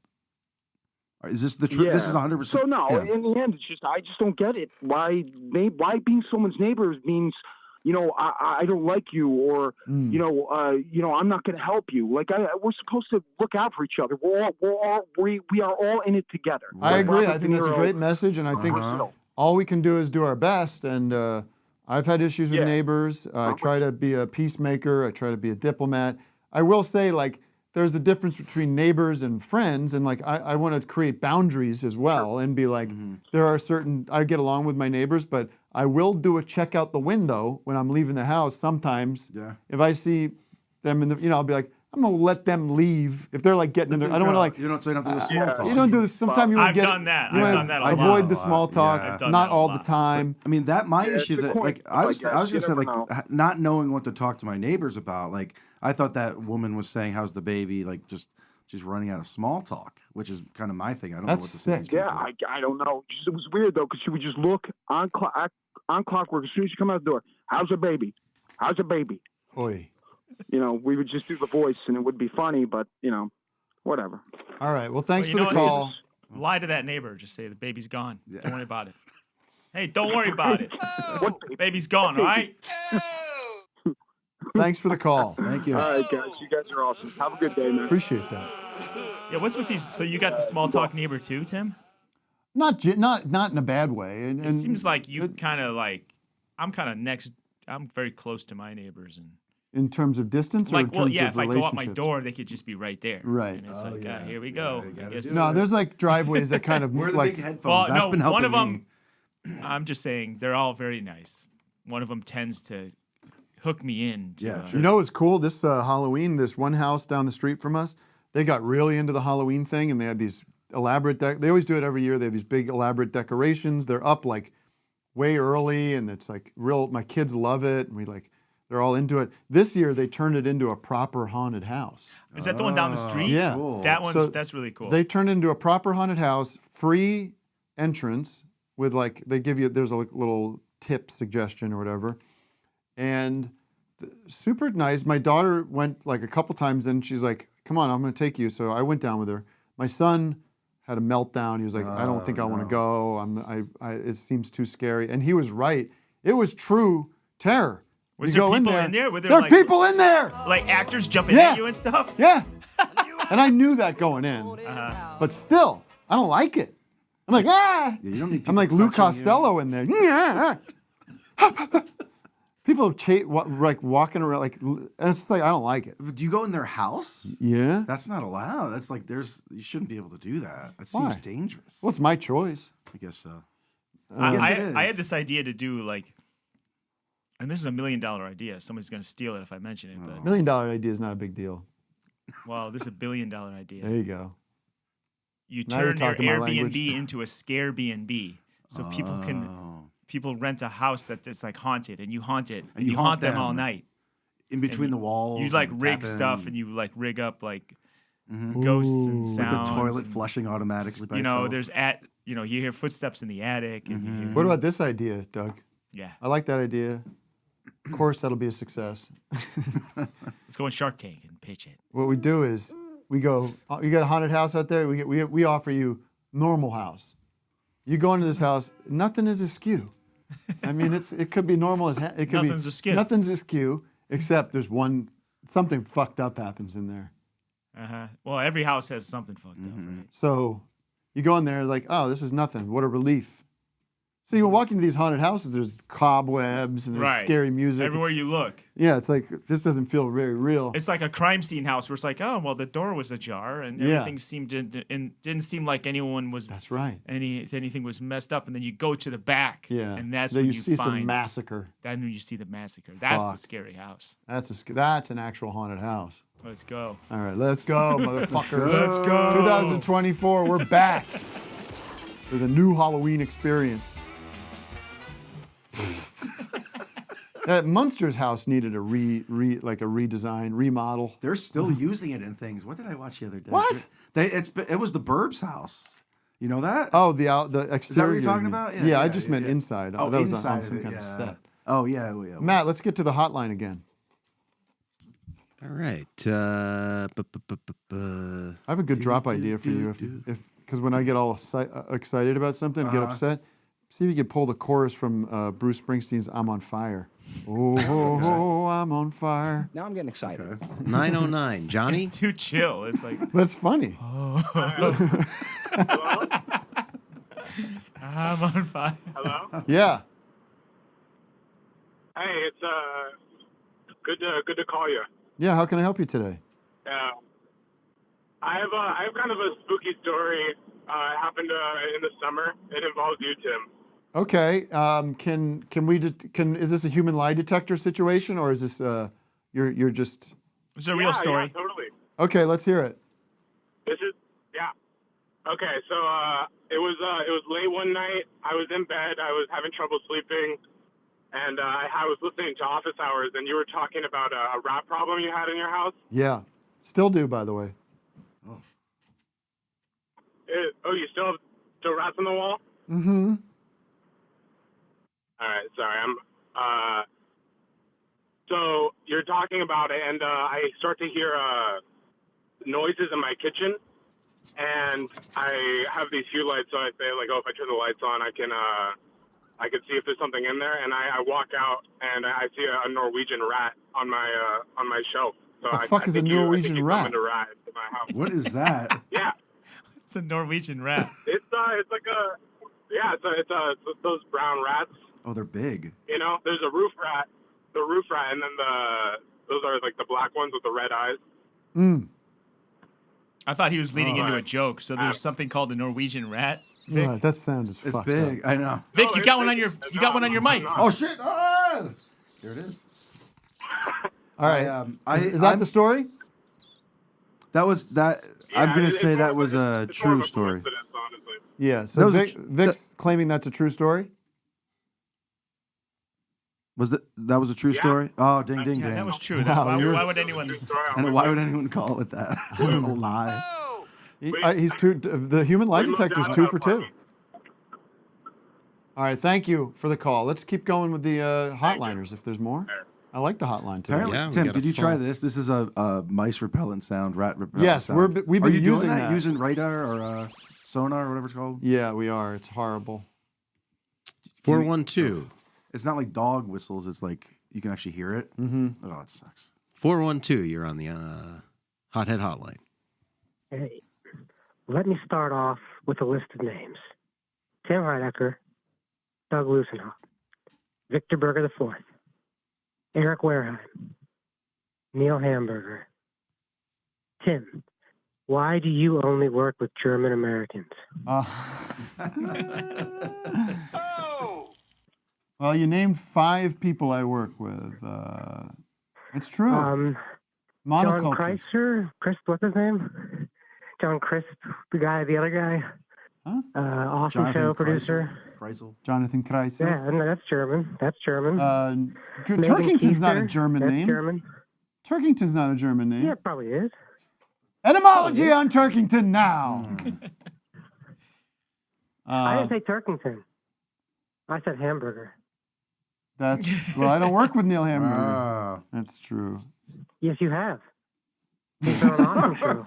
Is this the truth? Yeah. This is 100%. So no, yeah. in the end, it's just I just don't get it. Why being someone's neighbor means, I don't like you, or I'm not going to help you. Like we're supposed to look out for each other. We are all in it together. I agree. Robert I think that's a De Niro- great message, and I think all we can do is do our best. And I've had issues with neighbors. I try to be a peacemaker. I try to be a diplomat. I will say, there's a difference between neighbors and friends, and I want to create boundaries as well, and be like, there are certain, I get along with my neighbors, but I will do a check out the window when I'm leaving the house sometimes. Yeah. If I see them in the, I'll be like, I'm gonna let them leave if they're getting in there. I don't want to You don't do the small talk. You don't do this. Sometimes you I've get. done that. You I've wanna done that a lot. Avoid the small talk. Yeah. I've done Not that a all lot. the time. I mean, my issue it's that the point. I was Like, gonna you say, never like, know. not knowing what to talk to my neighbors about. Like, I thought that woman was saying, "How's the baby?" Like, just she's running out of small talk, which is kind of my thing. I don't know what to say. Yeah, I don't know. It was weird though, because she would just look on clockwork as soon as she come out the door. "How's the baby? How's the baby?" Oy. We would just do the voice, and it would be funny, but whatever. All right. Well, thanks Well, for the you know what? call. Just lie to that neighbor. Just say the baby's gone. Don't worry about it. Hey, don't worry about it. Baby's gone, all right? Thanks for the call. Thank you. All right, guys. You guys are awesome. Have a good day, man. Appreciate that. Yeah, what's with these? So you got the small talk neighbor too, Tim? Not in a bad way. And It seems like you kind of I'm kind of next. I'm very close to my neighbors, and in terms of distance, or in terms yeah, of if I go out my relationships? door, they could just be right there. Right. And it's here we go. I guess. No, there's driveways that kind of Wear the like. big headphones. That's been helping one of me. them. I'm just saying they're all very nice. One of them tends to hook me in. To, You know what's cool? This Halloween, this one house down the street from us, they got really into the Halloween thing, and they had these elaborate. They always do it every year. They have these big elaborate decorations. They're up way early, and it's real. My kids love it, and they're all into it. This year, they turned it into a proper haunted house. Is that the one down the street? Yeah, Cool. That's really cool. They turned it into a proper haunted house, free entrance with they give you. There's a little tip suggestion or whatever, and super nice. My daughter went a couple times, and she's like, "Come on, I'm going to take you." So I went down with her. My son had a meltdown. He was like, "I don't think I want to go. It seems too scary." And he was right. It was true terror. Was you there go people in there? Were There are people in there. Like actors jumping Yeah. at you and stuff? Yeah. And I knew that going in. But still, I don't like it. I'm like, ah. Yeah, you don't need I'm like Lou touching you. Costello in there. People like walking around like, and it's like I don't like it. Do you go in their house? Yeah. That's not allowed. That's like you shouldn't be able to do that. That Why? seems dangerous. Well, it's my choice. I guess so. I had this idea to do like, and this is $1 million idea. Somebody's gonna steal it if I mention it. But $1 million idea is not a big deal. well, this is $1 billion idea. There you go. You Now you're turn your talking my Airbnb language. into a scare B&B, so people rent a house that's like haunted, and you haunt it, and you haunt them all night. In between the walls. You like and rig tap in. stuff, and you like rig up like ghosts and With sounds. the toilet and, flushing automatically by you know, itself. you hear footsteps in the attic. And you hear, What about this idea, Doug? Yeah. I like that idea. Of course, that'll be a success. Let's go in Shark Tank and pitch it. What we do is we go. You got a haunted house out there. We offer you normal house. You go into this house, nothing is askew. I mean, it could be normal as it could Nothing's be askew. Nothing's askew except there's something fucked up happens in there. Well, every house has something fucked up, right? So you go in there like, oh, this is nothing. What a relief. So you walk into these haunted houses, there's cobwebs and there's Right. scary music. Everywhere you look. Yeah, it's like, this doesn't feel very real. It's like a crime scene house where it's like, oh, well, the door was ajar and Yeah. everything seemed to, and didn't seem like anyone was. That's right. Anything was messed up, and then you go to the back. Yeah. And that's Then when you you see find some massacre. That's when you see the massacre. That's Fuck. the scary house. That's an actual haunted house. Let's go. All right, let's go, motherfuckers. Let's go. 2024, we're back for the new Halloween experience. That Munster's house needed a redesign, remodel. They're still using it in things. What did I watch the other day? What? It was the Burbs' house. You know that? Oh, the exterior. Is that what you're talking about? Yeah, I just meant inside. Oh, that was inside on of some it, kind of yeah. set. Oh, yeah. Matt, let's get to the hotline again. All right. I have a good drop idea for you, because when I get all excited about something, get upset. See if you can pull the chorus from Bruce Springsteen's "I'm on Fire." Oh, I'm on fire. Now I'm getting excited. 909, Johnny. It's too chill. It's like That's funny. I'm on fire. Hello? Yeah. Hey, it's good to call you. Yeah. How can I help you today? I have kind of a spooky story. It happened in the summer. It involves you, Tim. Okay. Is this a human lie detector situation, or is this you're just? It's a real story. Yeah, totally. Okay, let's hear it. Okay, so it was late one night. I was in bed. I was having trouble sleeping, and I was listening to Office Hours, and you were talking about a rat problem you had in your house. Yeah. Still do, by the way. You still have rats on the wall? Mm-hmm. All right, sorry. So you're talking about it, and I start to hear noises in my kitchen, and I have these hue lights. So I say, like, oh, if I turn the lights on, I can see if there's something in there. And I walk out, and I see a Norwegian rat on my shelf. So The fuck is a Norwegian rat? A rat in my house. What is that? Yeah, It's a Norwegian rat. it's like it's those brown rats. Oh, they're big. You know, there's the roof rat, and then those are like the black ones with the red eyes. Mm. I thought he was leading into a joke. So there's something called a Norwegian rat. Vic, Yeah, that sound is It's fucked big. up. I know. Vic, you got one on your mic. Oh shit! Ah! Here it is. All right. Is that the story? That was that. I'm gonna say that was a true story. Yeah. So That was Vic's claiming that's a true story. That was a true story? Oh, ding, ding, Yeah, ding. that was true. Wow, Why would anyone? And why would anyone call it that? What a lie. He's two. The human lie detector is 2 for 2. All right. Thank you for the call. Let's keep going with the hotliners if there's more. I like the hotline today. Apparently, Tim, did you try this? This is a mice repellent sound, rat repellent Yes, sound. we've been Are you using doing that. that. Using radar or sonar or whatever it's called? Yeah, we are. It's horrible. 412. It's not like dog whistles. It's like you can actually hear it. Mm-hmm. Oh, it sucks. 412, you're on the Hothead Hotline. Hey, let me start off with a list of names. Tim Heidecker, Doug Lusenhoff, Victor Berger IV, Eric Wareheim, Neil Hamburger. Tim, why do you only work with German Americans? Well, you named 5 people I work with. It's true. John Monocultures. Chrysler, what's his name? John Crisp, the other guy. Huh? Awesome Jonathan show producer. Jonathan Kreisel. Yeah, no, that's German. That's German. Nathan Turkington's not a Keister, German that's name. German. Turkington's not a German name. Yeah, it probably is. Etymology on Turkington now. I didn't say Turkington. I said hamburger. That's well. I don't work with Neil Hamburger. That's true. Yes, you have. He's on an awesome show.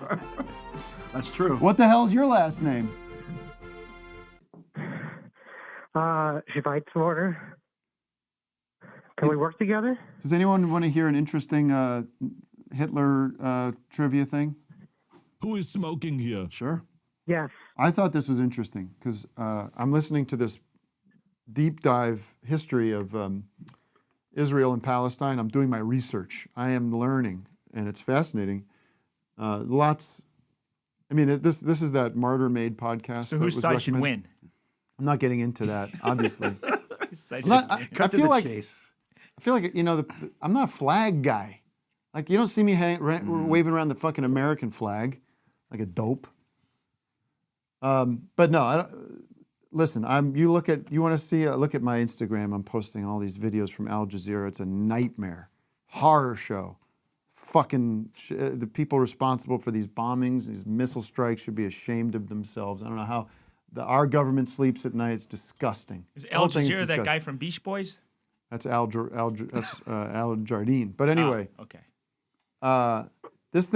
That's true. What the hell's your last name? Schweizorder. Can we work together? Does anyone want to hear an interesting Hitler trivia thing? Who is smoking here? Sure. Yes. I thought this was interesting because I'm listening to this deep dive history of Israel and Palestine. I'm doing my research. I am learning, and it's fascinating. Lots. I mean, this is that Martyr Made podcast. So whose side should win? I'm not getting into that, obviously. I Cut feel to the like chase. I feel like I'm not a flag guy. Like you don't see me waving around the fucking American flag like a dope. But no, listen. You want to see? Look at my Instagram. I'm posting all these videos from Al Jazeera. It's a nightmare, horror show. Fucking the people responsible for these bombings, these missile strikes, should be ashamed of themselves. I don't know how our government sleeps at night. It's disgusting. Is Al Jazeera that guy from Beach Boys? That's Al Jardine. But anyway, okay. This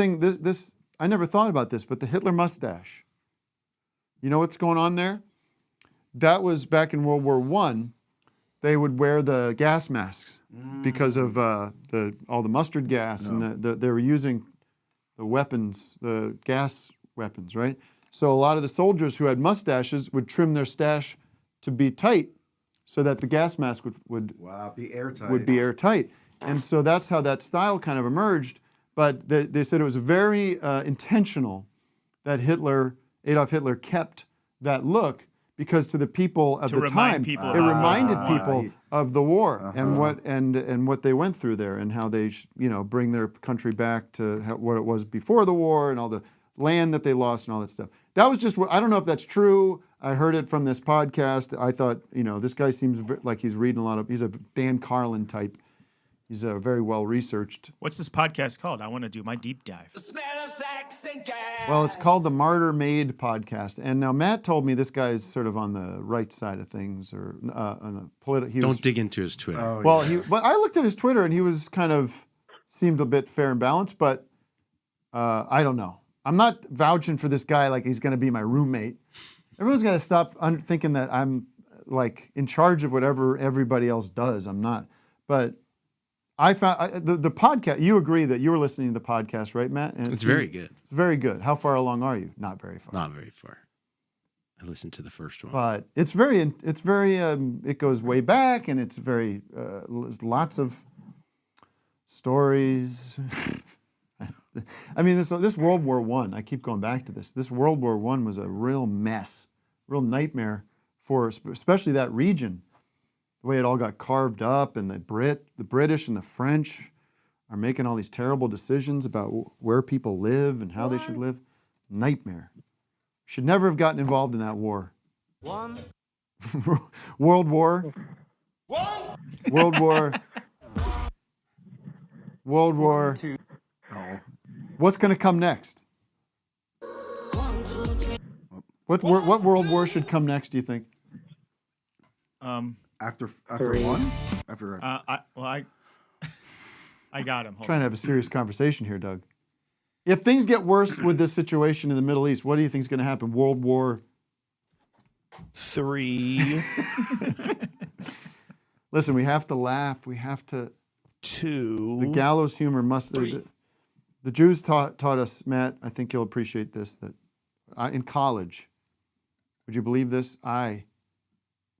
I never thought about this, but the Hitler mustache. You know what's going on there? That was back in World War I. They would wear the gas masks because of all the mustard gas, and they were using the weapons, the gas weapons, right? So a lot of the soldiers who had mustaches would trim their stash to be tight, so that the gas mask would be airtight. Would be airtight, and so that's how that style kind of emerged. But they said it was very intentional that Adolf Hitler kept that look, because to the people of the time, it reminded people of the war and what they went through there, and how they bring their country back to what it was before the war, and all the land that they lost and all that stuff. That was just, I don't know if that's true. I heard it from this podcast. I thought, this guy seems like he's reading he's a Dan Carlin type. He's very well researched. What's this podcast called? I want to do my deep dive. Well, it's called the Martyr Made podcast. And now Matt told me this guy is sort of on the right side of things, or on the political. Don't dig into his Twitter. But I looked at his Twitter and he was seemed a bit fair and balanced, but I don't know. I'm not vouching for this guy like he's going to be my roommate. Everyone's got to stop thinking that I'm like in charge of whatever everybody else does. I'm not. But I found the podcast. You agree that you were listening to the podcast, right, Matt? And it's very good. It's very good. How far along are you? Not very far. Not very far. I listened to the first one. But it's very. It goes way back, and it's very. There's lots of stories. I mean, this World War I keep going back to this. This World War I was a real mess, real nightmare for especially that region. The way it all got carved up, and the British and the French are making all these terrible decisions about where people live and how they should live. Nightmare. Should never have gotten involved in that war. World War. II. What's going to come next? What world war should come next, do you think? After one? I got him. Trying to have a serious conversation here, Doug. If things get worse with this situation in the Middle East, what do you think is going to happen? World War III. Listen, we have to laugh. We have to. The gallows humor must. The Jews taught us, Matt. I think you'll appreciate this. That in college, would you believe this? I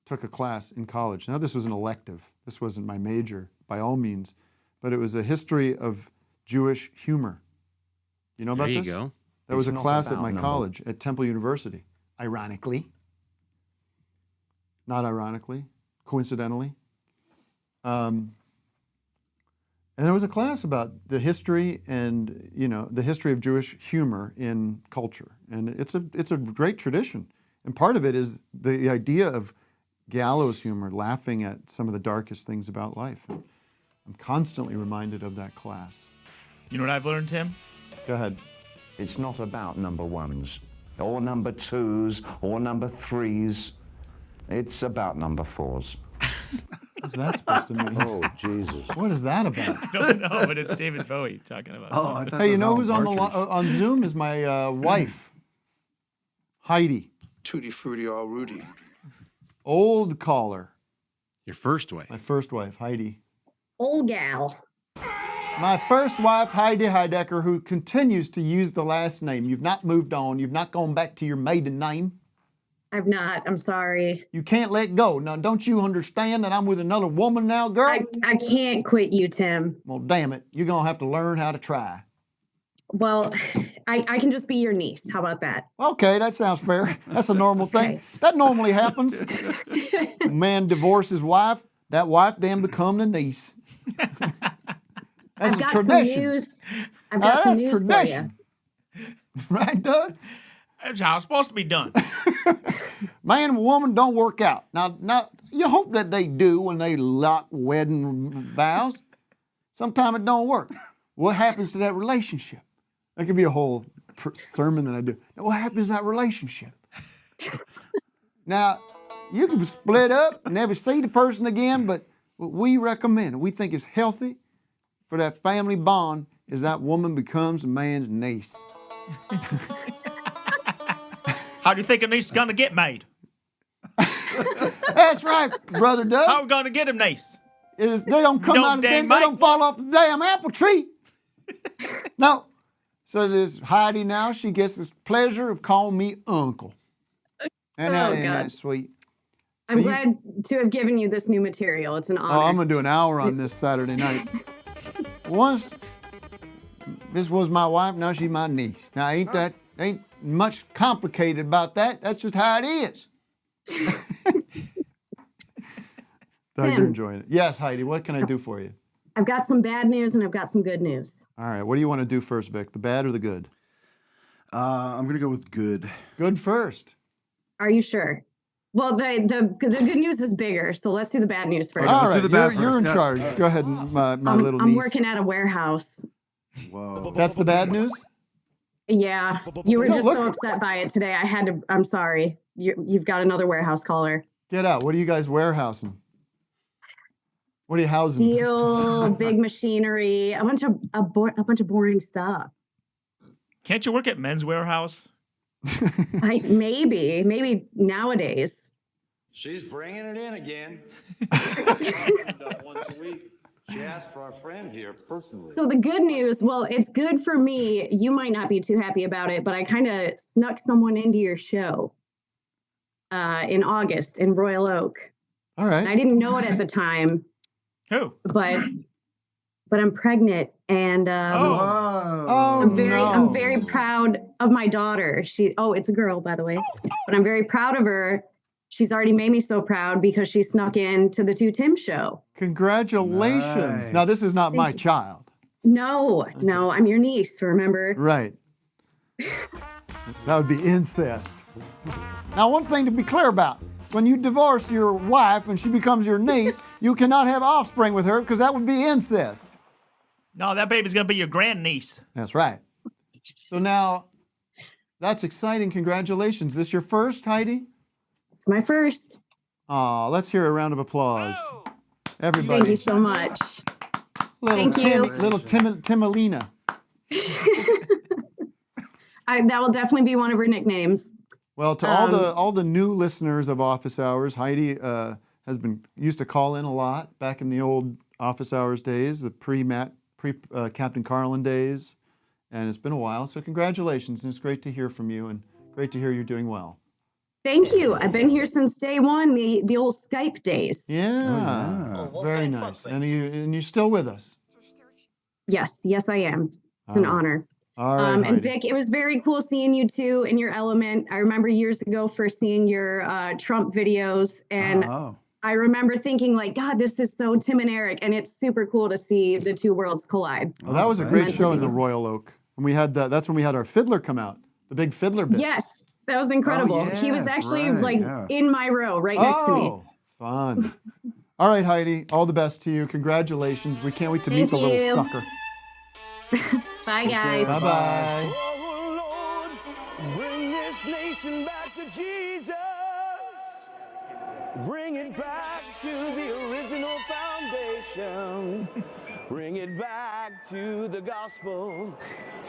took a class in college. Now, this was an elective. This wasn't my major, by all means. but it was a history of Jewish humor. You know about There you this? go. That was a It's not class at about my number. college at Temple University, ironically. Not ironically, coincidentally. And there was a class about the history and, the history of Jewish humor in culture. And it's a great tradition. And part of it is the idea of gallows humor, laughing at some of the darkest things about life. I'm constantly reminded of that class. You know what I've learned, Tim? Go ahead. It's not about number ones, or number twos, or number threes. It's about number fours. What's that supposed to mean? Oh, Jesus. What is that about? I don't know, but it's David Bowie talking about something. Hey, you know who's on on Zoom is my wife, Heidi. Tutti frutti all Rudy. Old caller. Your first wife. My first wife, Heidi. Old gal. My first wife, Heidi Heidecker, who continues to use the last name. You've not moved on. You've not gone back to your maiden name. I've not. I'm sorry. You can't let go. Now, don't you understand that I'm with another woman now, girl? I can't quit you, Tim. Well, damn it. You're going to have to learn how to try. Well, I can just be your niece. How about that? Okay, that sounds fair. That's a normal thing. That normally happens. A man divorces his wife. That wife then becomes the niece. That's I've got tradition. some news. I've got some That's news tradition. for you. Right, Doug? That's how it's supposed to be done. Man and woman don't work out. Now, you hope that they do when they lock wedding vows. Sometimes it don't work. What happens to that relationship? That could be a whole sermon that I do. Now, what happens to that relationship? Now, you can split up and never see the person again, but what we recommend, we think is healthy for that family bond, is that woman becomes a man's niece. How do you think a niece is going to get made? That's right, Brother Doug. How are we going to get him niece? They don't come out of the damn they don't fall off the damn apple tree. No. So this Heidi now, she gets the pleasure of calling me uncle. And that ain't that sweet. I'm glad to have given you this new material. It's an honor. Oh, I'm gonna do an hour on this Saturday night. Once this was my wife, now she's my niece. Now ain't much complicated about that. That's just how it is. Doug, you're enjoying it. Yes, Heidi, what can I do for you? I've got some bad news and I've got some good news. All right, what do you want to do first, Vic? The bad or the good? I'm gonna go with good. Good first. Are you sure? Well, the good news is bigger, so let's do the bad news first. All right, you're in charge. Go ahead, my little niece. I'm working at a warehouse. Whoa. That's the bad news? Yeah, you were No, just look- so upset by it today. I'm sorry. You've got another warehouse caller. Get out. What are you guys warehousing? What are you housing? Steel, big machinery, a bunch of boring stuff. Can't you work at Men's Warehouse? Maybe nowadays. She's bringing it in again. Once a week. She asked for our friend here personally. So the good news, well, it's good for me. You might not be too happy about it, but I kind of snuck someone into your show in August in Royal Oak. All right. And I didn't know it at the time. Who? But I'm pregnant, and I'm very proud of my daughter. It's a girl, by the way, but I'm very proud of her. She's already made me so proud because she snuck into the 2 Tim show. Congratulations. Nice. Now, this is not my child. No, I'm your niece, remember? Right. That would be incest. Now, one thing to be clear about. When you divorce your wife and she becomes your niece, you cannot have offspring with her because that would be incest. No, that baby's going to be your grandniece. That's right. So now, that's exciting. Congratulations. This your first, Heidi? It's my first. Aw, let's hear a round of applause. Everybody. Thank you so much. Little Thank you. Little Timalina. That will definitely be one of her nicknames. Well, to all the new listeners of Office Hours, Heidi used to call in a lot back in the old Office Hours days, the pre Captain Carlin days, and it's been a while. So congratulations, and it's great to hear from you, and great to hear you're doing well. Thank you. I've been here since day one, the old Skype days. Yeah, very nice. And you're still with us. Yes, I am. It's an honor. All right, Heidi. And Vic, it was very cool seeing you two in your element. I remember years ago first seeing your Trump videos, and I remember thinking like, God, this is so Tim and Eric, and it's super cool to see the two worlds collide. Well, that was a great show in the Royal Oak. And we had that's when we had our fiddler come out, the big fiddler bit. Yes, that was incredible. He was actually in my row right next to me. Fun. All right, Heidi, all the best to you. Congratulations. We can't wait to meet the little sucker. Bye, guys. Bye-bye. Bring this nation back to Jesus. Bring it back to the original foundation. Bring it back to the gospel.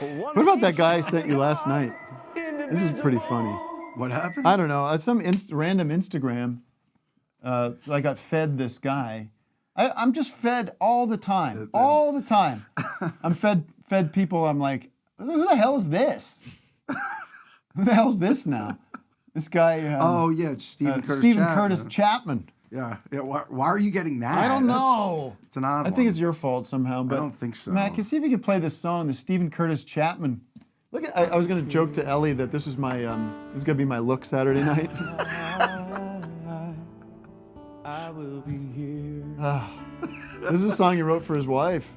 What about that guy I sent you last night? This is pretty funny. What happened? I don't know. Some random Instagram. I got fed this guy. I'm just fed all the time. All the time. I'm fed people. I'm like, who the hell is this? Who the hell is this now? This guy. It's Steven Curtis Chapman. Yeah. Why are you getting that? I don't know. It's an odd one. I think it's your fault somehow. But I don't think so. Matt, can you see if you can play this song, the Steven Curtis Chapman. Look at. I was going to joke to Ellie that this is my. This is going to be my look Saturday night. I will be here. This is a song he wrote for his wife,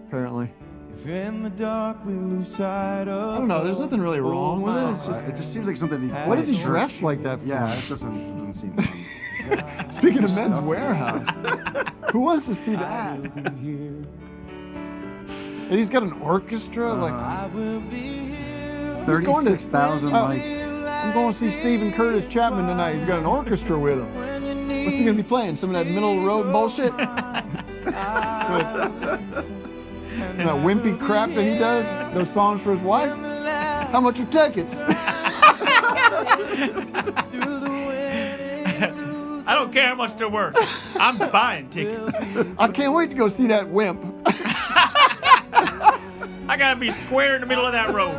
apparently. If in the dark we lose sight of. I don't know. There's nothing really wrong with it. It's just. It just seems like something. What is he dressed like that for? Yeah, it doesn't seem. Speaking of Men's Warehouse, who wants to see that? And he's got an orchestra. I will be here. 36,000 likes. I'm going to see Steven Curtis Chapman tonight. He's got an orchestra with him. What's he going to be playing? Some of that middle of the road bullshit? That wimpy crap that he does? Those songs for his wife? How much are tickets? I don't care how much they're worth. I'm buying tickets. I can't wait to go see that wimp. I gotta be square in the middle of that road,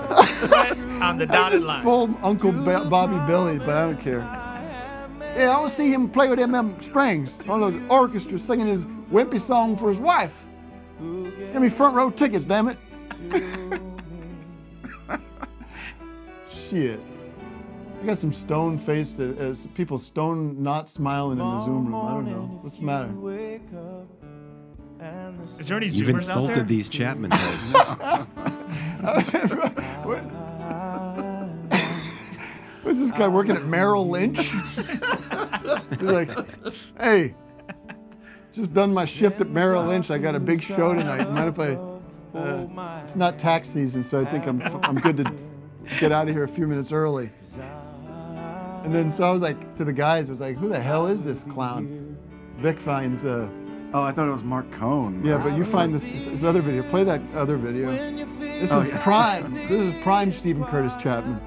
right on the dotted just line. Full Uncle Bobby Billy, but I don't care. Yeah, I want to see him play with them strings on those orchestras singing his wimpy song for his wife. Give me front row tickets, damn it. Shit. I got some stone-faced, people not smiling in the Zoom room. I don't know. What's the matter? Is there any You've Zoomers out there? insulted these Chapman heads. What's this guy working at Merrill Lynch? He's like, hey, just done my shift at Merrill Lynch. I got a big show tonight. Mind if I? It's not tax season, so I think I'm good to get out of here a few minutes early. And then so I was like to the guys, I was like, who the hell is this clown? Vic finds. Oh, I thought it was Mark Cohn. Yeah, but you find this other video. Play that other video. This is prime. This is prime Steven Curtis Chapman.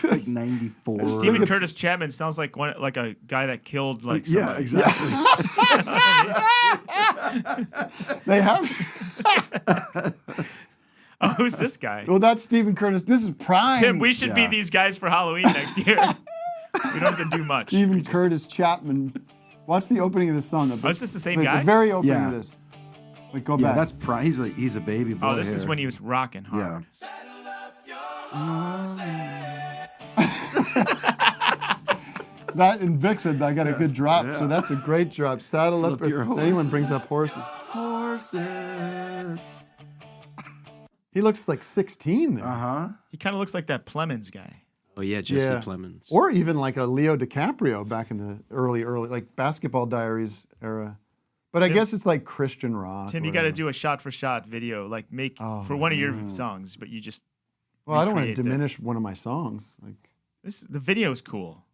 Like 94. Steven Curtis Chapman sounds like a guy that killed like somebody. Yeah, exactly. They have. Oh, who's this guy? Well, that's Steven Curtis. This is prime. Tim, we should be these guys for Halloween next year. We don't have to do much. Steven Curtis Chapman. Watch the opening of this song. Oh, is this the same guy? The very opening of this. Like, go back. That's prime. He's a baby boy. Oh, this is when he was rocking hard. That and Vixen, I got a good drop, so that's a great drop. Saddle up. Anyone brings up horses. Horses. He looks like 16 there. He kind of looks like that Plemons guy. Oh yeah, Jesse Plemons. Or even like a Leo DiCaprio back in the early, like Basketball Diaries era. But I guess it's like Christian rock. Tim, you got to do a shot-for-shot video, like for one of your songs, but you just. Well, I don't want to diminish one of my songs. Like the video is cool.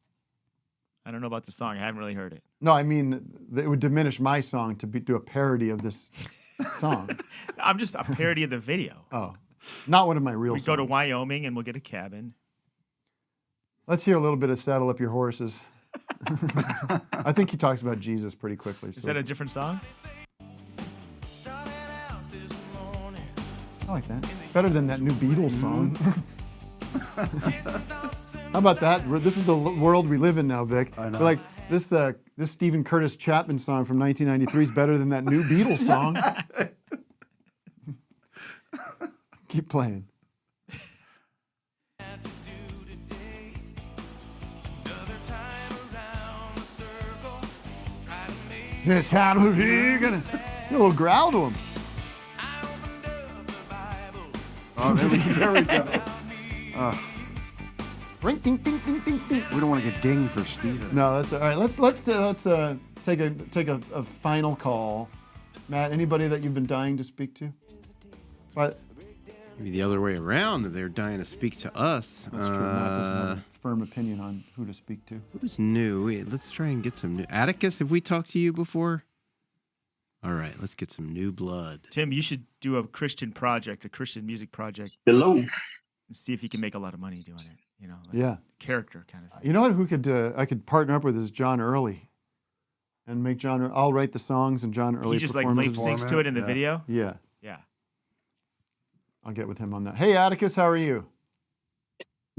I don't know about the song. I haven't really heard it. No, I mean it would diminish my song to do a parody of this song. I'm just a parody of the video. Oh, not one of my real songs. We go to Wyoming and we'll get a cabin. Let's hear a little bit of Saddle Up Your Horses. I think he talks about Jesus pretty quickly. Is that a different song? I like that. It's better than that new Beatles song. How about that? This is the world we live in now, Vic. I know. We're like, This Steven Curtis Chapman song from 1993 is better than that new Beatles song. Keep playing. It's time we're gonna a little growl to him. Oh, there we go. Ring, ding, ding, ding, ding, ding. We don't want to get dinged for Steven. No, that's all right. Let's take a final call. Matt, anybody that you've been dying to speak to? But Maybe the other way around, that they're dying to speak to us. that's true. Matt doesn't have a firm opinion on who to speak to. Who's new? Wait, let's try and get some new. Atticus, have we talked to you before? All right, let's get some new blood. Tim, you should do a Christian project, a Christian music project. Hello. And see if you can make a lot of money doing it. You know, like Yeah. character kind of thing. You know what? Who could I could partner up with is John Early, and make John. I'll write the songs and John Early. He just like performs lip syncs to it in the video. Yeah, Yeah. I'll get with him on that. Hey, Atticus, how are you?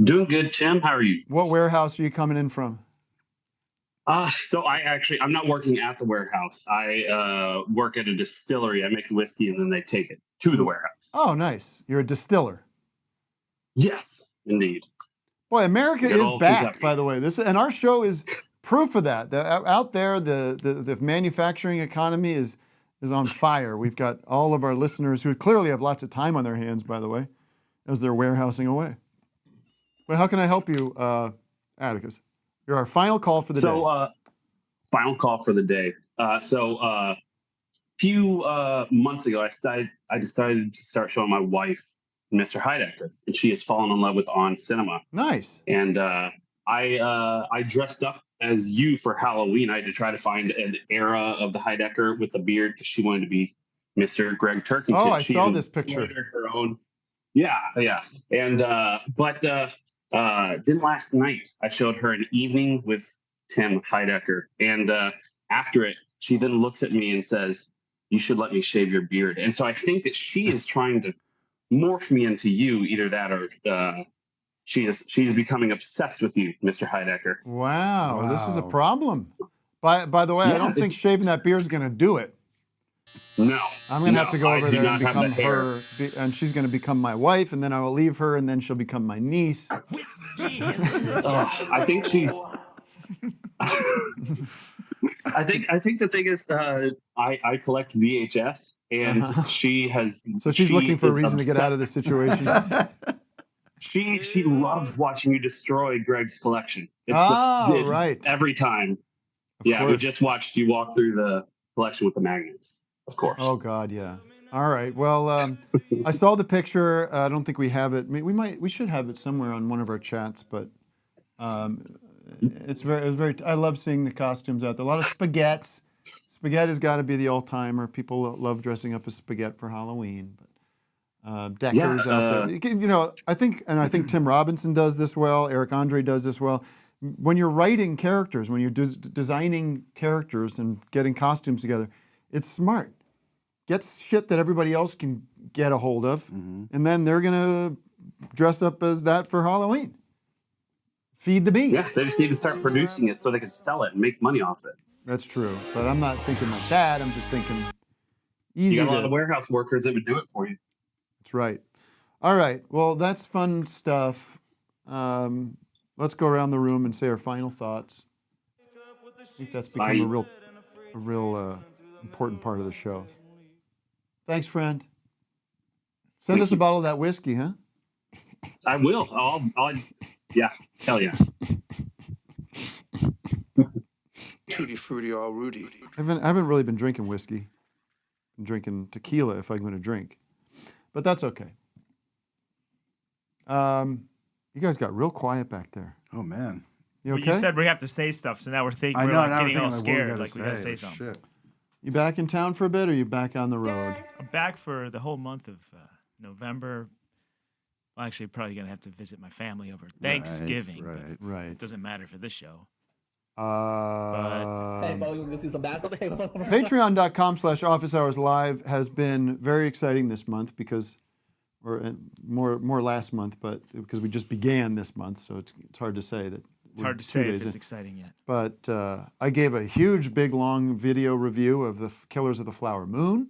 Doing good, Tim. How are you? What warehouse are you coming in from? So I'm not working at the warehouse. I work at a distillery. I make the whiskey and then they take it to the warehouse. Oh, nice. You're a distiller. Yes, indeed. Boy, America Good is old back, Kentucky. by the way. And our show is proof of that. Out there, the manufacturing economy is on fire. We've got all of our listeners who clearly have lots of time on their hands, by the way, as they're warehousing away. But how can I help you, Atticus? You're our final call for the day. Final call for the day. A few months ago, I decided to start showing my wife Mr. Heidecker, and she has fallen in love with On Cinema. Nice. And I dressed up as you for Halloween. I had to try to find an era of the Heidecker with the beard because she wanted to be Mr. Greg Turkington. Oh, I She saw had this picture. embroidered her own. Yeah. And then last night I showed her an evening with Tim Heidecker, and after it, she then looks at me and says, "You should let me shave your beard." And so I think that she is trying to morph me into you, either that or she's becoming obsessed with you, Mr. Heidecker. Wow, this is a problem. By the way, I Yeah, don't think it's- shaving that beard is going to do it. No. I'm going to have to go I over do there and not have become the hair. her, and she's going to become my wife, and then I will leave her, and then she'll become my niece. I think she's. I think the thing is, I collect VHS, and she has. So she's looking for a is reason to get out of this situation. She loves watching you destroy Greg's collection. Right. Every time. We course. just watched you walk through the collection with the magnets. Of course. Oh God, yeah. All right. Well, I saw the picture. I don't think we have it. I mean, we should have it somewhere on one of our chats, but it was very. I love seeing the costumes out there. A lot of spaghetti. Spaghetti has got to be the all-timer. People love dressing up as spaghetti for Halloween. But Decker's out there. You know, I think Tim Robinson does this well. Eric Andre does this well. When you're writing characters, when you're designing characters and getting costumes together, it's smart. Get shit that everybody else can get a hold of, and then they're gonna dress up as that for Halloween. Feed the beast. Yeah, they just need to start producing it so they can sell it and make money off it. That's true, but I'm not thinking like that. I'm just thinking easy. You got a lot of warehouse workers that would do it for you. That's right. All right. Well, that's fun stuff. Let's go around the room and say our final thoughts. I think that's become a real important part of the show. Thanks, friend. Send us a bottle of that whiskey, huh? I will. Yeah, hell yeah. Tutti frutti, all Rudy. I haven't really been drinking whiskey. I'm drinking tequila if I'm going to drink, but that's okay. You guys got real quiet back there. Oh man. You Well, okay? you said we have to say stuff, so now we're thinking we're like getting all scared, like we gotta say something. Shit. You back in town for a bit, or you back on the road? I'm back for the whole month of November. I'm actually probably gonna have to visit my family over Thanksgiving. but Right. It doesn't matter for this show. Patreon.com/officeHoursLive has been very exciting this month because, or more last month, but because we just began this month, so it's hard to say that It's hard to say if it's exciting yet. But I gave a huge, big, long video review of the Killers of the Flower Moon.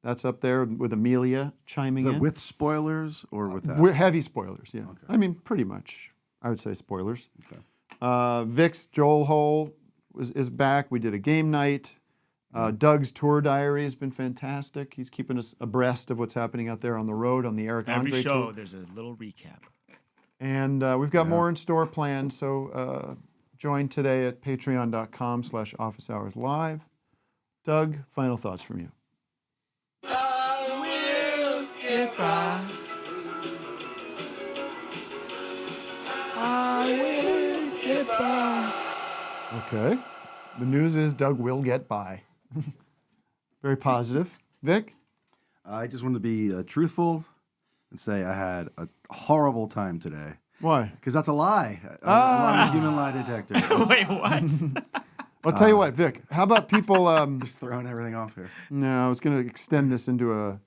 That's up there with Amelia chiming Is in. it with spoilers or without? With heavy spoilers, yeah. Okay. I mean, pretty much. I would say spoilers. Okay. Vic's Joel Hole is back. We did a game night. Doug's tour diary has been fantastic. He's keeping us abreast of what's happening out there on the road on the Eric Every Andre show, tour. there's a little recap. And we've got more in store planned. So join today at patreon.com/officeHoursLive. Doug, final thoughts from you. Get by. I will get by. Okay. The news is Doug will get by. Very positive. Vic? I just wanted to be truthful and say I had a horrible time today. Why? Because that's a lie. I'm a human lie detector. Wait, what? I'll tell you what, Vic. How about people... just throwing everything off here. No, I was going to extend this into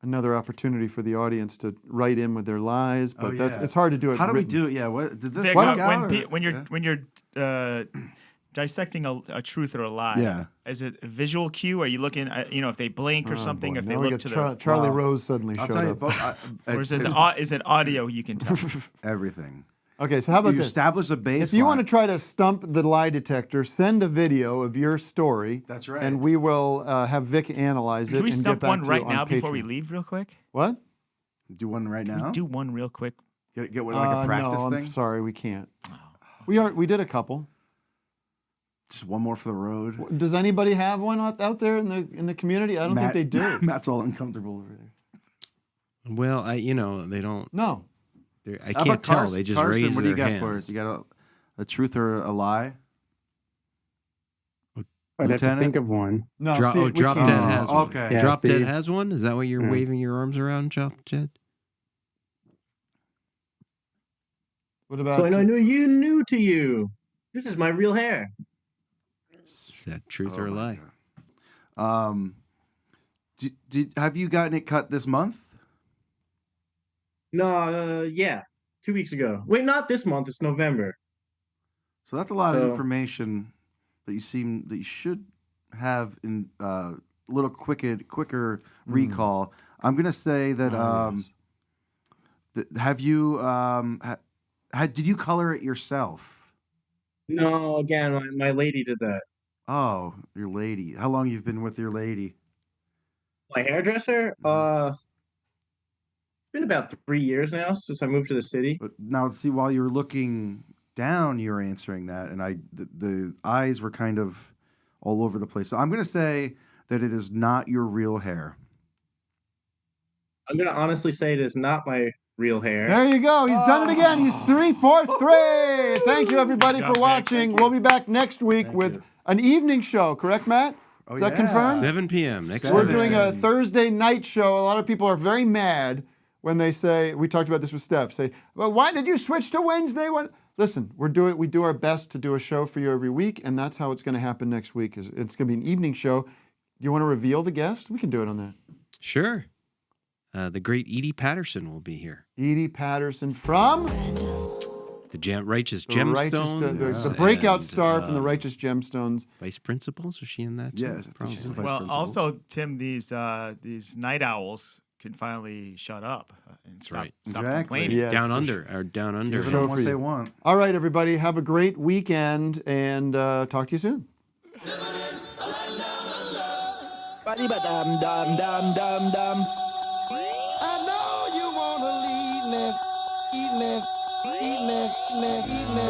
another opportunity for the audience to write in with their lies, but it's hard to do it. How do we written. do it? Yeah, what did this Vic, work out? when you're dissecting a truth or a lie, is it a visual cue? Are you looking at, if they blink or something, if they Now we look got to the... Charlie Rose suddenly I'll showed tell you up. both, Or is it audio you can tell? Everything. Okay, so how about you this? establish a baseline. If you want to try to stump the lie detector, send a video of your story. That's right. And we will have Vic analyze it Can we and get stump back one to right you on now before we Patreon. leave real quick? What? Do one right Can now? we do one real quick? Get one like a practice no, thing? I'm sorry, we can't. We did a couple. Just one more for the road. Does anybody have one out there in the community? I don't think they do. Matt's all uncomfortable over there. Well, they don't. No. I can't tell. They just Carson, raise what do you their got hand. for us? You got a truth or a lie? I'd have to think of one. No, Drop Dead has one. Okay. Yeah, Drop Dead see? has one? Is that what you're waving your arms around, Drop Dead? What about? So I know you new to you. This is my real hair. Is that truth or a lie? Have you gotten it cut this month? No, yeah, 2 weeks ago. Wait, not this month. It's November. So that's a lot of information that you should have in little quicker recall. I'm gonna say that. Have you did you color it yourself? No, again, my lady did that. Oh, your lady. How long you've been with your lady? My hairdresser? It's been about 3 years now since I moved to the city. But now, see, while you were looking down, you were answering that, and the eyes were kind of all over the place. So I'm going to say that it is not your real hair. I'm gonna honestly say it is not my real hair. There you go. He's done it again. He's 3 for 3. Thank you, everybody, for watching. We'll be back next week with an evening show. Correct, Matt? Is that confirmed? 7 p.m. next We're week. doing a Thursday night show. A lot of people are very mad when they say, we talked about this with Steph, say, well, why did you switch to Wednesday? Listen, we do our best to do a show for you every week, and that's how it's going to happen next week. It's going to be an evening show. Do you want to reveal the guest? We can do it on that. Sure. The great Edie Patterson will be here. Edie Patterson from? The Righteous Gemstones. The breakout star from the Righteous Gemstones. Vice Principals? Was she in that too? Yes. Well, also, Tim, these night owls can finally shut up and stop complaining. Yes, down under. Give them what they want. All right, everybody. Have a great weekend, and talk to you soon. I know you wanna leave me, eat me, eat me, eat me, eat me.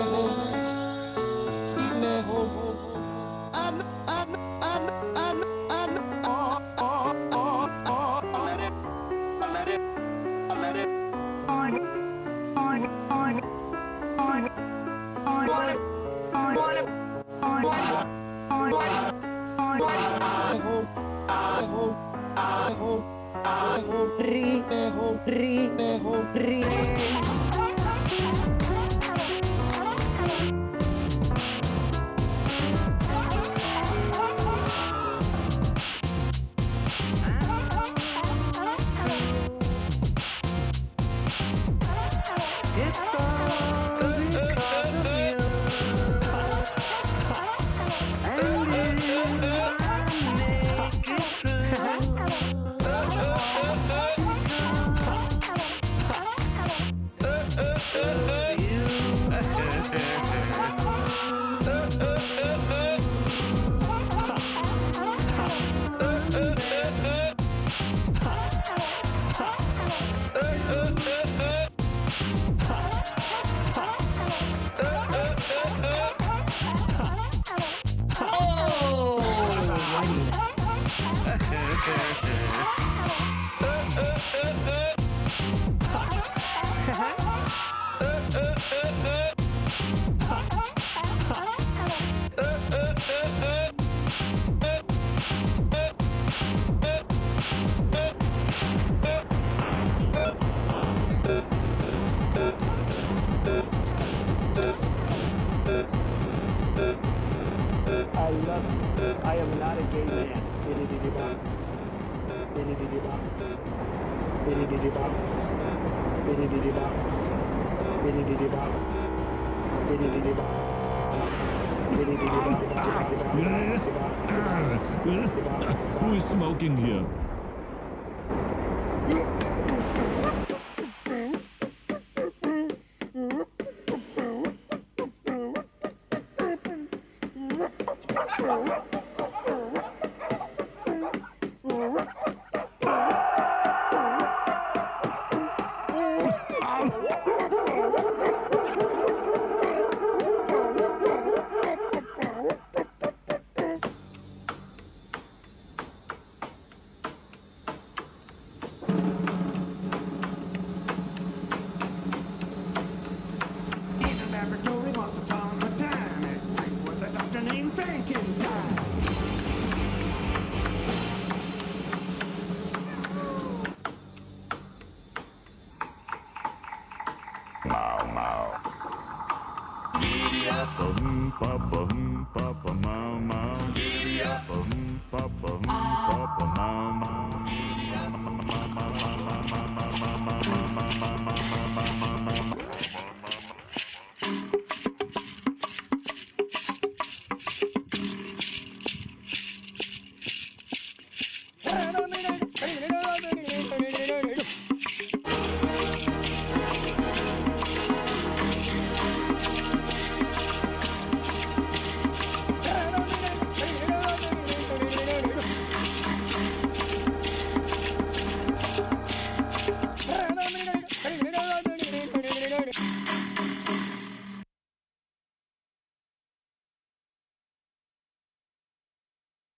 I It's all because of you. Who is smoking here? Laboratory once upon a time, it was a doctor named Frankenstein. Giddy up, papa, papa, mama. Giddy up, papa, papa, mama. Giddy up,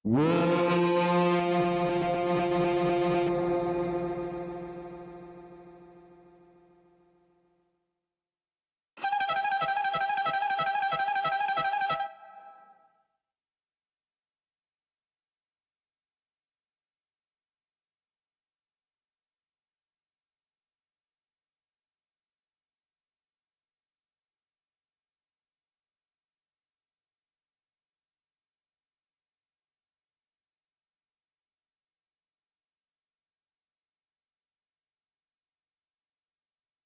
Whoa.